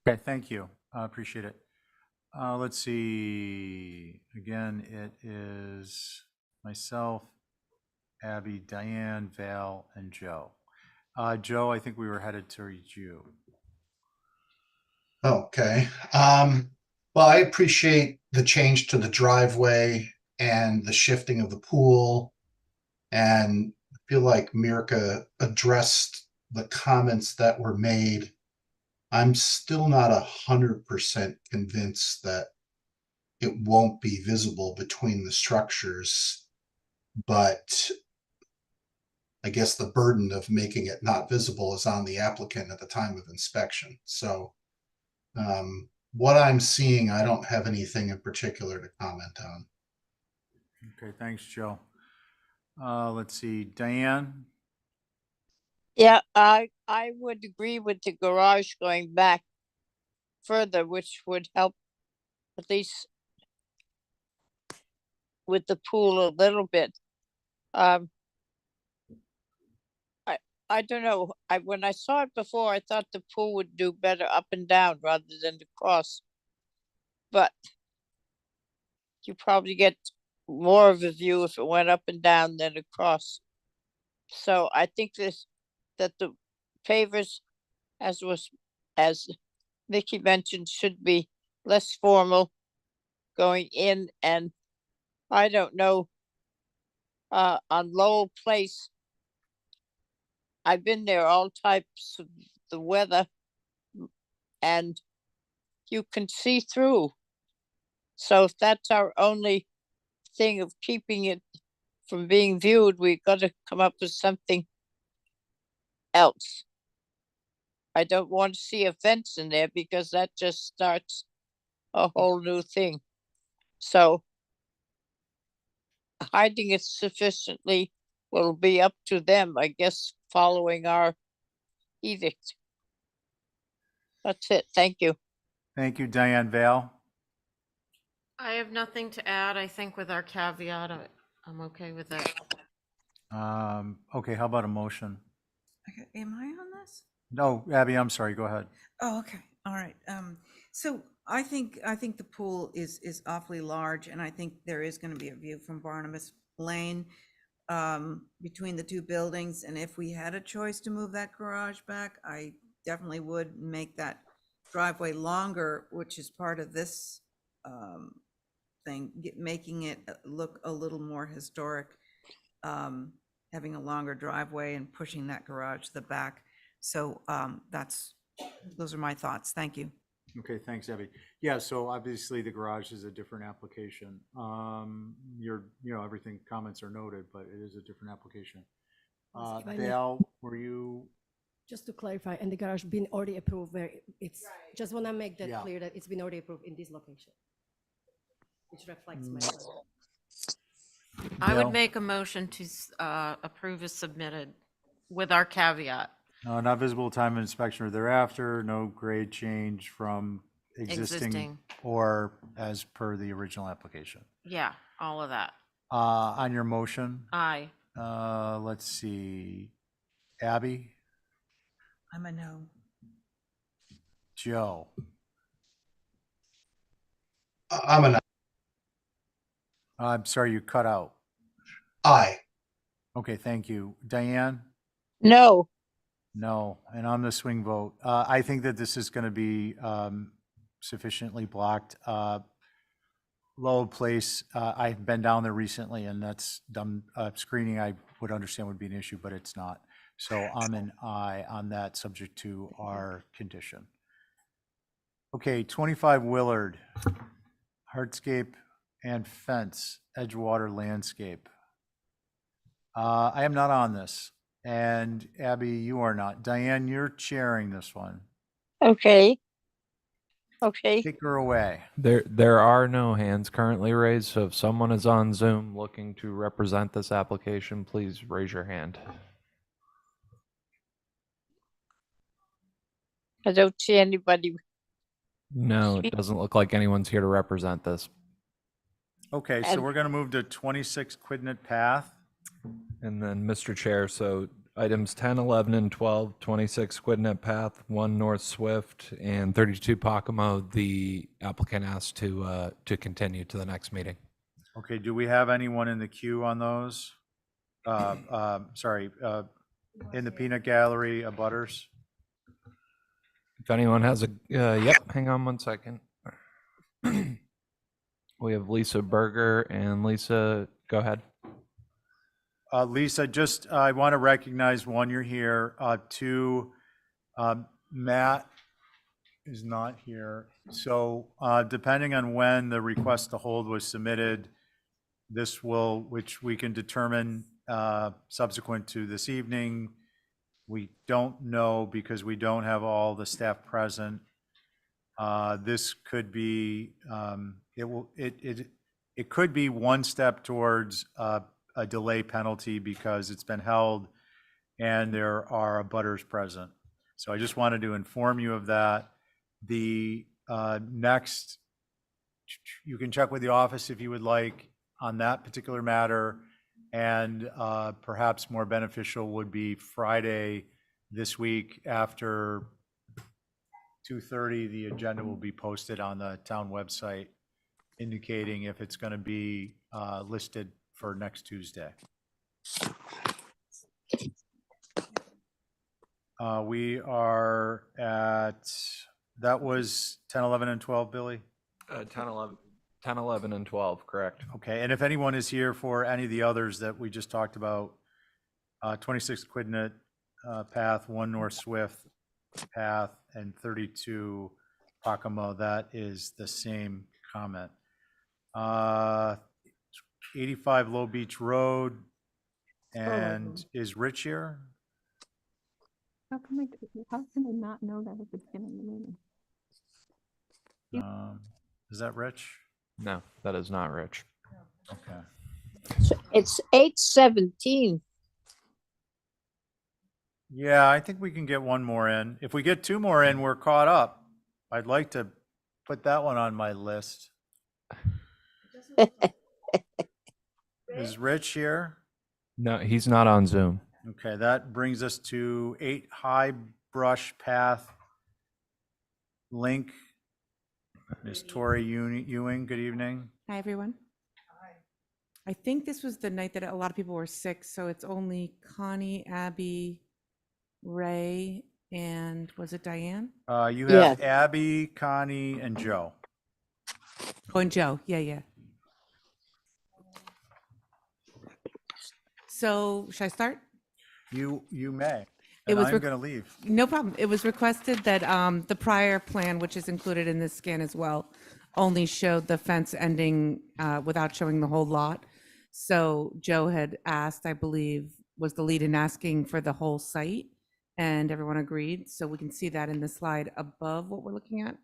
Okay, thank you. I appreciate it. Let's see. Again, it is myself, Abby, Diane, Val, and Joe. Joe, I think we were headed towards you. Okay. Well, I appreciate the change to the driveway and the shifting of the pool. And I feel like Mirka addressed the comments that were made. I'm still not 100% convinced that it won't be visible between the structures, but I guess the burden of making it not visible is on the applicant at the time of inspection. So what I'm seeing, I don't have anything in particular to comment on. Okay, thanks, Joe. Let's see, Diane. Yeah, I would agree with the garage going back further, which would help at least with the pool a little bit. I don't know. When I saw it before, I thought the pool would do better up and down rather than across. But you probably get more of a view if it went up and down than across. So I think that the pavers, as Mickey mentioned, should be less formal going in, and I don't know, on Lowell Place, I've been there all types of the weather, and you can see through. So if that's our only thing of keeping it from being viewed, we've got to come up with something else. I don't want to see a fence in there because that just starts a whole new thing. So hiding it sufficiently will be up to them, I guess, following our edict. That's it. Thank you. Thank you, Diane Vale. I have nothing to add. I think with our caveat, I'm okay with it. Okay, how about a motion? Okay, am I on this? No, Abby, I'm sorry, go ahead. Oh, okay. All right. So I think the pool is awfully large, and I think there is going to be a view from Barnabas Lane between the two buildings. And if we had a choice to move that garage back, I definitely would make that driveway longer, which is part of this thing, making it look a little more historic, having a longer driveway and pushing that garage to the back. So those are my thoughts. Thank you. Okay, thanks, Abby. Yeah, so obviously the garage is a different application. Everything, comments are noted, but it is a different application. If I may- Val, were you? Just to clarify, and the garage been already approved where it's, just want to make that Yeah. clear that it's been already approved in this location, which reflects my. I Val? would make a motion to approve as submitted with our caveat. Not visible time of inspection or thereafter, no grade change from existing or as per the original application. Yeah, all of that. On your motion, Aye. let's see, Abby, I'm a no. Joe, I'm an I'm sorry, you cut out. aye. Okay, thank you. Diane? No. No, and I'm the swing vote. I think that this is going to be sufficiently blocked. Lowell Place, I've been down there recently, and that's done screening. I would understand would be an issue, but it's not. So I'm an aye on that, subject to our condition. Okay, 25 Willard, hardscape and fence, Edgewater landscape. I am not on this. And Abby, you are not. Diane, you're chairing this one. Okay. Okay. Take her away. There are no hands currently raised, so if someone is on Zoom looking to represent this application, please raise your hand. I don't see anybody. No, it doesn't look like anyone's here to represent this. Okay, so we're going to move to 26 Quidnet Path. And then, Mr. Chair, so items 10, 11, and 12, 26 Quidnet Path, 1 North Swift, and 32 Pocomo, the applicant asked to continue to the next meeting. Okay, do we have anyone in the queue on those? In the peanut gallery, abutters? If anyone has a, yep, hang on 1 second. We have Lisa Berger, and Lisa, go ahead. Lisa, I want to recognize, one, you're here. Two, Matt is not here. So depending on when the request to hold was submitted, which we can determine subsequent to this evening. We don't know because we don't have all the staff present. This could be, it could be one step towards a delay penalty because it's been held and there are abutters present. So I just wanted to inform you of that. The next, you can check with the office if you would like on that particular matter, and perhaps more beneficial would be Friday this week after 2:30. The agenda will be posted on the town website indicating if it's going to be listed for next Tuesday. We are at, that was 10, 11, and 12, Billy? 10, 10, 11, and 12, correct. Okay, and if anyone is here for any of the others that we just talked about, 26 Quidnet Path, 1 North Swift Path, and 32 Pacamo, that is the same comment. 85 Low Beach Road, and is Rich here? How can I not know that at the beginning of the meeting? Is that Rich? No, that is not Rich. Okay. So it's 8:17. Yeah, I think we can get one more in. If we get 2 more in, we're caught up. I'd like to put that one on my list. Is Rich here? No, he's not on Zoom. Okay, that brings us to 8 High Brush Path Link. Ms. Tori Ewing, good evening. Hi, everyone. I think this was the night that a lot of people were sick, so it's only Connie, Abby, Ray, and was it Diane? You have Abby, Connie, and Joe. Oh, and Joe. Yeah. So, should I start? You may. It And was I'm going to leave. No problem. It was requested that the prior plan, which is included in this scan as well, only showed the fence ending without showing the whole lot. So Joe had asked, I believe, was the lead in asking for the whole site, and everyone agreed. So we can see that in the slide above what we're looking at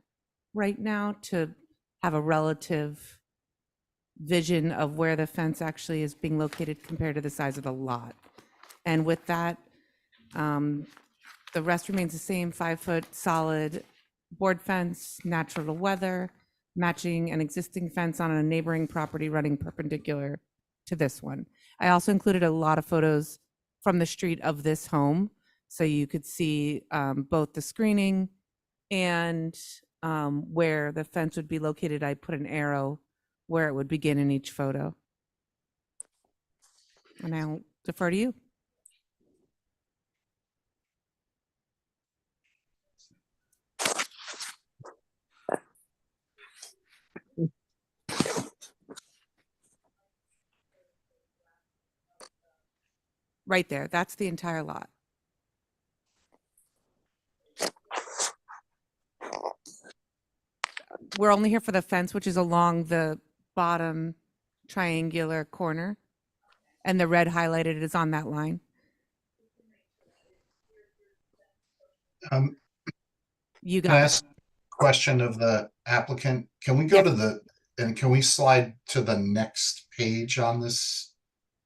right now to have a relative vision of where the fence actually is being located compared to the size of the lot. And with that, the rest remains the same, 5-foot solid board fence, natural weather, matching an existing fence on a neighboring property running perpendicular to this one. I also included a lot of photos from the street of this home, so you could see both the screening and where the fence would be located. I put an arrow where it would begin in each photo. And I'll defer to you. Right there, that's the entire lot. We're only here for the fence, which is along the bottom triangular corner, and the red highlighted is on that line. You Can I got it. ask a question of the applicant? Can we go to can we slide to the next page on this?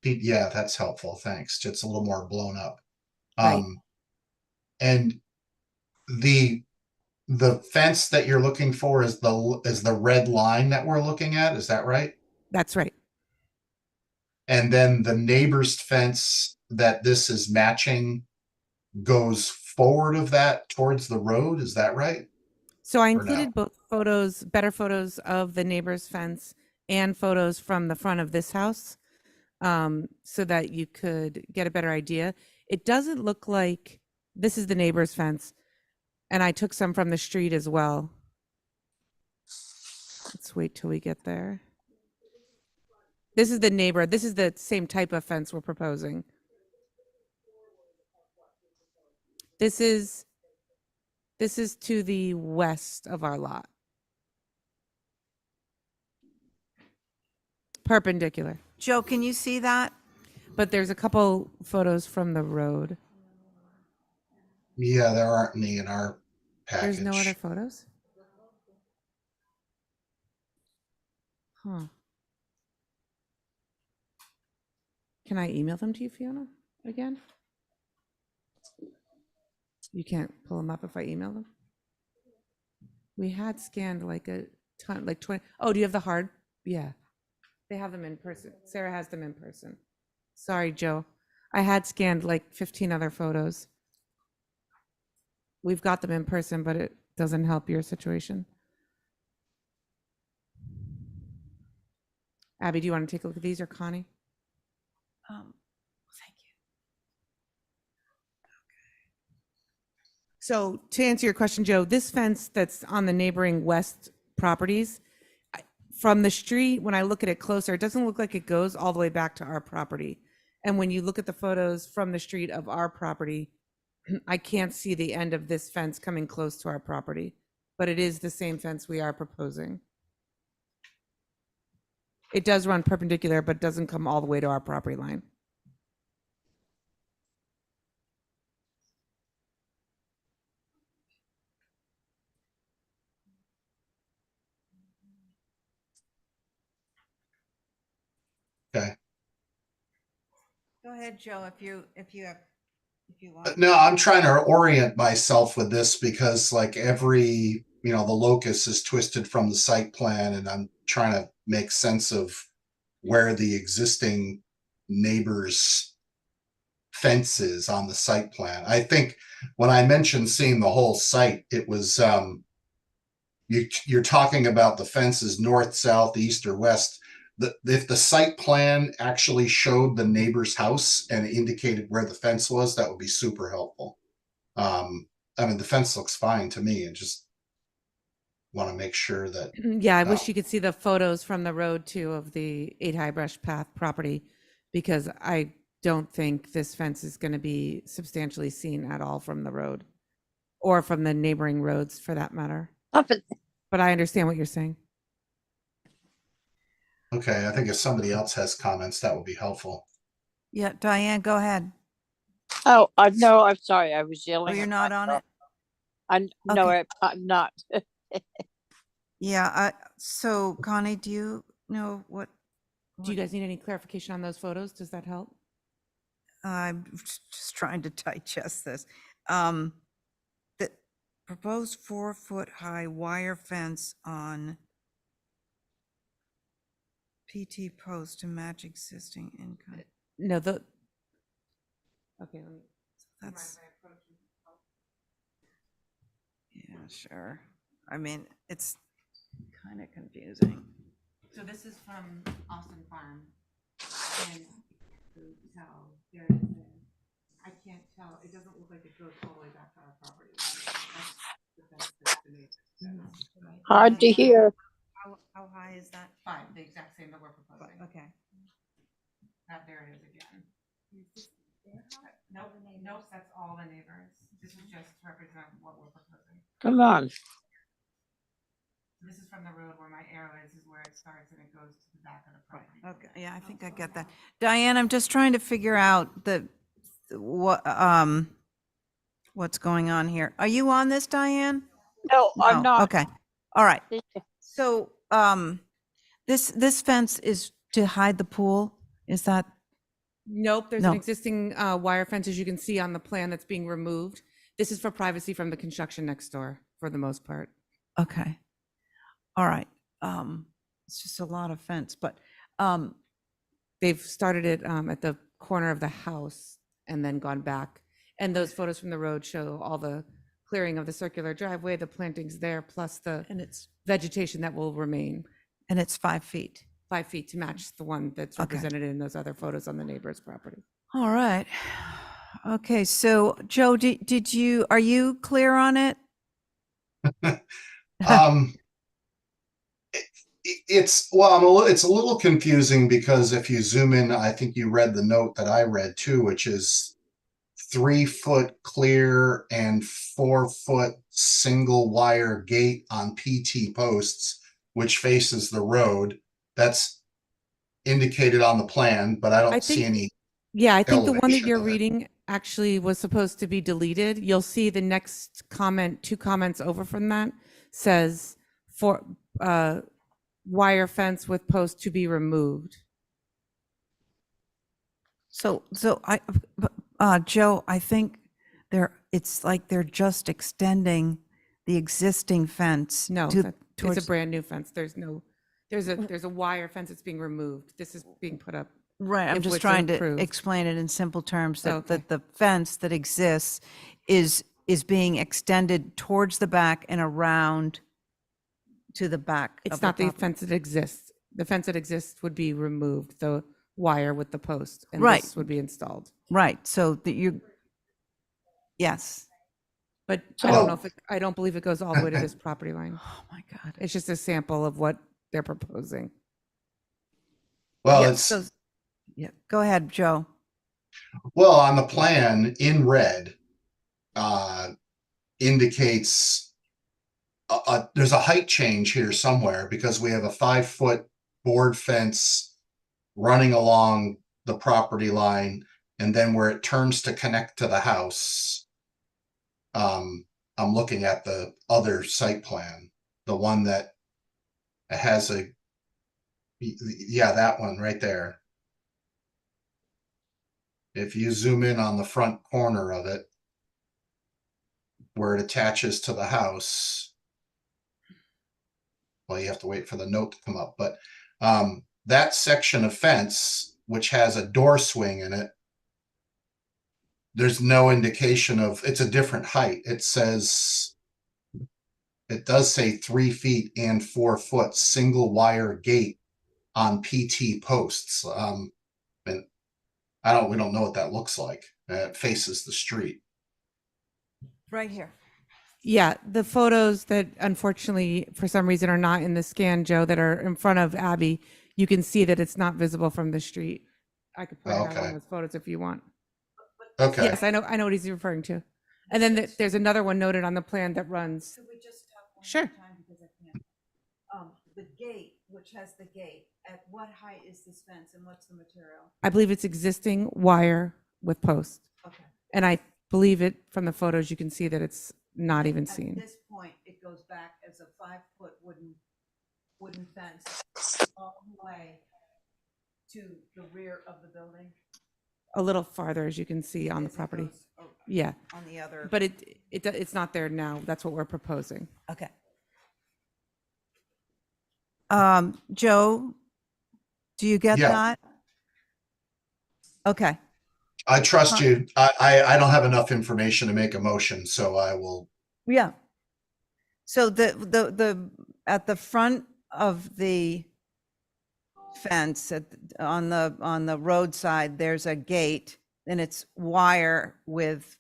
Yeah, that's helpful. Thanks. It's a little more blown up. Right. And the fence that you're looking for is the red line that we're looking at. Is that right? That's right. And then the neighbor's fence that this is matching goes forward of that towards the road. Is that right? So I Or no? included both photos, better photos of the neighbor's fence and photos from the front of this house, so that you could get a better idea. It doesn't look like this is the neighbor's fence, and I took some from the street as well. Let's wait till we get there. This is the neighbor. This is the same type of fence we're proposing. This is to the west of our lot. Perpendicular. Joe, can you see that? But there's a couple photos from the road. Yeah, there aren't any in our package. There's no other photos? Huh. Can I email them to you, Fiona, again? You can't pull them up if I email them? We had scanned like a ton, like 20. Oh, do you have the hard? Yeah. They have them in person. Sarah has them in person. Sorry, Joe. I had scanned like 15 other photos. We've got them in person, but it doesn't help your situation. Abby, do you want to take a look at these, or Connie? Thank you. So to answer your question, Joe, this fence that's on the neighboring west properties, from the street, when I look at it closer, it doesn't look like it goes all the way back to our property. And when you look at the photos from the street of our property, I can't see the end of this fence coming close to our property, but it is the same fence we are proposing. It does run perpendicular, but doesn't come all the way to our property line. Okay. Go ahead, Joe, if you want. No, I'm trying to orient myself with this because like every, the locus is twisted from the site plan, and I'm trying to make sense of where the existing neighbor's fence is on the site plan. I think when I mentioned seeing the whole site, it was you're talking about the fences north, south, east, or west. If the site plan actually showed the neighbor's house and indicated where the fence was, that would be super helpful. The fence looks fine to me, and just want to make sure that. Yeah, I wish you could see the photos from the road too of the 8 High Brush Path property, because I don't think this fence is going to be substantially seen at all from the road or from the neighboring roads for that matter. But I understand what you're saying. Okay, I think if somebody else has comments, that would be helpful. Yeah, Diane, go ahead. Oh, no, I'm sorry. I was yelling. Oh, you're not on it? No, Okay. I'm not. Yeah, so Connie, do you know what? Do you guys need any clarification on those photos? Does that help? I'm just trying to digest this. The proposed 4-foot high wire fence on PT post to match existing income. No, okay, let me. That's. Yeah, sure. I mean, it's kind of confusing. So this is from Austin Farm. And I can't tell. It doesn't look like it goes all the way back to our property. Hard to hear. How high is that? 5, the exact same that we're proposing. Okay. There it is again. Nope, that's all the neighbors. This is just to represent what we're proposing. Come on. This is from the road where my arrow is where it starts and it goes to the back of the property. Okay, yeah, I think I get that. Diane, I'm just trying to figure out what's going on here. Are you on this, Diane? No, I'm not. Okay, all right. So, this fence is to hide the pool? Is that? Nope, there's No. an existing wire fence, as you can see on the plan, that's being removed. This is for privacy from the construction next door, for the most part. Okay. All right. It's just a lot of fence, but they've started it at the corner of the house and then gone back. And those photos from the road show all the clearing of the circular driveway, the plantings there, plus the vegetation that will remain. And it's 5 feet. 5 feet to match the one that's Okay. represented in those other photos on the neighbor's property. All right. Okay, so Joe, are you clear on it? It's a little confusing because if you zoom in, I think you read the note that I read too, which is 3-foot clear and 4-foot single wire gate on PT posts, which faces the road. That's indicated on the plan, but I don't see any. Yeah, I think the one that elevation you're of it. reading actually was supposed to be deleted. You'll see the next comment, 2 comments over from that, says for wire fence with post to be removed. So Joe, I think it's like they're just extending the existing fence. No, to, it's a brand new fence. There's a wire fence that's being removed. This is being put up. Right, I'm if just it's trying to approved. explain it in simple terms that, Okay. that the fence that exists is being extended towards the back and around to the back. It's of not the property. fence that exists. The fence that exists would be removed, the wire with the post, and Right. this would be installed. Right, so that yes. But I don't know if I don't believe it goes all the way to this property line. Oh my God. It's just a sample of what they're proposing. Well, Yeah, it's, so, yeah, go ahead, Joe. well, on the plan in red, indicates there's a height change here somewhere because we have a 5-foot board fence running along the property line, and then where it turns to connect to the house. I'm looking at the other site plan, the one that has yeah, that one right there. If you zoom in on the front corner of it, where it attaches to the house, well, you have to wait for the note to come up, but that section of fence, which has a door swing in it, there's no indication of, it's a different height. It does say 3 feet and 4 foot single wire gate on PT posts. And we don't know what that looks like. It faces the street. Right here. Yeah, the photos that unfortunately for some reason are not in the scan, Joe, that are in front of Abby, you can see that it's not visible from the street. I could point out on those photos if you want. Okay. Yes, I know what he's referring to. And then there's another one noted on the plan that runs. Could we just talk one Sure. more time because I can't. The gate, which has the gate, at what height is this fence and what's the material? I believe it's existing wire with posts. Okay. And I believe it from the photos, you can see that it's not even seen. At this point, it goes back as a 5-foot wooden fence all the way to the rear of the building. A little farther, as you can see on the As it property. goes, Yeah. on the other. But it's not there now. That's what we're proposing. Okay. Joe, do you get Yeah. that? Okay. I trust you. I don't have enough information to make a motion, so I will. Yeah. So the at the front of the fence on the roadside, there's a gate and it's wire with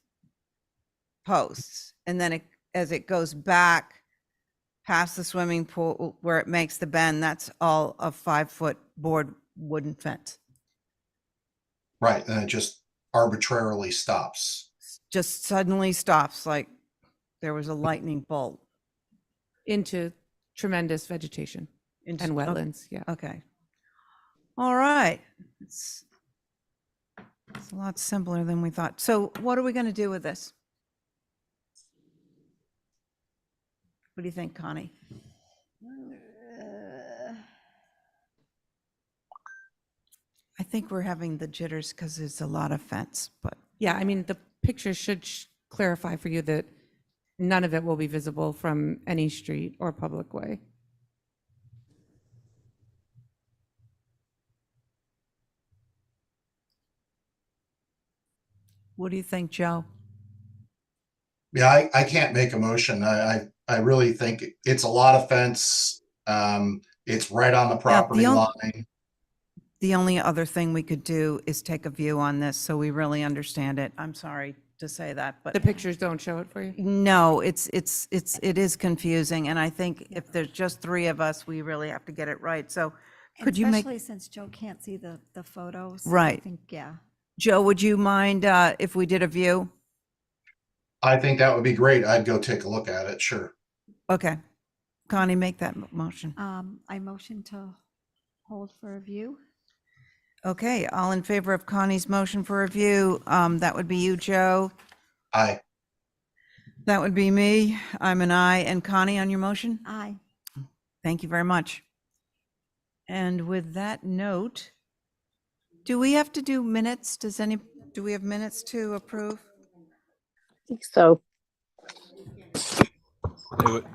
posts. And then as it goes back past the swimming pool where it makes the bend, that's all a 5-foot board wooden fence. Right. And it just arbitrarily stops. Just suddenly stops like there was a lightning bolt. Into tremendous vegetation and wetlands. Yeah. Okay. All right. It's a lot simpler than we thought. So what are we going to do with this? What do you think, Connie? I think we're having the jitters because there's a lot of fence, but Yeah. I mean, the pictures should clarify for you that none of it will be visible from any street or public way. what do you think, Joe? Yeah, I can't make a motion. I really think it's a lot of fence. It's right on the property line. The only other thing we could do is take a view on this so we really understand it. I'm sorry to say that, but The pictures don't show it for you? no, it is confusing. And I think if there's just 3 of us, we really have to get it right. So could you make, Especially since Joe can't see the photos. I Right. think, yeah. Joe, would you mind if we did a view? I think that would be great. I'd go take a look at it. Sure. Okay. Connie, make that motion. I motion to hold for review. Okay, all in favor of Connie's motion for review, that would be you, Joe. Aye. That would be me. I'm an aye. And Connie on your motion? Aye. Thank you very much. And with that note, do we have to do minutes? Do we have minutes to approve? I think so.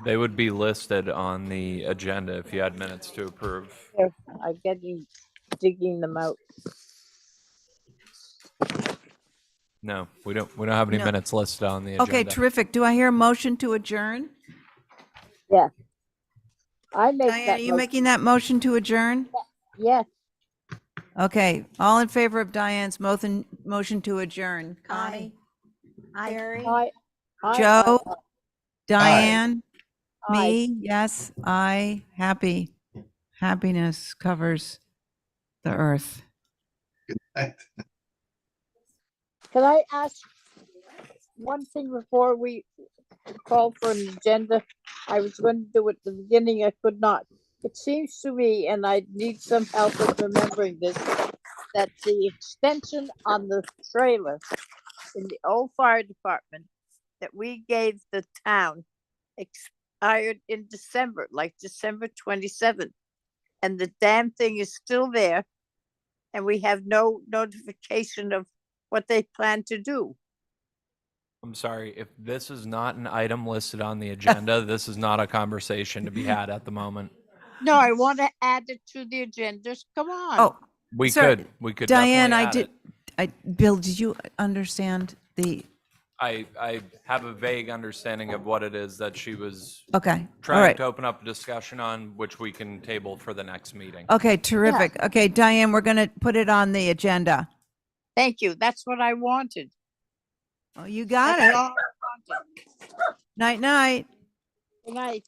They would be listed on the agenda if you had minutes to approve. Here, I'm digging them out. No, we don't have any No. minutes listed on the agenda. Okay, terrific. Do I hear a motion to adjourn? Yeah. I make Diane, that. are you making that motion to adjourn? Yes. Okay, all in favor of Diane's motion to adjourn? Aye. Carrie? Aye. Aye, Joe? aye, Diane? Aye. Me? Yes, I. Happy. Happiness covers the earth. Can I ask one thing before we call for an agenda? I was going to do it at the beginning, I could not. It seems to me, and I need some help with remembering this, that the extension on the trailer in the old fire department that we gave the town expired in December, like December 27th. And the damn thing is still there. And we have no notification of what they plan to do. I'm sorry, if this is not an item listed on the agenda, this is not a conversation to be had at the moment. No, I want to add it to the agenda. Come on. Oh, We sorry, could Diane, definitely add it. Bill, did you understand the, I have a vague understanding of what it is that she was okay, all trying right. to open up a discussion on, which we can table for the next meeting. Okay, terrific. Okay, Diane, we're going to put it on the agenda. Thank you. That's what I wanted. Oh, you got That's it. all I wanted. Night, night. Good night.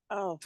Oh.